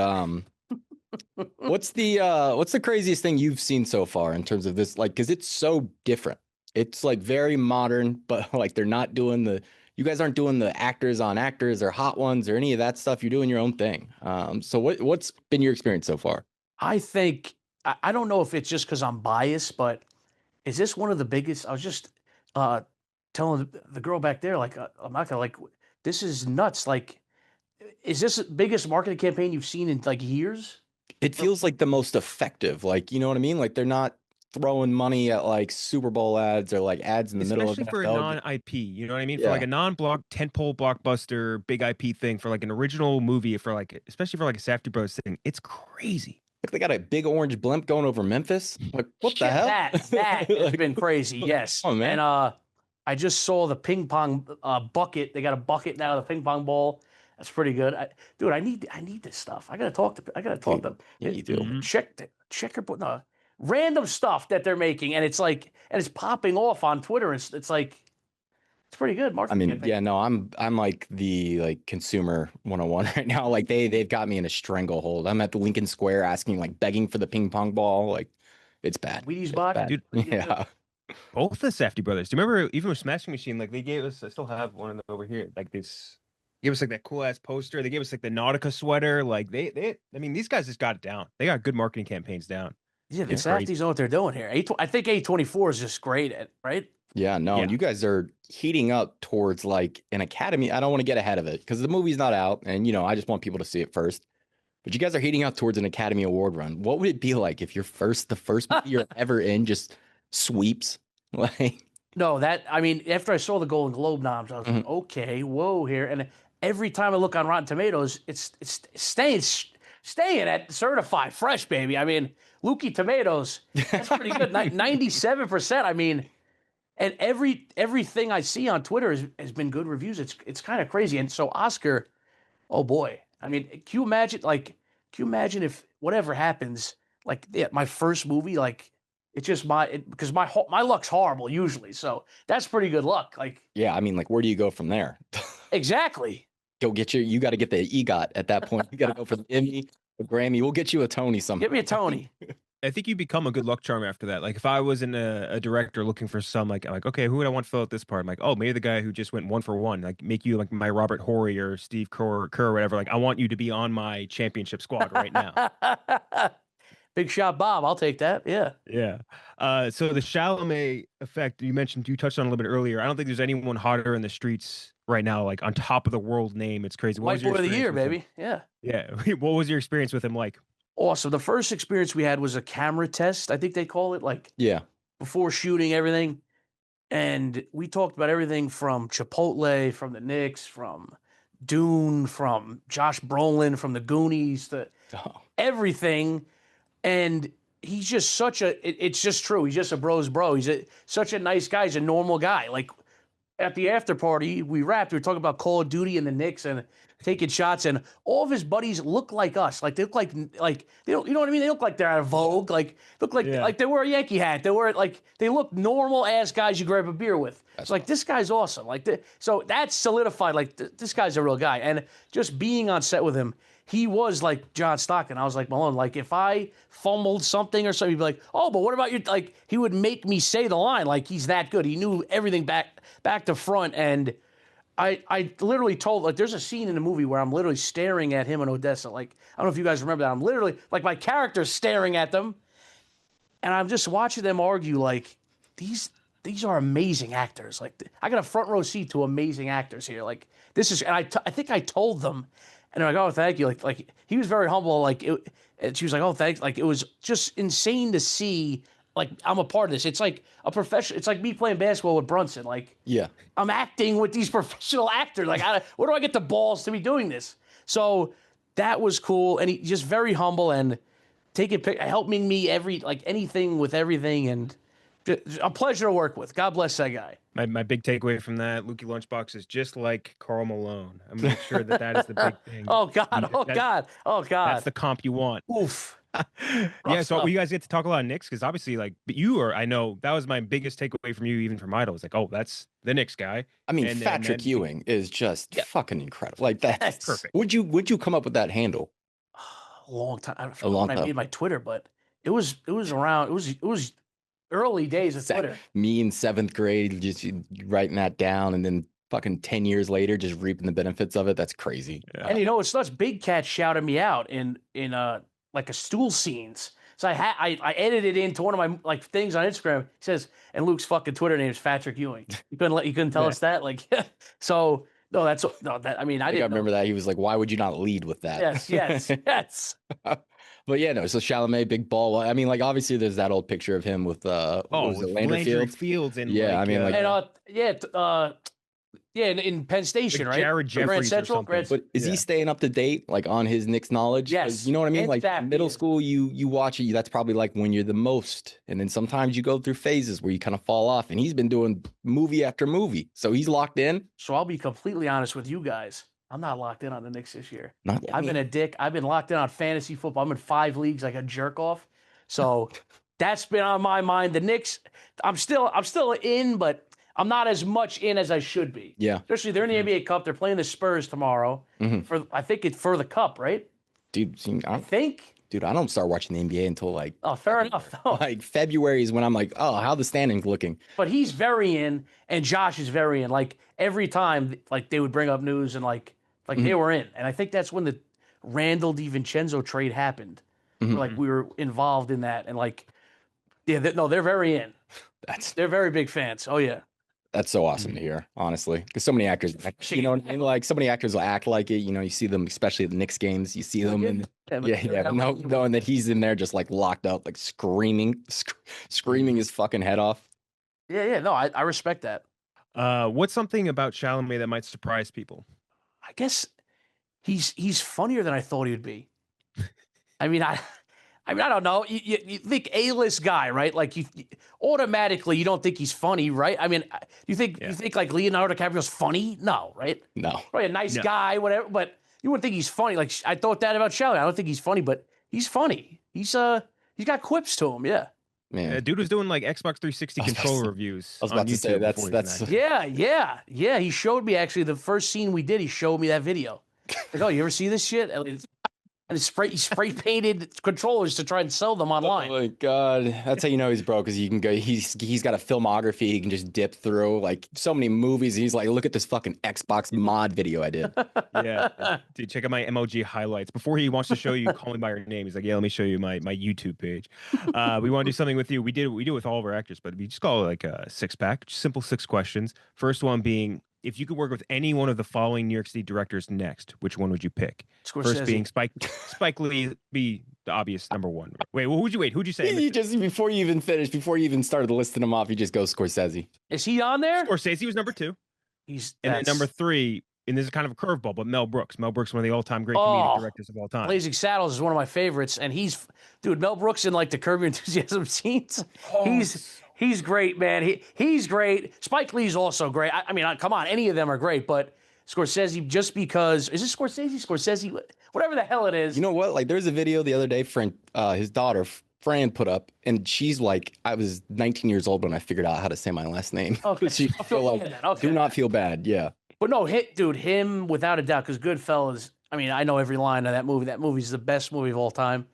what's the craziest thing you've seen so far in terms of this? Like, because it's so different. It's like very modern, but like they're not doing you guys aren't doing the actors on actors or hot ones or any of that stuff. You're doing your own thing. So what's been your experience so far? I think, I don't know if it's just because I'm biased, but is this one of the biggest? I was just telling the girl back there, like, I'm not gonna like, this is nuts. Like, is this the biggest marketing campaign you've seen in like years? It feels like the most effective. Like, you know what I mean? Like they're not throwing money at like Super Bowl ads or like ads in the middle of especially for a non-IP. You know what I mean? Yeah. For like a non-block tentpole blockbuster, big IP thing, for like an original movie, for like especially for like a Safdie Brothers thing, it's crazy. Like they got a big orange blimp going over Memphis. Like what the hell? That has been crazy. Yes. Oh man. And I just saw the ping pong bucket. They got a bucket now, the ping pong ball. That's pretty good. Dude, I need this stuff. I gotta talk to them. Yeah, you do. Check your random stuff that they're making, and it's like, and it's popping off on Twitter. It's like, it's pretty good. I mean, yeah, no, I'm like the like consumer 101 right now. Like they've got me in a stranglehold. I'm at the Lincoln Square asking, like begging for the ping pong ball. Like it's bad. Wheaties It's box, bad. dude. Yeah. Both the Safdie Brothers. Do you remember even with Smashing Machine? Like they gave us, I still have one of them over here. Like this, gave us like that cool ass poster. They gave us like the Nautica sweater. Like I mean, these guys just got it down. They got good marketing campaigns down. Yeah, the Safdies know what they're doing here. I think A24 is just great at, right? Yeah, no, Yeah. you guys are heating up towards like an Academy. I don't want to get ahead of it because the movie's not out, and I just want people to see it first. But you guys are heating up towards an Academy Award run. What would it be like if the first movie you're ever in just sweeps? Like, No, I mean, after I saw the Golden Globe noms, I was like, okay, whoa, here. And every time I look on Rotten Tomatoes, it's staying at certified fresh, baby. I mean, Lukey Tomatoes, that's pretty good. 97%. I mean, and everything I see on Twitter has been good reviews. It's kind of crazy. And so Oscar, oh boy. I mean, can you imagine if whatever happens, like my first movie, like it's just because my luck's horrible usually. So that's pretty good luck. Like, yeah, I mean, like, where do you go from there? exactly. You got to get the EGOT at that point. You got to go for the Emmy, the Grammy. We'll get you a Tony somehow. Get me a Tony. I think you become a good luck charm after that. Like if I was in a director looking for some, like, I'm like, okay, who would I want to fill out this part? I'm like, oh, maybe the guy who just went 1 for 1, like make you like my Robert Horry or Steve Kerr or whatever. Like I want you to be on my championship squad right now. Big shot, Bob. I'll take that. Yeah. Yeah. So the Chalamet effect you touched on a little bit earlier. I don't think there's anyone hotter in the streets right now, like on top of the world name. It's crazy. White boy of the year, baby. Yeah. Yeah. What was your experience with him like? Awesome. The first experience we had was a camera test. I think they call it, like, Yeah. before shooting everything. and we talked about everything from Chipotle, from the Knicks, from Dune, from Josh Brolin, from the Goonies, to everything. And he's just it's just true. He's just a bro's bro. Such a nice guy. He's a normal guy. Like at the after party, we wrapped. We were talking about Call of Duty and the Knicks and taking shots. And all of his buddies look like us. Like they look like they don't. You know what I mean? They look like they're out of Vogue. Like look like they wear a Yankee hat. They look normal ass guys you grab a beer with. It's like this guy's awesome. So that's solidified. Like this guy's a real guy. And just being on set with him. He was like John Stockton. I was like, Malone, like if I fumbled something or something, he'd be like, oh, but what about your, like, he would make me say the line. Like he's that good. He knew everything back to front. And I literally told, like, there's a scene in the movie where I'm literally staring at him in Odessa. Like, I don't know if you guys remember that. I'm literally, like, my character's staring at them. And I'm just watching them argue, like, these are amazing actors. Like, I got a front row seat to amazing actors here. Like, this is, and I think I told them, and they're like, oh, thank you. Like he was very humble. Like, and she was like, oh, thanks. Like, it was just insane to see, like, I'm a part of this. It's like a professional. It's like me playing basketball with Brunson. Like, yeah, I'm acting with these professional actors. Like, where do I get the balls to be doing this? So that was cool. And he just very humble and helping me anything with everything. And a pleasure to work with. God bless that guy. My big takeaway from that, Lukey Lunchbox, is just like Karl Malone. I'm making sure that is the big thing. Oh God. That's the comp you want. Oof. Yeah, so you guys get to talk a lot of Knicks because obviously, like, I know that was my biggest takeaway from you, even from Idol. Was like, oh, that's the Knicks guy. I mean, Patrick Ewing is just fucking incredible. Like that's perfect. Would you come up with that handle? A long time. I forgot when I made my Twitter, but it was around. It was early days of Twitter. Me in 7th grade, just writing that down, and then fucking 10 years later, just reaping the benefits of it. That's crazy. Yeah. And it's nuts. Big Cat shouted me out in like a stool scenes. So I edited into one of my like things on Instagram. He says, and Luke's fucking Twitter name is Patrick Ewing. You couldn't tell us that. Like, so no, I mean, I remember that. He was like, why would you not lead with that? Yes. But yeah, no. So Chalamet, big ball. I mean, like obviously, there's that old picture of him with Landry Fields, and yeah, I mean, in Penn Station, right? Jared Jeffries Grand Central. But is he staying up to date, like on his Knicks knowledge? Yes, you know what I mean. Like middle school, you watch it. That's probably like when you're the most, and then sometimes you go through phases where you kind of fall off. And he's been doing movie after movie, so he's locked in. So I'll be completely honest with you guys. I'm not locked in on the Knicks this year. I've been a dick. I've been locked in on fantasy football. I'm in 5 leagues like a jerk off. So that's been on my mind. The Knicks, I'm still in, but I'm not as much in as I should be. Yeah. Especially they're in the NBA Cup. They're playing the Spurs tomorrow for the Cup, right? Dude, I think. Dude, I don't start watching the NBA until like. Oh, fair enough. No. Like February is when I'm like, oh, how the standings looking. But he's very in, and Josh is very in. Like every time, like they would bring up news and like they were in, and I think that's when the Randall DiVincenzo trade happened. Like we were involved in that, and like, yeah, they're very in. They're very big fans. Oh yeah. That's so awesome to hear, honestly, because so many actors, you know what I mean? Like so many actors will act like it. You know, you see them, especially at the Knicks games. You see them, and knowing that he's in there just like locked up, like screaming his fucking head off. Yeah. No, I respect that. What's something about Chalamet that might surprise people? I guess he's funnier than I thought he would be. I mean, I don't know. You think A-list guy, right? Like you automatically you don't think he's funny, right? I mean, you think like Leonardo DiCaprio's funny? No, right? No. Probably a nice guy, whatever. But you wouldn't think he's funny. Like I thought that about Chalamet. I don't think he's funny, but he's funny. He's got quips to him. Yeah. Man, dude was doing like Xbox 360 controller reviews. I was about to say that's yeah. He showed me actually the first scene we did. He showed me that video. Like, oh, you ever see this shit? And he spray painted controllers to try and sell them online. Oh my god, that's how you know he's broke. Because you can go. He's got a filmography. He can just dip through like so many movies. He's like, look at this fucking Xbox mod video I did. Yeah, dude, check out my MLG highlights. Before he wants to show you, call me by your name. He's like, yeah, let me show you my YouTube page. We want to do something with you. We do with all of our actors, but we just call it like a 6-pack, simple 6 questions. First one being, if you could work with any one of the following New York City directors next, which one would you pick? Scorsese. First being Spike Lee, be the obvious number one. Wait, who'd you say? You just before you even started listing them off, you just go Scorsese. Is he on there? Scorsese was number 2. And then number 3, and this is kind of a curveball, but Mel Brooks. Mel Brooks, one of the all-time great comedic directors of all time. Blazing Saddles is one of my favorites, and Mel Brooks in like the Curb Your Enthusiasm scenes. He's great, man. He's great. Spike Lee's also great. I mean, come on, any of them are great, but Scorsese, just because is it Scorsese, whatever the hell it is. You know what? Like, there's a video the other day, his daughter Fran put up, and she's like, I was 19 years old when I figured out how to say my last name. Okay, do not feel bad. Yeah. But no, him without a doubt, because Goodfellas, I mean, I know every line of that movie. That movie's the best movie of all time.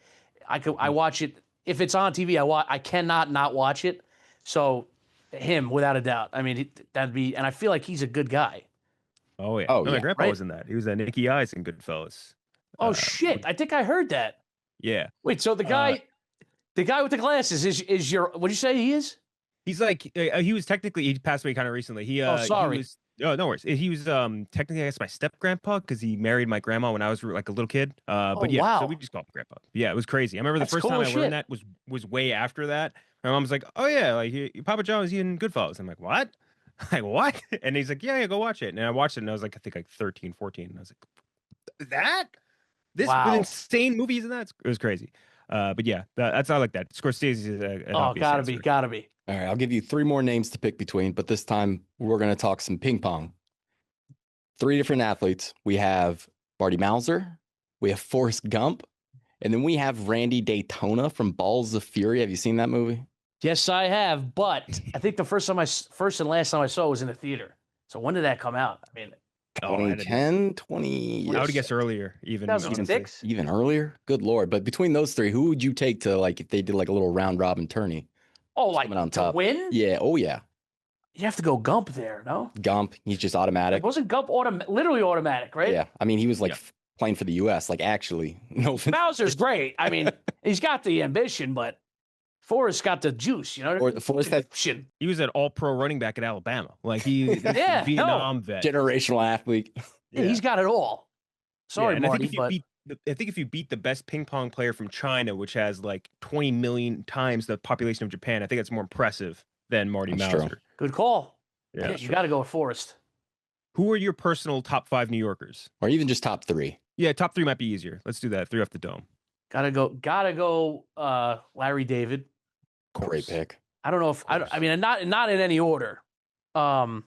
I watch it. If it's on TV, I cannot not watch it. So him, without a doubt. I mean, that'd be, and I feel like he's a good guy. Oh, yeah. Oh, no, yeah. my grandpa Right? was in that. He was at Nicky Eyes in Goodfellas. Oh, shit. I think I heard that. Yeah. Wait, so the guy with the glasses is your, what'd you say he is? He's like, he was technically, he passed away kind of recently. Sorry. Oh, no worries. He was technically, I guess, my step grandpa because he married my grandma when I was like a little kid. But yeah, wow. so we just call him grandpa. Yeah, it was crazy. I remember the That's first cool time as I shit. learned that was way after that. My mom was like, "Oh yeah, like Papa John was in Goodfellas." I'm like, "What?" Like, what? And he's like, yeah, go watch it. And I watched it, and I was like, I think like 13, 14. And I was like, this Wow. with insane movies and that? It was crazy. But yeah, that's I like that. Scorsese is an obvious gotta be. All right, I'll give you 3 more names to pick between, but this time we're going to talk some ping pong. 3 different athletes. We have Marty Mauser, we have Forrest Gump, and then we have Randy Daytona from Balls of Fury. Have you seen that movie? Yes, I have, but I think the first and last time I saw it was in the theater. So when did that come out? I mean, 2010, 20... I would guess earlier, even 2006? Even earlier? Good Lord. But between those 3, who would you take to, like, if they did like a little round robin tourney? Oh, like Coming on to top. win? Yeah. Oh, yeah. You have to go Gump there, no? Gump, he's just automatic. Wasn't Gump literally automatic, right? Yeah. I mean, he was like playing for the U.S., like actually. No offense. Mauser's great. I mean, he's got the ambition, but Forrest got the juice, you know? Or Forrest had He was an all-pro running back at Alabama. Like he Yeah, Vietnam vet. generational athlete. Yeah, he's got it all. Sorry, and Marty, I think if you beat the best ping pong player from China, which has like 20 million times the population of Japan, I think that's more impressive than Marty That's Mauser. true. good call. Yeah, You got to go with Forrest. Who are your personal top 5 New Yorkers? Or even just top 3. Yeah, top 3 might be easier. Let's do that. 3 off the dome. Gotta go. Larry David. Great pick. I don't know if I mean not in any order. Don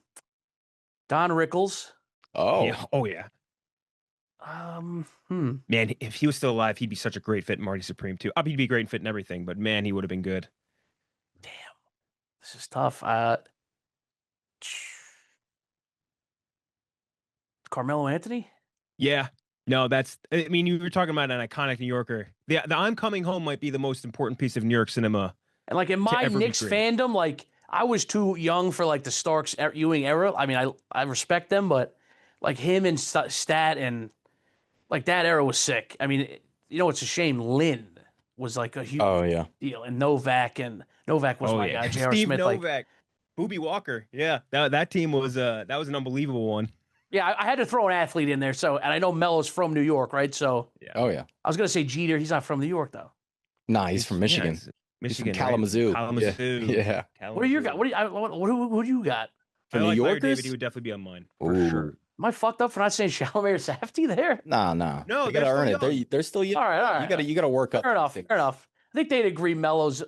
Rickles. Oh, Yeah. Oh yeah. Man, if he was still alive, he'd be such a great fit in Marty Supreme too. He'd be great fit in everything, but man, he would have been good. Damn, this is tough. Carmelo Anthony. Yeah. No, I mean, you were talking about an iconic New Yorker. The I'm Coming Home might be the most important piece of New York cinema. And like in my ever be Knicks created. fandom, like I was too young for like the Starks Ewing era. I mean, I respect them, but like him and Stat and like that era was sick. I mean, you know, it's a shame Lynn was like a huge deal, and Novak was my guy. J.R. Steve Smith, Novak, Boobie Walker. Yeah, that team was that was an unbelievable one. yeah, I had to throw an athlete in there. So, and I know Melo's from New York, right? So, Oh, yeah. I was gonna say Jeter. He's not from New York though. Nah, he's from Michigan. Yeah, Michigan, Kalamazoo. Right? Kalamazoo. Yeah. What do you got? Who do you got? For I New like Larry Yorkers? David. He would definitely be on mine for Ooh. sure. Am I fucked up for not saying Chalamet or Safdie there? Nah. No, you they're gotta earn still it. They're still young. All right. You gotta work up. Fair enough. I think they'd agree Melo's.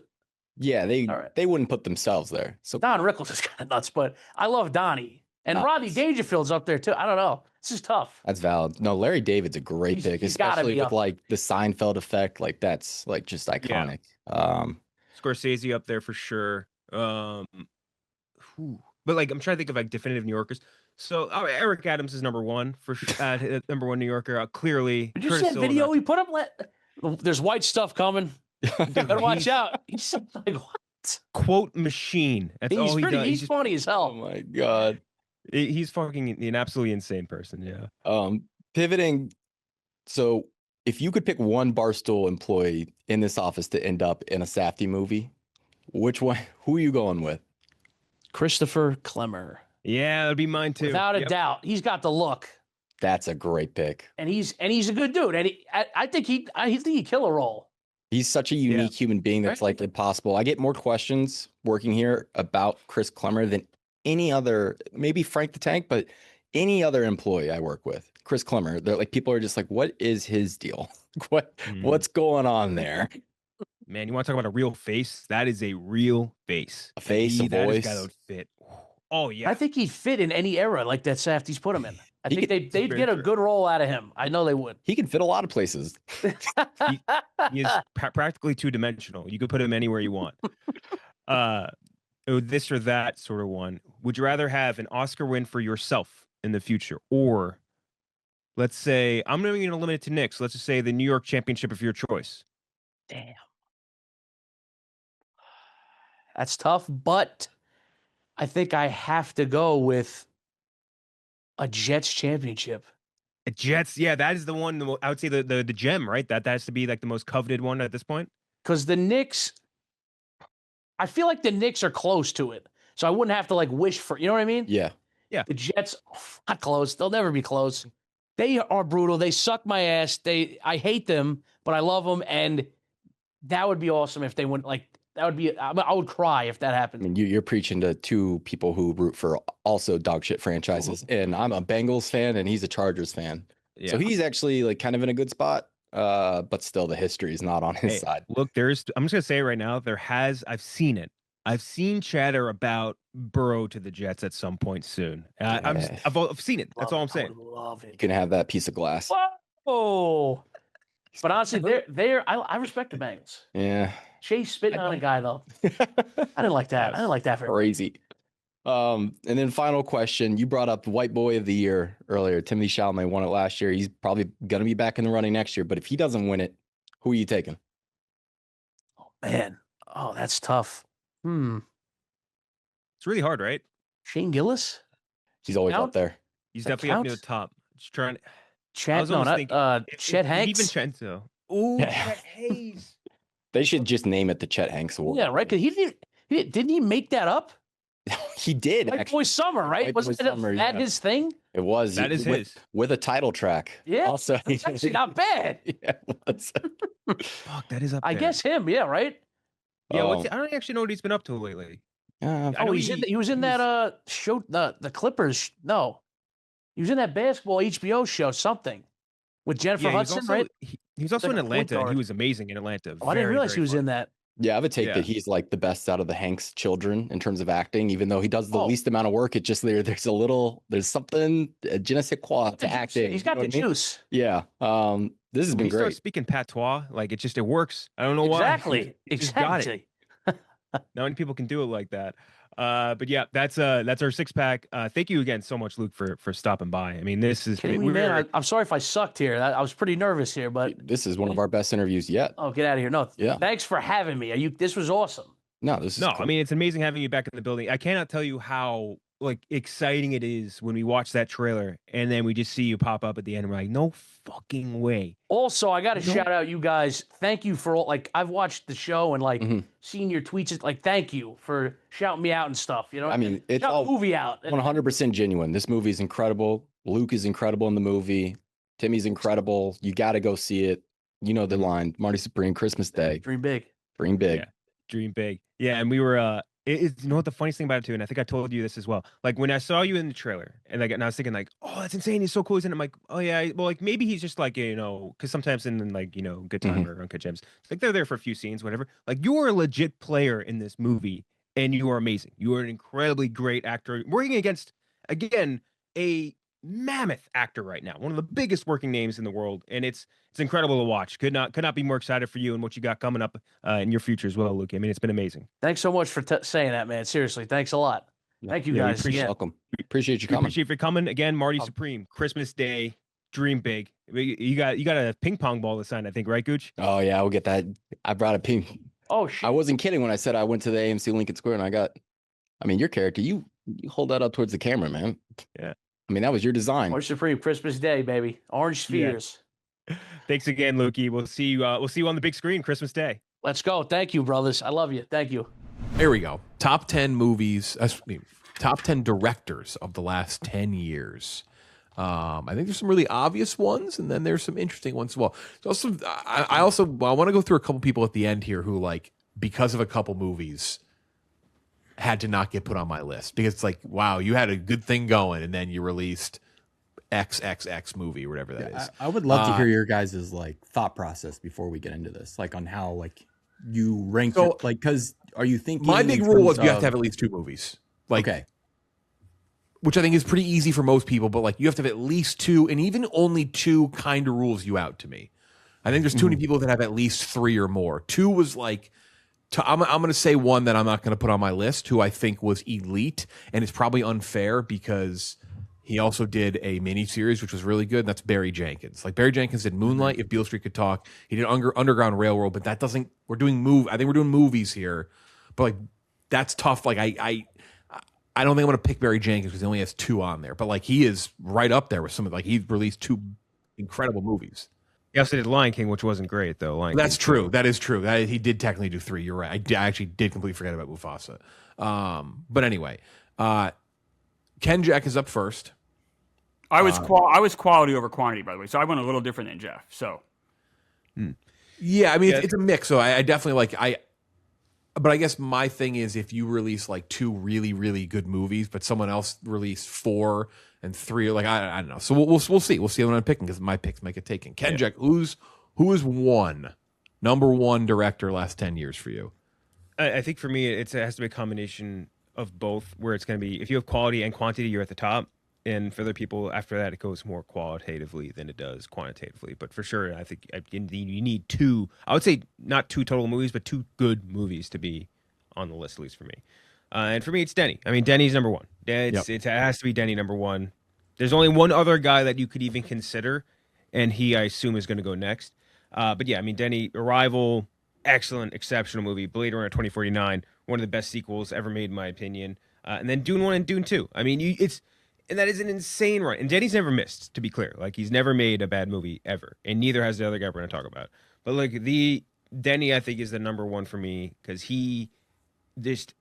Yeah, All right. they wouldn't put themselves there. So Don Rickles is kind of nuts, but I love Donnie. And Nuts. Rodney Dangerfield's up there too. I don't know. This is tough. that's valid. No, Larry David's a great pick, he's gotta especially be with up. like the Seinfeld effect. Like that's like just iconic. Scorsese up there for sure. But like I'm trying to think of like definitive New Yorkers. So Eric Adams is number 1 for sure. Number 1 New Yorker. Clearly. Did you Curtis see that video Sliwa- he put up? There's white stuff coming. Better watch out. He's like, what? Quote machine. That's all he does. He's funny as Oh hell. my god. He's fucking an absolutely insane person. Yeah. Pivoting. So if you could pick one Barstool employee in this office to end up in a Safdie movie, which one? Who are you going with? Christopher Klemmer. Yeah, that'd be mine too. Without a doubt. He's got the look. That's a great pick. And he's a good dude. And I think he'd kill a role. He's such a unique human being that's like impossible. I get more questions working here about Chris Klemmer than any other, maybe Frank the Tank, but any other employee I work with. Chris Klemmer, they're like, people are just like, what is his deal? What's going on there? Man, you want to talk about a real face? That is a real face. A face, a voice. That would fit. Oh yeah. I think he'd fit in any era like that Safdie's put him in. I think they'd get a true. good role out of him. I know they would. He can fit a lot of places. He is practically two-dimensional. You could put him anywhere you want. This or that sort of one. Would you rather have an Oscar win for yourself in the future, or let's say I'm not even going to limit it to Knicks. Let's just say the New York championship of your choice. Damn. That's tough, but I think I have to go with a Jets championship. Jets, yeah, that is the one. I would say the gem, right? That has to be like the most coveted one at this point. Because the Knicks, I feel like the Knicks are close to it, so I wouldn't have to like wish for. You know what I mean? Yeah. The Jets, not close. They'll never be close. They are brutal. They suck my ass. I hate them, but I love them, and that would be awesome if they went like. That would be. I would cry if that happened. I mean, you're preaching to two people who root for also dog shit franchises, and I'm a Bengals fan, and he's a Chargers fan. Yeah. So he's actually like kind of in a good spot, but still the history is not on his side. Look, I'm just gonna say right now, I've seen it. I've seen chatter about Burrow to the Jets at some point soon. I've seen it. That's all I'm saying. I would love it. You can have that piece of glass. Whoa! But honestly, I respect the Bengals. Yeah. Chase spitting on a guy though. I didn't like that. I didn't like that for crazy. And then final question. You brought up White Boy of the Year earlier. Timothée Chalamet won it last year. He's probably gonna be back in the running next year. But if he doesn't win it, who are you taking? Oh man. Oh, that's tough. It's really hard, right? Shane Gillis? He's always up there. He's definitely up near the top. Just trying. Chet Hanks. Even Chenzo. Ooh, Chet Hayes. They should just name it the Chet Hanks Award. Yeah, right. Because didn't he make that up? He did. White Boy Summer, right? Wasn't that his thing? It was. That is his with a title track. Yeah. Also, it's actually not bad. Yeah, it was. Fuck, that is up there. I guess him. Yeah, right. Yeah. I don't actually know what he's been up to lately. He was in that show, the Clippers. No, he was in that basketball HBO show, something with Jennifer Hudson, right? He was also in Atlanta, and he was amazing in Atlanta. I didn't realize he was in that. Yeah, I would take that he's like the best out of the Hanks children in terms of acting, even though he does the least amount of work. It just there's something je ne sais quoi to acting. He's got the juice. Yeah. This has been great. Start speaking patois, like it works. I don't know why. Exactly. Not many people can do it like that. But yeah, that's our 6-pack. Thank you again so much, Luke, for stopping by. I mean, this is kidding me, man. I'm sorry if I sucked here. I was pretty nervous here, but this is one of our best interviews yet. Oh, get out of here! No, thanks for having me. This was awesome. No, this is cool. I mean, it's amazing having you back in the building. I cannot tell you how exciting it is when we watch that trailer and then we just see you pop up at the end and we're like, no fucking way. Also, I got to shout out you guys. Thank you for all, I've watched the show and seen your tweets. Thank you for shouting me out and stuff. You know, I mean, it's all movie out. 100% genuine. This movie is incredible. Luke is incredible in the movie. Timmy's incredible. You got to go see it. You know the line, Marty Supreme, Christmas Day. Dream big. Dream big. Yeah, dream big. Yeah, and we were you know what the funniest thing about it too, and I think I told you this as well. Like when I saw you in the trailer, and I was thinking oh, that's insane. He's so cool. He's in it. I'm like, oh yeah, well, maybe he's just because sometimes in Good Time or Uncut Gems, they're there for a few scenes, whatever. You are a legit player in this movie, and you are amazing. You are an incredibly great actor, working against again a mammoth actor right now, one of the biggest working names in the world, and it's incredible to watch. Could not be more excited for you and what you got coming up in your future as well, Luke. I mean, it's been amazing. Thanks so much for saying that, man. Seriously, thanks a lot. Thank you guys. Welcome. We appreciate you coming. Appreciate you coming again, Marty Supreme. Christmas Day, dream big. You got a ping pong ball to sign, I think, right, Gooch? Oh yeah, we'll get that. I brought a ping. Oh shit! I wasn't kidding when I said I went to the AMC Lincoln Square and your character. You hold that up towards the camera, man. Yeah. I mean, that was your design. Marty Supreme, Christmas Day, baby. Orange spheres. Yeah. Thanks again, Lukey. We'll see you on the big screen Christmas Day. Let's go. Thank you, brothers. I love you. Thank you. There we go. Top 10 movies. top 10 directors of the last 10 years. I think there's some really obvious ones, and then there's some interesting ones as well. So I want to go through a couple people at the end here who, like, because of a couple movies, had to not get put on my list, because it's like, wow, you had a good thing going, and then you released XXX movie or whatever that is. I would love to hear your guys' like thought process before we get into this, like on how like you rank it, like, because are you thinking my big rule was you have to have at least 2 movies, like, okay, which I think is pretty easy for most people, but like you have to have at least 2, and even only 2 kind of rules you out to me. I think there's too many people that have at least 3 or more. 2 was like, I'm going to say one that I'm not going to put on my list, who I think was elite, and it's probably unfair because he also did a miniseries which was really good, and that's Barry Jenkins. Like, Barry Jenkins did Moonlight, If Beale Street Could Talk. He did Underground Railroad, but that doesn't. I think we're doing movies here, but like that's tough. Like I don't think I'm going to pick Barry Jenkins because he only has 2 on there, but like he is right up there with some of, like, he released 2 incredible movies. He also did Lion King, which wasn't great though. That's true. That is true. He did technically do 3. You're right. I actually did completely forget about Mufasa. But anyway, Kenjac is up first. I was quality over quantity, by the way, so I went a little different than Jeff. So, yeah, I mean, it's a mix. So I definitely but I guess my thing is, if you release like 2 really, really good movies, but someone else released 4 and 3, like I don't know. So we'll see. We'll see what I'm picking, because my picks might get taken. Kenjac, who is number 1 director last 10 years for you? I think for me, it has to be a combination of both, where it's going to be, if you have quality and quantity, you're at the top. And for other people, after that, it goes more qualitatively than it does quantitatively. But for sure, I think you need 2. I would say not 2 total movies, but 2 good movies to be on the list, at least for me. And for me, it's Denny. I mean, Denny's number 1. It has to be Denny number 1. There's only one other guy that you could even consider, and he, I assume, is going to go next. But yeah, I mean, Denny, Arrival, excellent, exceptional movie. Blade Runner 2049, one of the best sequels ever made, in my opinion. And then Dune 1 and Dune 2. I mean, and that is an insane run. And Denny's never missed, to be clear. Like, he's never made a bad movie ever. And neither has the other guy we're going to talk about. But like, Denny, I think, is the number 1 for me, because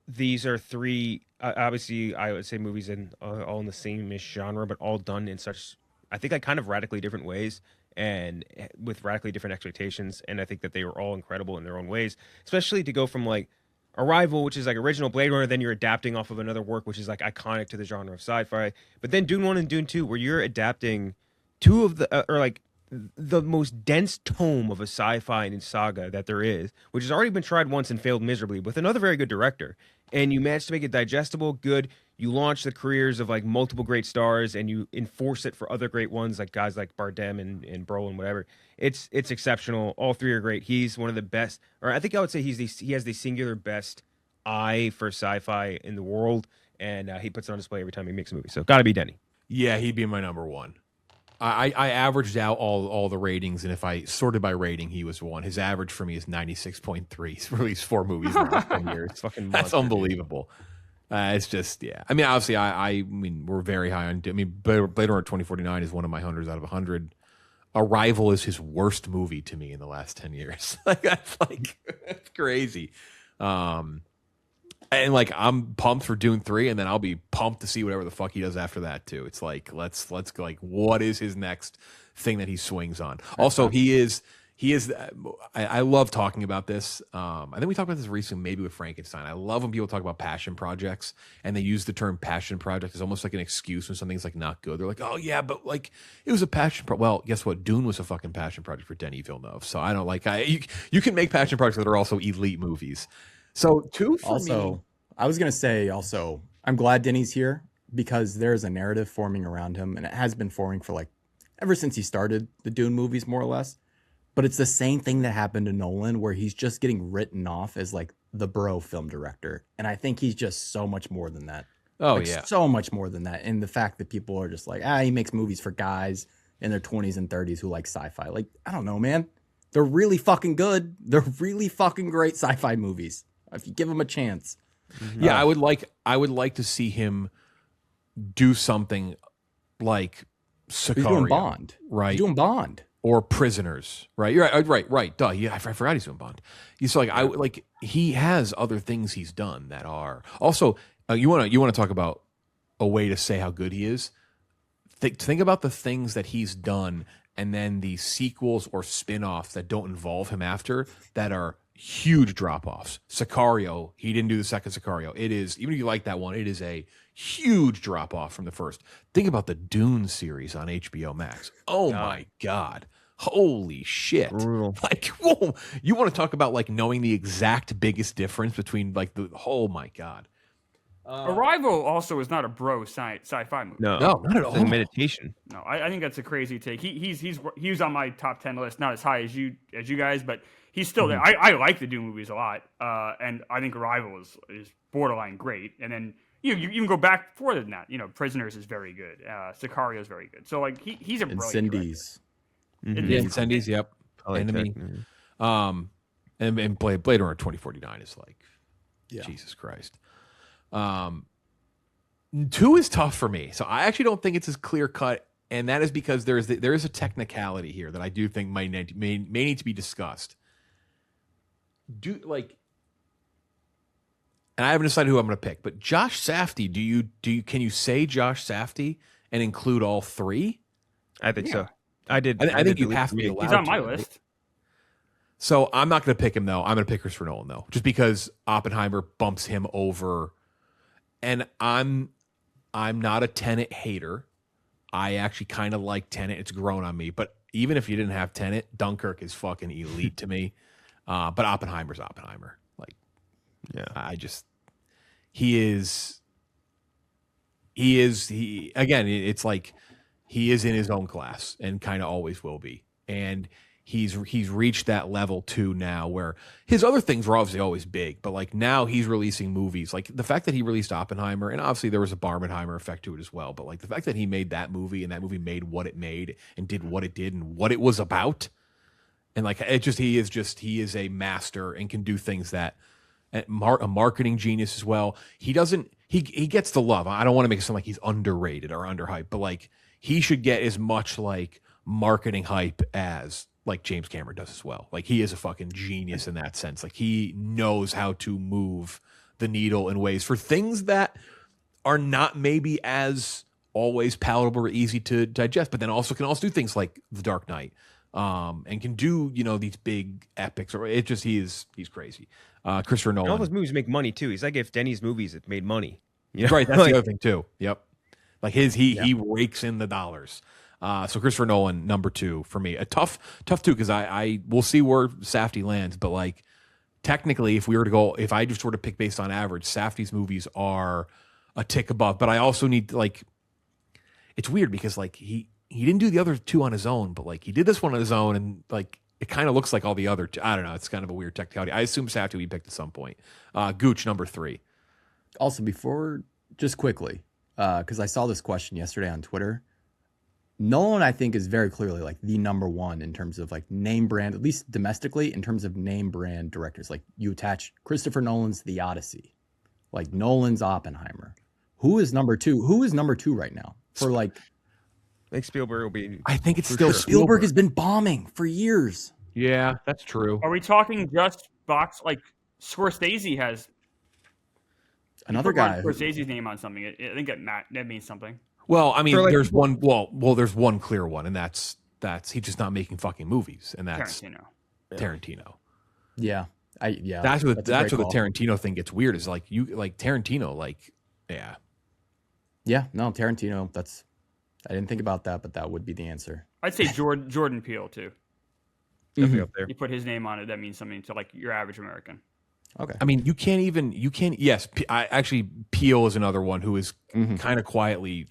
these are 3, obviously, I would say movies all in the same-ish genre, but all done in such, I think, like, kind of radically different ways, and with radically different expectations. And I think that they were all incredible in their own ways, especially to go from like Arrival, which is like original Blade Runner, then you're adapting off of another work which is like iconic to the genre of sci-fi. But then Dune 1 and Dune 2, where you're adapting 2 of the or like the most dense tome of a sci-fi and saga that there is, which has already been tried once and failed miserably with another very good director. And you manage to make it digestible, good. You launch the careers of like multiple great stars, and you enforce it for other great ones, like guys like Bardem and Brolin, whatever. It's exceptional. All 3 are great. He's one of the best, or I think I would say he has the singular best eye for sci-fi in the world, and he puts it on display every time he makes a movie. So got to be Denny. Yeah, he'd be my number 1. I averaged out all the ratings, and if I sorted by rating, he was 1. His average for me is 96.3. He's released 4 movies in the last 10 years. Fucking That's monster, unbelievable. It's just, yeah. I mean, obviously, I mean, we're very high on. I mean, Blade Runner 2049 is one of my 100s out of 100. Arrival is his worst movie to me in the last 10 years. That's crazy. And like, I'm pumped for Dune 3, and then I'll be pumped to see whatever the fuck he does after that too. It's like, let's go, like, what is his next thing that he swings on? Also, he is. I love talking about this. I think we talked about this recently, maybe with Frankenstein. I love when people talk about passion projects, and they use the term passion project as almost like an excuse when something's like not good. They're like, oh yeah, but like it was a passion project. Well, guess what? Dune was a fucking passion project for Denis Villeneuve. So I don't like. You can make passion projects that are also elite movies. So 2 for me. I was gonna say also, I'm glad Denny's here, because there's a narrative forming around him, and it has been forming for like ever since he started the Dune movies, more or less. But it's the same thing that happened to Nolan, where he's just getting written off as like the bro film director. And I think he's just so much more than that. Oh, like, yeah. So much more than that. And the fact that people are just like, he makes movies for guys in their 20s and 30s who like sci-fi. Like, I don't know, man. They're really fucking good. They're really fucking great sci-fi movies, if you give them a chance. Mm-hmm. Yeah, I would like to see him do something like Sicario. He's doing Bond. Right. He's doing Bond. Or Prisoners, right? You're right. Duh. Yeah, I forgot he's doing Bond. He's like, he has other things he's done that are also. You want to talk about a way to say how good he is? Think about the things that he's done, and then the sequels or spin-offs that don't involve him after that are huge drop-offs. Sicario, he didn't do the second Sicario. It is, even if you like that one, it is a huge drop-off from the first. Think about the Dune series on HBO Max. Oh my God. Holy shit. Brutal. Like, whoa, you want to talk about like knowing the exact biggest difference between like oh my God. Arrival also is not a bro sci-fi movie. No, not at it's all. like meditation. No, I think that's a crazy take. He was on my top 10 list, not as high as you guys, but he's still there. I like the Dune movies a lot, and I think Arrival is borderline great. And then you even go back further than that. Prisoners is very good. Sicario is very good. So like he's a brilliant director. Incendies. Yeah, Incendies, yep. I like Enemy. that. And Blade Runner 2049 is like, Yeah. Jesus Christ. 2 is tough for me. So I actually don't think it's as clear cut. And that is because there is a technicality here that I do think may need to be discussed. And I haven't decided who I'm going to pick, but Josh Safdie, can you say Josh Safdie and include all 3? I think so. I did. I think did you the have to be list. allowed He's on my to, right? list. So I'm not going to pick him though. I'm going to pick Christopher Nolan though, just because Oppenheimer bumps him over. And I'm not a Tenet hater. I actually kind of like Tenet. It's grown on me. But even if you didn't have Tenet, Dunkirk is fucking elite to me. But Oppenheimer's Oppenheimer. Like, Yeah. It's like he is in his own class and kind of always will be. And he's reached that level too now where his other things were obviously always big, but like now he's releasing movies. Like the fact that he released Oppenheimer, and obviously there was a Barbenheimer effect to it as well, but like the fact that he made that movie and that movie made what it made and did what it did and what it was about. And like he is a master and can do things that a marketing genius as well. He gets the love. I don't want to make it sound like he's underrated or underhyped, but like he should get as much like marketing hype as like James Cameron does as well. Like he is a fucking genius in that sense. Like he knows how to move the needle in ways for things that are not maybe as always palatable or easy to digest, but then can also do things like The Dark Knight, and can do, these big epics, or he's crazy. Christopher Nolan. And all those movies make money too. He's like if Denny's movies had made money. Right. That's the other thing too. Yep. Like he rakes in the dollars. So Christopher Nolan, number 2 for me. A tough 2 because I will see where Safdie lands, but like technically, if I just sort of pick based on average, Safdie's movies are a tick above. But I also need it's weird because like he didn't do the other 2 on his own, but like he did this one on his own, and like it kind of looks like all the other. I don't know. It's kind of a weird technicality. I assume Safdie will be picked at some point. Gooch, number 3. Also, just quickly, because I saw this question yesterday on Twitter. Nolan, I think, is very clearly like the number 1 in terms of like name brand, at least domestically, in terms of name brand directors. Like you attach Christopher Nolan's The Odyssey, like Nolan's Oppenheimer. Who is number 2? Who is number 2 right now for like? I think Spielberg will be. I think it's still sure. Spielberg has been bombing for years. Yeah, that's true. Are we talking just box like Scorsese has Another guy. Scorsese's name on something. I think that means something. Well, I mean, like, there's one. Well, there's one clear one, and that's he's just not making fucking movies, and that's Tarantino. Yeah, That's where the Tarantino thing gets weird. Is like Tarantino, Yeah, no, Tarantino. I didn't think about that, but that would be the answer. I'd say Jordan Peele too. Definitely up there. You put his name on it, that means something to like your average American. Okay. I mean, yes, actually, Peele is another one who is kind of quietly,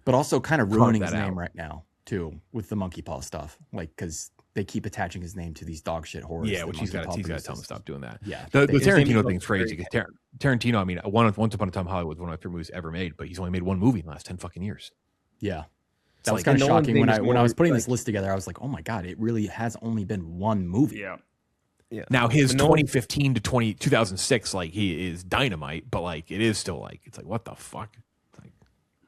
but also kind of ruining his that name out. right now too with the monkey paw stuff, like because they keep attaching his name to these dog shit horrors. yeah, that which he's got Monkey to Paw tell him to produces. stop doing that. Yeah, The his name Tarantino is thing's crazy because Tarantino, I mean, Once Upon a Time Hollywood, one of my favorite movies ever made, but he's only made one movie in the last 10 fucking years. Yeah. That was like- kind of and Nolan's shocking name when is I more was putting like- this list together. I was like, oh my god, it really has only been one movie. Yeah. Yeah. Now his But Nolan- 2015 to 2006, like he is dynamite, but like it is still like it's like what the fuck, it's like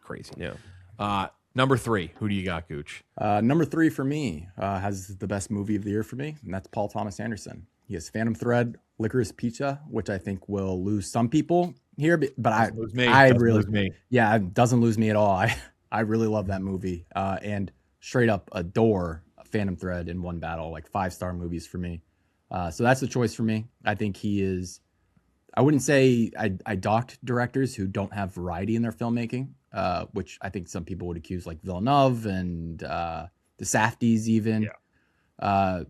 crazy. Yeah. Number 3, who do you got, Gooch? Number 3 for me has the best movie of the year for me, and that's Paul Thomas Anderson. He has Phantom Thread, Licorice Pizza, which I think will lose some people. here, but I Lose me. I Doesn't really lose me. yeah, it doesn't lose me at all. I really love that movie, and straight up adore Phantom Thread in One Battle, like 5-star movies for me. So that's the choice for me. I think he is. I wouldn't say I docked directors who don't have variety in their filmmaking, which I think some people would accuse, like Villeneuve and the Safdies even. Yeah.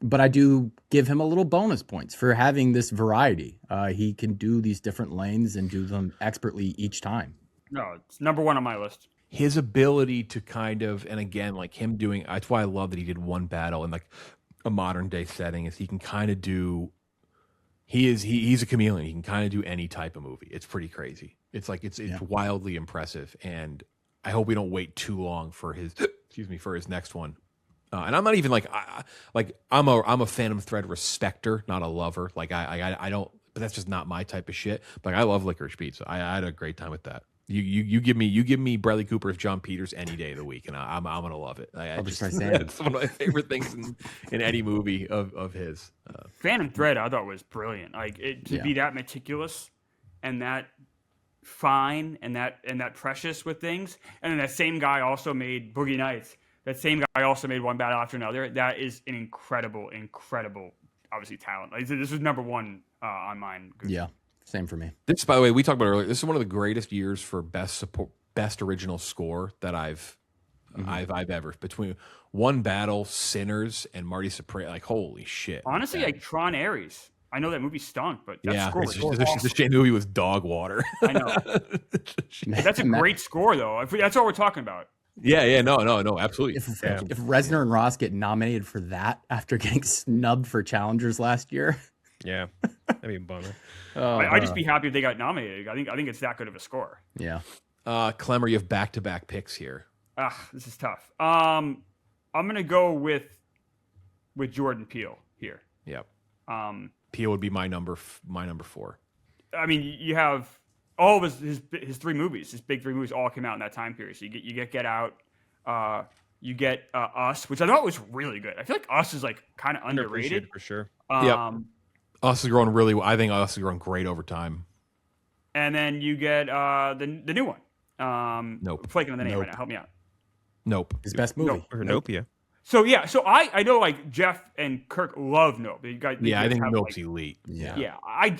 But I do give him a little bonus points for having this variety. He can do these different lanes and do them expertly each time. No, it's number one on my list. His ability to kind of, and again, like him doing, that's why I love that he did One Battle in like a modern day setting, is he can kind of do. He's a chameleon. He can kind of do any type of movie. It's pretty crazy. It's like it's wildly impressive, and I hope we don't wait too long for his for his next one. And I'm not even like I'm a Phantom Thread respecter, not a lover. Like I don't, but that's just not my type of shit. But I love Licorice Pizza. I had a great time with that. You give me Bradley Cooper as John Peters any day of the week, and I'm gonna love it. It's one of my favorite things in any movie of his. Phantom Thread, I thought was brilliant. Like to be that meticulous and that fine and that precious with things. And then that same guy also made Boogie Nights. That same guy also made One Battle After Another. That is an incredible, obviously talent. Like, this was number one on mine. Gooch. Yeah. Same for me. This, by the way, we talked about earlier. This is one of the greatest years for best original score that I've ever, between One Battle, Sinners, and Marty Supreme. Like, holy shit! Honestly, like Tron Ares. I know that movie stunk, but that score was it's just a shame movie with dog water. I know. That's a great score, though. That's all we're talking about. Yeah, no, absolutely. If Reznor and Ross get nominated for that after getting snubbed for Challengers last year, yeah, that'd be a bummer. I'd just be happy if they got nominated. I think it's that good of a score. Yeah. Klemmer, you have back-to-back picks here. This is tough. I'm gonna go with Jordan Peele here. Yep. Peele would be my number 4. I mean, you have all of his three movies, his big three movies, all came out in that time period. So you get Get Out, you get Us, which I thought was really good. I feel like Us is like kind of underrated for sure. Yep. Us has grown really well. I think Us has grown great over time. And then you get the new one. Nope. I'm flaking on the name right now. Help me out. Nope. His best movie. Nope. Yeah. So I know like Jeff and Kirk love Nope. You guys, I think have, Nope's like, elite. Yeah. I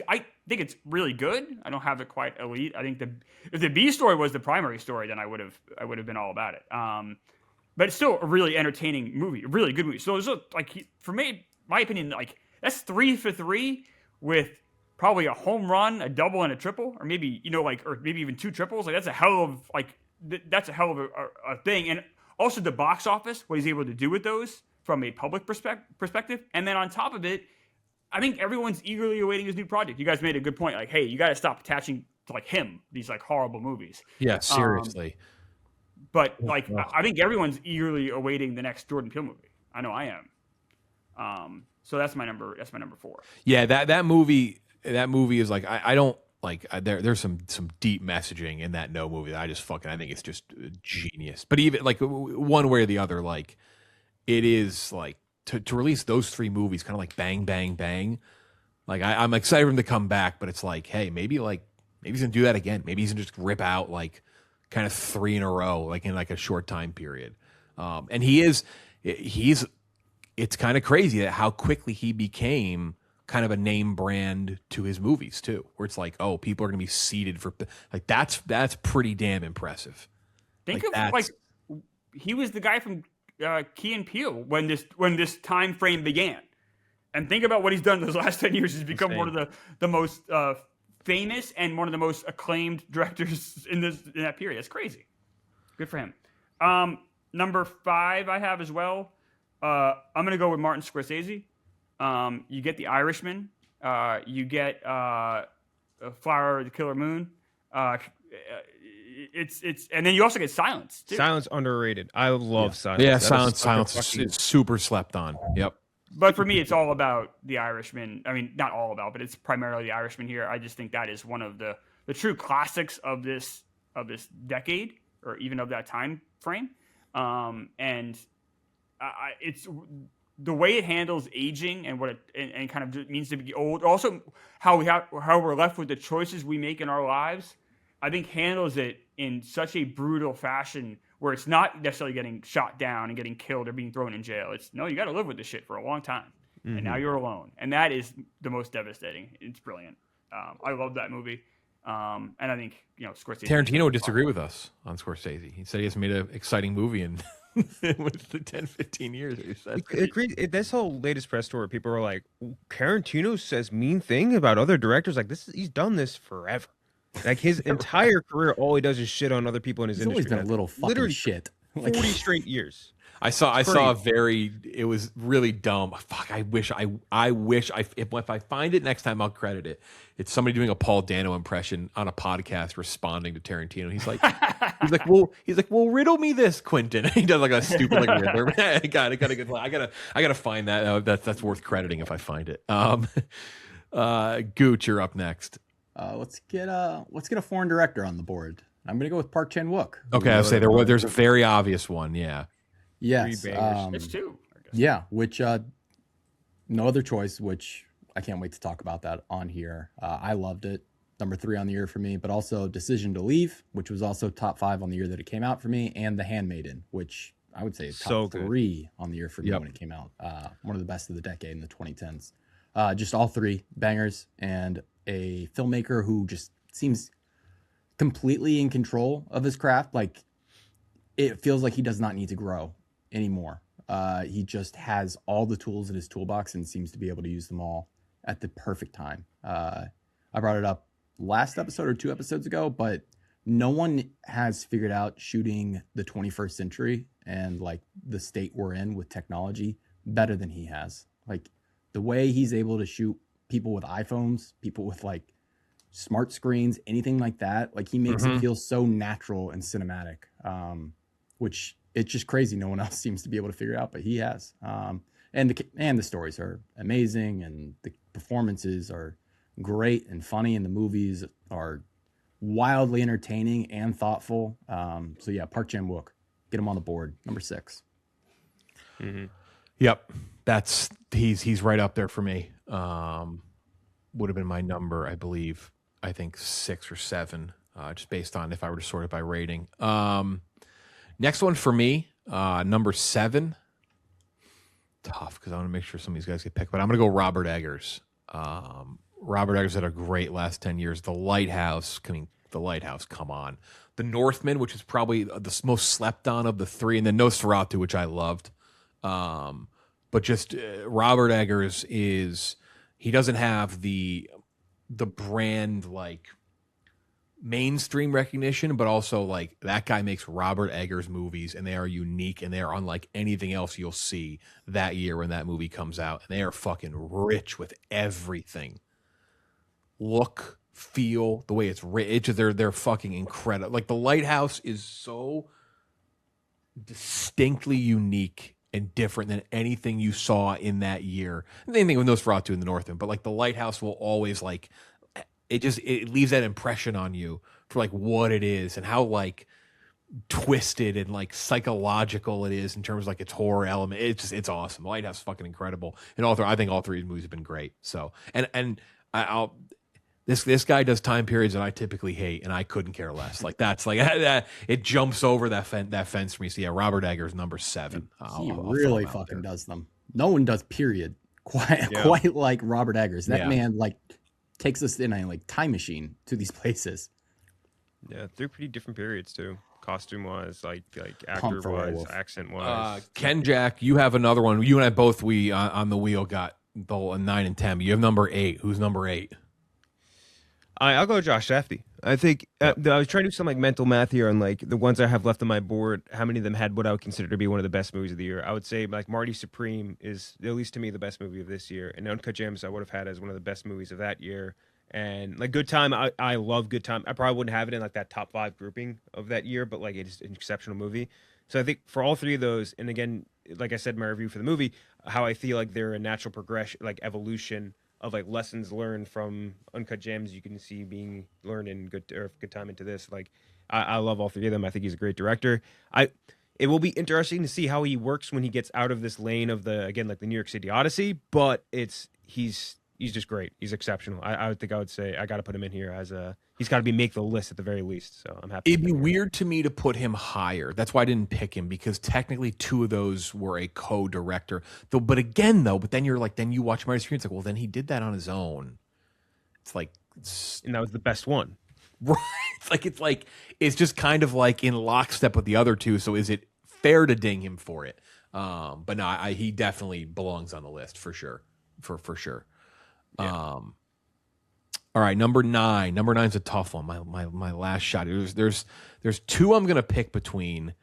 think it's really good. I don't have it quite elite. I think if the B story was the primary story, then I would have been all about it. But it's still a really entertaining movie, a really good movie. So it's like, for me, my opinion, like that's 3 for 3 with probably a home run, a double, and a triple, or maybe or maybe even 2 triples. Like that's a hell of a thing. And also the box office, what he's able to do with those from a public perspective. And then on top of it, I think everyone's eagerly awaiting his new project. You guys made a good point. Like, hey, you got to stop attaching to like him these like horrible movies. Yeah, seriously. But like, I think everyone's eagerly awaiting the next Jordan Peele movie. I know I am. So that's my number 4. Yeah, that movie is like I don't like there's some deep messaging in that No movie that I think it's just genius. But even like one way or the other, like it is like to release those 3 movies kind of like bang bang bang. Like I'm excited for him to come back, but it's like, hey, maybe he's gonna do that again. Maybe he's gonna just rip out like kind of 3 in a row, like in like a short time period. And he's it's kind of crazy that how quickly he became kind of a name brand to his movies too, where it's like, oh, people are going to be seated for like that's pretty damn impressive. Think he was the guy from Key and Peele when this time frame began, and think about what he's done in those last 10 years. He's become one of the most famous and one of the most acclaimed directors in that period. That's crazy. Good for him. Number 5 I have as well. I'm going to go with Martin Scorsese. You get The Irishman. You get Flower of the Killer Moon. It's and then you also get Silence too. Silence underrated. I love Silence. Yeah, Silence is super slept on. Yep. But for me, it's all about The Irishman. I mean, not all about, but it's primarily The Irishman here. I just think that is one of the true classics of this decade, or even of that time frame. And it's the way it handles aging and what and kind of just means to be old. Also, how we're left with the choices we make in our lives. I think handles it in such a brutal fashion where it's not necessarily getting shot down and getting killed or being thrown in jail. It's no, you got to live with this shit for a long time, and now you're alone, and that is the most devastating. It's brilliant. I love that movie, and I think Scorsese. Tarantino would disagree with us on Scorsese. He said he hasn't made an exciting movie in with the 10, 15 years. He said. Agreed. This whole latest press tour, people were like, Tarantino says mean thing about other directors. Like he's done this forever. Like his entire career, all he does is shit on other people in his industry. He's always been a little fucking shit. 40 straight years. I saw it was really dumb. Fuck, I wish if I find it next time I'll credit it. It's somebody doing a Paul Dano impression on a podcast responding to Tarantino. He's like, well, riddle me this, Quentin. He does like a stupid like riddler. I gotta find that. That's worth crediting if I find it. Gooch, you're up next. Let's get a foreign director on the board. I'm gonna go with Park Chan-wook. Okay, I'll say there's a very obvious one. Yeah. Yes. It's two. I guess. Yeah, which no other choice. Which I can't wait to talk about that on here. I loved it. Number 3 on the year for me, but also Decision to Leave, which was also top 5 on the year that it came out for me, and The Handmaiden, which I would say is top 3 on the year for me when it came out. One of the best of the decade in the 2010s. Just all 3 bangers, and a filmmaker who just seems completely in control of his craft. Like it feels like he does not need to grow anymore. He just has all the tools in his toolbox and seems to be able to use them all at the perfect time. I brought it up last episode or 2 episodes ago, but no one has figured out shooting the 21st century and like the state we're in with technology better than he has. Like the way he's able to shoot people with iPhones, people with like smart screens, anything like that. Like he makes it feel so natural and cinematic, which it's just crazy. No one else seems to be able to figure out, but he has. And the stories are amazing, and the performances are great and funny, and the movies are wildly entertaining and thoughtful. So yeah, Park Chan-wook, get him on the board. Number 6. Yep, he's right up there for me. Would have been my number, I believe. I think 6 or 7, just based on if I were to sort it by rating. Next one for me, number 7. Tough because I want to make sure some of these guys get picked, but I'm going to go Robert Eggers. Robert Eggers had a great last 10 years. The Lighthouse, come on. The Northman, which is probably the most slept on of the 3, and then Nosferatu, which I loved. But just Robert Eggers he doesn't have the brand like mainstream recognition, but also like that guy makes Robert Eggers movies, and they are unique and they are unlike anything else you'll see that year when that movie comes out. And they are fucking rich with everything. Look, feel, the way it's written, they're fucking incredible. Like The Lighthouse is so distinctly unique and different than anything you saw in that year. Anything with Nosferatu in the Northern, but like The Lighthouse will always like it leaves that impression on you for like what it is and how like twisted and like psychological it is in terms of like its horror element. It's awesome. The Lighthouse is fucking incredible. And I think all 3 of these movies have been great. So this guy does time periods that I typically hate, and I couldn't care less. Like that's like that. It jumps over that fence for me. So yeah, Robert Eggers, number 7. He really fucking does them. No one does period quite like Robert Eggers. That man like takes us in a like time machine to these places. Yeah, they're pretty different periods too. Costume wise, like actor wise, accent wise. Kenjac, you have another one. You and I both on the wheel got the 9 and 10. But you have number 8. Who's number 8? I'll go Josh Safdie. I think I was trying to do some like mental math here on like the ones I have left on my board. How many of them had what I would consider to be one of the best movies of the year? I would say like Marty Supreme is at least to me the best movie of this year, and Uncut Gems I would have had as one of the best movies of that year. And like Good Time, I love Good Time. I probably wouldn't have it in like that top 5 grouping of that year, but like it's an exceptional movie. So I think for all 3 of those, and again, like I said in my review for the movie, how I feel like they're a natural progression, like evolution of like lessons learned from Uncut Gems you can see being learned in Good Time into this. Like I love all 3 of them. I think he's a great director. it will be interesting to see how he works when he gets out of this lane of the New York City Odyssey. But he's just great. He's exceptional. I would say I got to put him in here as he's got to make the list at the very least. So I'm happy. It'd be weird to me to put him higher. That's why I didn't pick him, because technically 2 of those were a co-director. But then you're like, then you watch Marty's Screen, it's like, well, then he did that on his own. And that was the best one. Right. It's just kind of like in lockstep with the other 2. So is it fair to ding him for it? But no, he definitely belongs on the list for sure. For sure. Yeah. All right, number 9. Number 9's a tough one. My last shot. There's 2 I'm gonna pick between.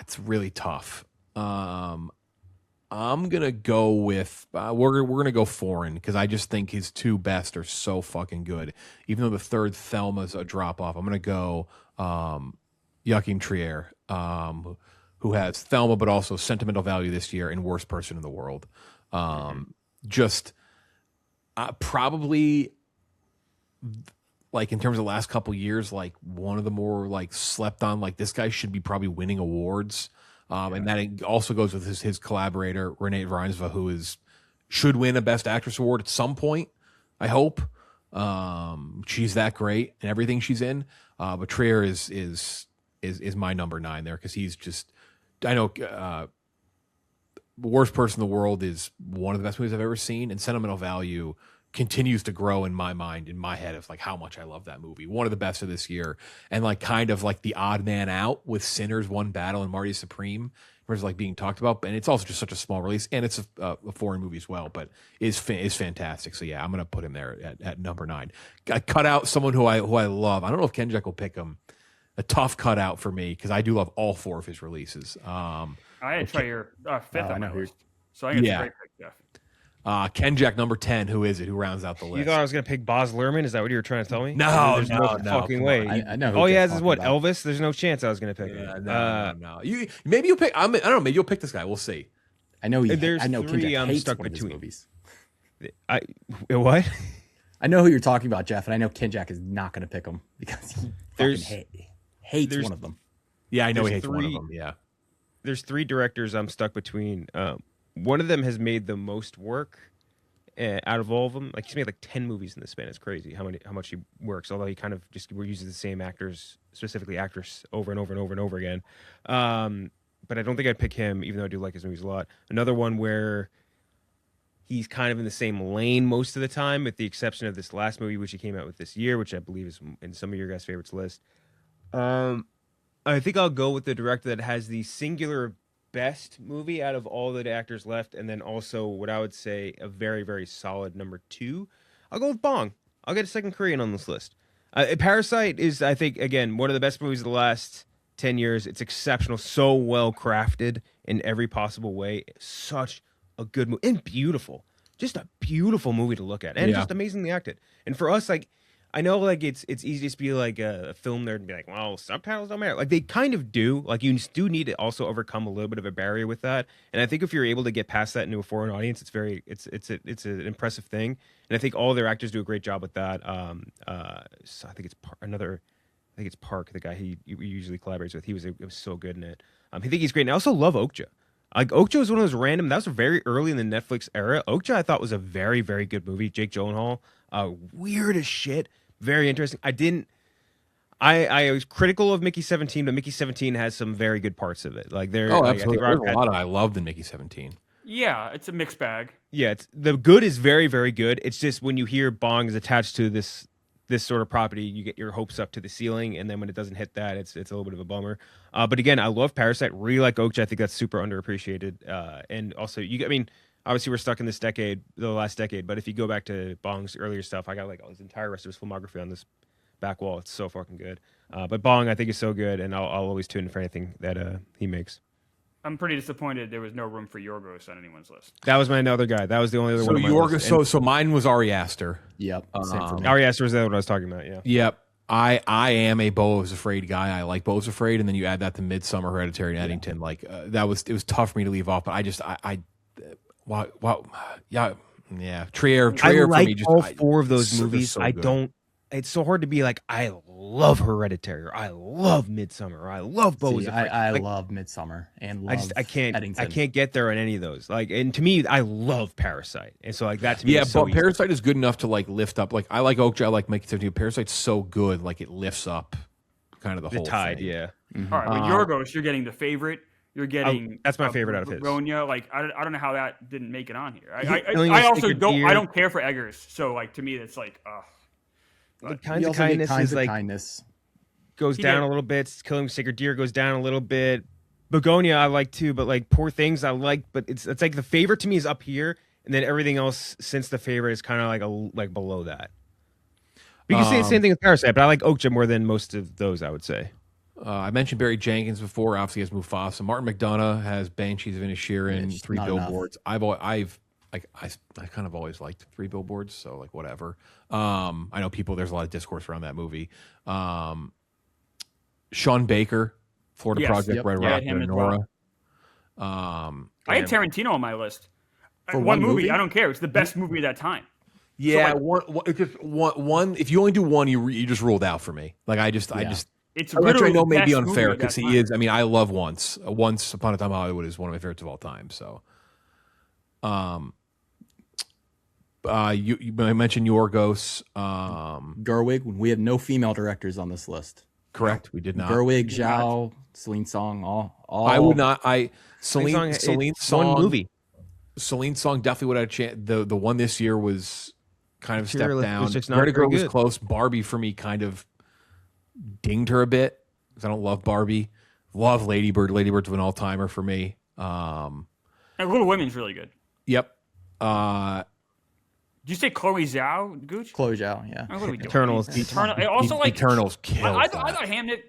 It's really tough. I'm gonna go with we're gonna go foreign, because I just think his 2 best are so fucking good. Even though the third Thelma's a drop off, I'm gonna go Joachim Trier, who has Thelma but also sentimental value this year and Worst Person in the World. Just probably, like, in terms of the last couple years, like one of the more like slept on. Like, this guy should be probably winning awards. And that also goes with his collaborator Renee Reinsva, who should win a Best Actress award at some point. I hope. She's that great in everything she's in. But Trier is my number 9 there, because he's just, I know. Worst Person in the World is one of the best movies I've ever seen, and sentimental value continues to grow in my mind, in my head, of like how much I love that movie. One of the best of this year, and like kind of like the odd man out with Sinners, One Battle, and Marty Supreme, in terms of like being talked about. And it's also just such a small release, and it's a foreign movie as well, but is fantastic. So yeah, I'm gonna put him there at number 9. I cut out someone who I love. I don't know if Kenjac will pick him. A tough cutout for me, because I do love all 4 of his releases. I had to try your 5th on my list. So I think it's a great pick, Jeff. Kenjac, number 10. Who is it? Who rounds out the list? You thought I was going to pick Baz Luhrmann? Is that what you were trying to tell me? No, there's no fucking way. I know. All he has is what, Elvis? There's no chance I was going to pick him. No. Maybe you'll pick. I don't know. Maybe you'll pick this guy. We'll see. I know. There's I know 3 Kenjac I'm hates stuck one of his between. movies. What? I know who you're talking about, Jeff, and I know Kenjac is not going to pick him because he fucking hates one of them. Yeah, I know he hates one of them. Yeah. There's 3 directors I'm stuck between. One of them has made the most work out of all of them. Like, he's made like 10 movies in this span. It's crazy how much he works. Although he kind of just uses the same actors, specifically actors, over and over and over and over again. But I don't think I'd pick him, even though I do like his movies a lot. Another one where he's kind of in the same lane most of the time, with the exception of this last movie, which he came out with this year, which I believe is in some of your guys' favorites list. I think I'll go with the director that has the singular best movie out of all the actors left, and then also what I would say a very, very solid number 2. I'll go with Bong. I'll get a second Korean on this list. Parasite is, I think, again, one of the best movies of the last 10 years. It's exceptional, so well crafted in every possible way. Such a good movie, and beautiful. Just a beautiful movie to look at, and just amazingly acted. And for us, like, I know, like, it's easy to be like a film nerd and be like, well, subtitles don't matter. Like, they kind of do. Like, you do need to also overcome a little bit of a barrier with that. And I think if you're able to get past that into a foreign audience, it's an impressive thing. And I think all their actors do a great job with that. So I think it's Park, the guy he usually collaborates with. He was so good in it. I think he's great. And I also love Okja. Like, Okja was one of those random. That was very early in the Netflix era. Okja, I thought, was a very, very good movie. Jake Gyllenhaal, weird as shit. Very interesting. I was critical of Mickey 17, but Mickey 17 has some very good parts of it. Like, absolutely. There's a lot I loved in Mickey 17. Yeah, it's a mixed bag. Yeah, the good is very, very good. It's just when you hear Bong is attached to this sort of property, you get your hopes up to the ceiling, and then when it doesn't hit that, it's a little bit of a bummer. But again, I love Parasite. Really like Okja. I think that's super underappreciated. And also, obviously we're stuck in this decade, the last decade, but if you go back to Bong's earlier stuff, I got like his entire rest of his filmography on this back wall. It's so fucking good. But Bong, I think, is so good, and I'll always tune in for anything that he makes. I'm pretty disappointed there was no room for Yorgos on anyone's list. That was my other guy. That was the only other one on my list. So mine was Ari Aster. Yep. Same for me. Ari Aster was what I was talking about, yeah. Yep. I am a Beau is Afraid guy. I like Beau is Afraid, and then you add that to Midsummer, Hereditary, and Eddington. Like, it was tough for me to leave off, but Trier I for like me. all 4 of those movies. So I good. don't. It's so hard to be like, I love Hereditary, or I love Midsummer, or I love Bo's See, Afraid. I Like, love Midsummer and love I can't Eddington. get there on any of those. Like, and to me, I love Parasite, and so like that to me, Yeah, is so but easy. Parasite is good enough to like lift up. Like I like Oakja, I like Make It 17. Parasite's so good, like it lifts up kind of the The whole Tide, thing. yeah. All right, with Yorgos, you're getting The Favorite. You're getting that's my favorite out of his. Begonia. Like I don't know how that didn't make it on here. Killing I a also Sacred don't. Deer. I don't care for Eggers. So like to me, that's like, Like, You Kinds of also get Kindness Kinds is of like Kindness. goes He down did. a little bit. Killing Sacred Deer goes down a little bit. Begonia I like too, but like Poor Things I like, but it's like The Favorite to me is up here, and then everything else since The Favorite is kind of like below that. You can say the same thing with Parasite, but I like Oakja more than most of those, I would say. I mentioned Barry Jenkins before. Obviously, has Mufasa. Martin McDonough has Banshees of Inisherin, It's Three not enough. Billboards. I've I kind of always liked Three Billboards, so like whatever. I know people. There's a lot of discourse around that movie. Sean Baker, Florida Yes. Project, Yep. Red Yeah, Rock, him as Nora. I had Tarantino on my list. For one one movie? I don't care. It's the best movie of that time. Yeah, like- it's just one. If you only do one, you just ruled out for me. Like I just It's which I literally know the may be best movie unfair of that because he time. is. I mean, I love Once. Once Upon a Time Hollywood is one of my favorites of all time. So, you mentioned Yorgos. Gerwig. We have no female directors on this list. Correct. We did not. Gerwig, Zhao, Celine Song, all. I would not. Celine it's Song. one movie. Celine Song definitely would have a chance. The one this year was kind of a step Material down. was just not Greta very Gerwig was good. close. Barbie for me kind of dinged her a bit because I don't love Barbie. Love Lady Bird. Lady Bird's an all timer for me. And Little Women's really good. Yep. Did you say Chloe Zhao, Gooch? Chloe Zhao, yeah. What are we doing? Eternals. Eternal. Also, like Eternals kills. I thought Hamnet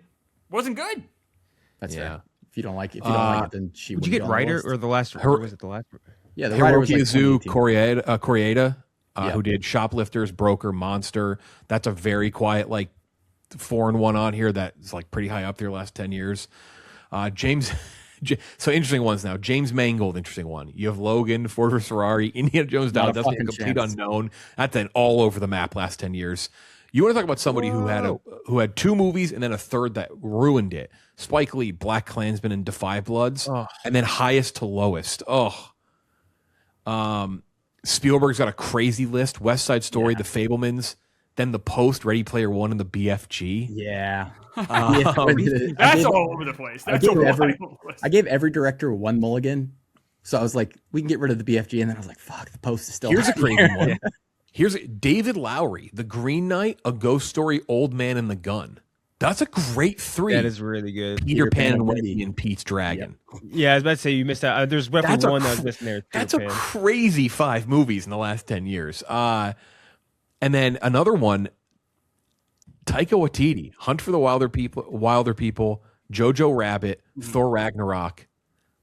wasn't good. That's Yeah. fair. If you don't like it, then she Would you wouldn't get be on the Writer list. or the last? Her- was it the last? Yeah, the writer was like Hiroki 2018. Koreeda, Yeah. who did Shoplifters, Broker, Monster. That's a very quiet, like 4-1 on here. That's like pretty high up there last 10 years. James, so interesting ones now. James Mangold, interesting one. You have Logan, Ford vs Ferrari, Indiana Jones, Not a Dusty, a fucking complete chance. unknown. That's an all over the map last 10 years. You want to talk about somebody who had two movies and then a third that ruined it. Spike Lee, Black Klansman, and Defy Bloods, and then highest to lowest. Spielberg's got a crazy list: West Side Story, The Fablemans, then The Post, Ready Player One, and the BFG. Yeah. That's all over the place. That's a wild list. I gave every director one mulligan. So I was like, we can get rid of the BFG. And then I was like, fuck, the post is still Here's a on crazy here. one. Here's David Lowery, The Green Knight, A Ghost Story, Old Man and the Gun. That's a great three. That is really good. Peter Pan and Wendy. Wendy and Pete's Dragon. Yeah, I was about to say you missed out. There's That's definitely a one that cr- was missing there. That's Peter a Pan. crazy 5 movies in the last 10 years. And then another one, Taika Waititi, Hunt for the Wilder People, Jojo Rabbit, Thor Ragnarok,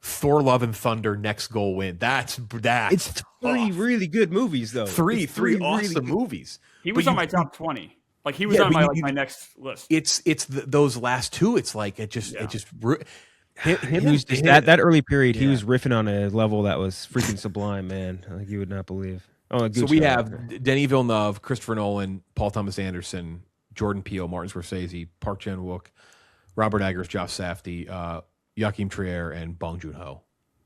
Thor Love and Thunder, Next Goal Win. That's It's three really good movies though. three It's really awesome good- movies. He was But on you- my top 20. Like he was Yeah, on but my my next list. It's those last two. It's like it just He was just that early period. He was riffing on a level that was freaking sublime, man. Like you would not believe. Oh, So Gooch we got have it. Denis Villeneuve, Christopher Nolan, Paul Thomas Anderson, Jordan Peele, Martin Scorsese, Park Chan-wook, Robert Eggers, Josh Safdie, Joachim Trier, and Bong Joon-ho.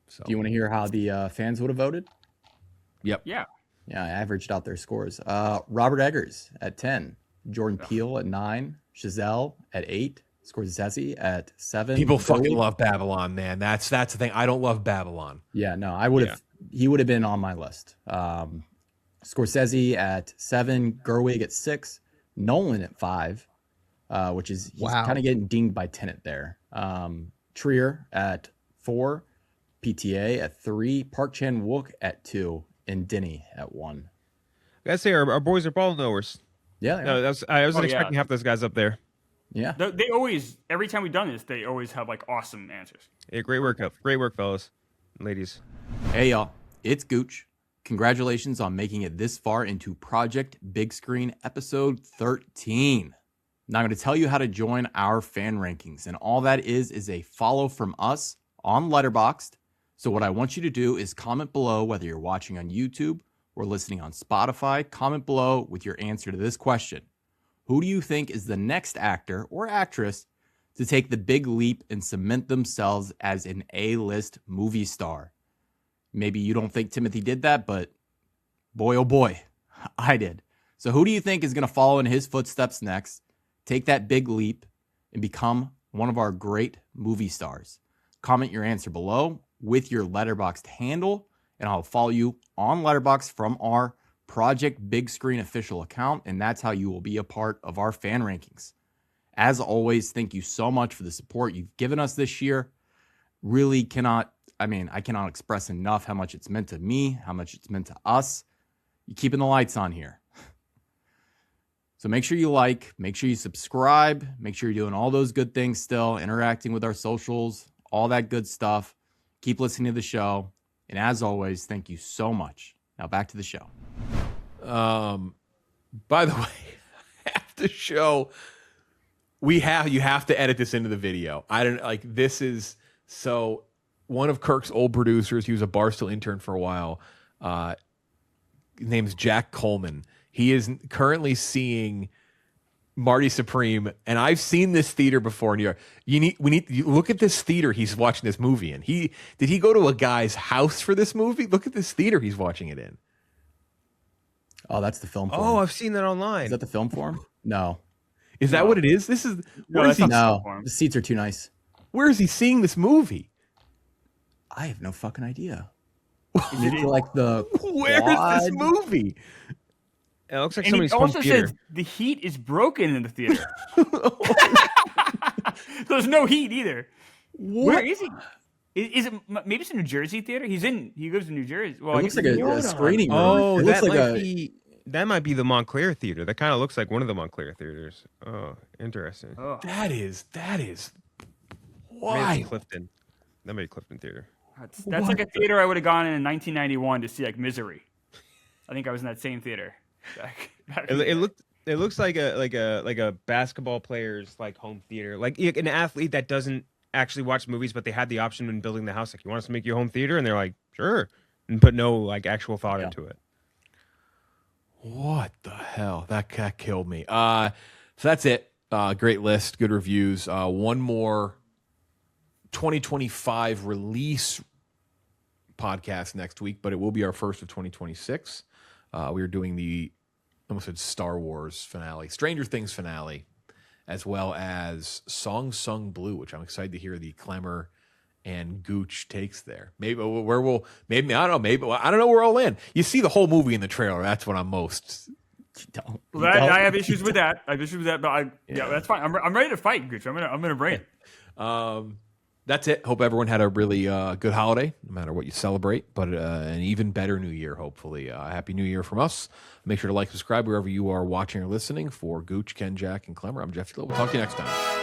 So Do you want to hear how the fans would have voted? yep. Yeah. Yeah, I averaged out their scores. Robert Eggers at 10, Jordan Peele at 9, Chazelle at 8, Scorsese at 7. People fucking Gerwig- love Babylon, man. That's the thing. I don't love Babylon. Yeah, no, I would have. He would have been on my list. Scorsese at 7, Gerwig at 6, Nolan at 5, which is he's kind of getting dinged by Tenet there. Trier at 4, PTA at 3, Park Chan Wook at 2, and Denny at 1. I gotta say, our boys are ball knowers. Yeah, they No, are. I wasn't Oh, yeah. expecting half those guys up there. Yeah. They always, every time we've done this, they always have like awesome answers. Yeah, great work, fellas, and ladies. Hey y'all, it's Gooch. Congratulations on making it this far into Project Big Screen episode 13. Now I'm going to tell you how to join our fan rankings, and all that is a follow from us on Letterboxd. So what I want you to do is comment below whether you're watching on YouTube or listening on Spotify. Comment below with your answer to this question. Who do you think is the next actor or actress to take the big leap and cement themselves as an A-list movie star? Maybe you don't think Timothy did that, but boy, oh boy, I did. So who do you think is going to follow in his footsteps next, take that big leap, and become one of our great movie stars? Comment your answer below with your Letterboxd handle, and I'll follow you on Letterboxd from our Project Big Screen official account, and that's how you will be a part of our fan rankings. As always, thank you so much for the support you've given us this year. Really I cannot express enough how much it's meant to me, how much it's meant to us. You're keeping the lights on here. So make sure you like, make sure you subscribe, make sure you're doing all those good things still, interacting with our socials, all that good stuff. Keep listening to the show. And as always, thank you so much. Now back to the show. By the way, after the show, you have to edit this into the video. I don't like this is so one of Kirk's old producers, he was a Barstool intern for a while. His name's Jack Coleman. He is currently seeing Marty Supreme, and I've seen this theater before in New York. You look at this theater he's watching this movie in. Did he go to a guy's house for this movie? Look at this theater he's watching it in. Oh, that's the film form. Oh, I've seen that online. Is that the film form? No. Is that what it is? This is where is he? No, the seats are too nice. Where is he seeing this movie? I have no fucking idea. Is it like the Where is this movie? It looks like And somebody's it home also theater. says the heat is broken in the theater. There's no heat either. Where is he? Is it maybe it's a New Jersey theater? He goes to New Jersey. Well, It looks like a screening room. Oh, It looks that like that might be the Montclair Theater. That kind of looks like one of the Montclair theaters. Oh, interesting. Oh, That is Maybe why. it's Clifton. That may be Clifton Theater. that's like a theater I would have gone in 1991 to see like Misery. I think I was in that same theater. Back in the day. It looks like a basketball player's like home theater, like an athlete that doesn't actually watch movies, but they had the option when building the house, like, you want us to make your home theater, and they're like, sure, and put no like actual thought into it. What the hell? That killed me. So that's it. Great list, good reviews. One more 2025 release podcast next week, but it will be our first of 2026. We are doing the almost said Star Wars finale, Stranger Things finale, as well as Song Sung Blue, which I'm excited to hear the Klemmer and Gooch takes there. Maybe I don't know. Maybe I don't know where I'll land. You see the whole movie in the trailer. That's what I'm most. I have issues with that. But that's fine. I'm ready to fight, Gooch. I'm gonna bring it. That's it. Hope everyone had a really good holiday, no matter what you celebrate, but an even better New Year, hopefully. Happy New Year from us. Make sure to like, subscribe wherever you are watching or listening. For Gooch, Kenjac, and Klemmer, I'm Jeff Steele. We'll talk to you next time.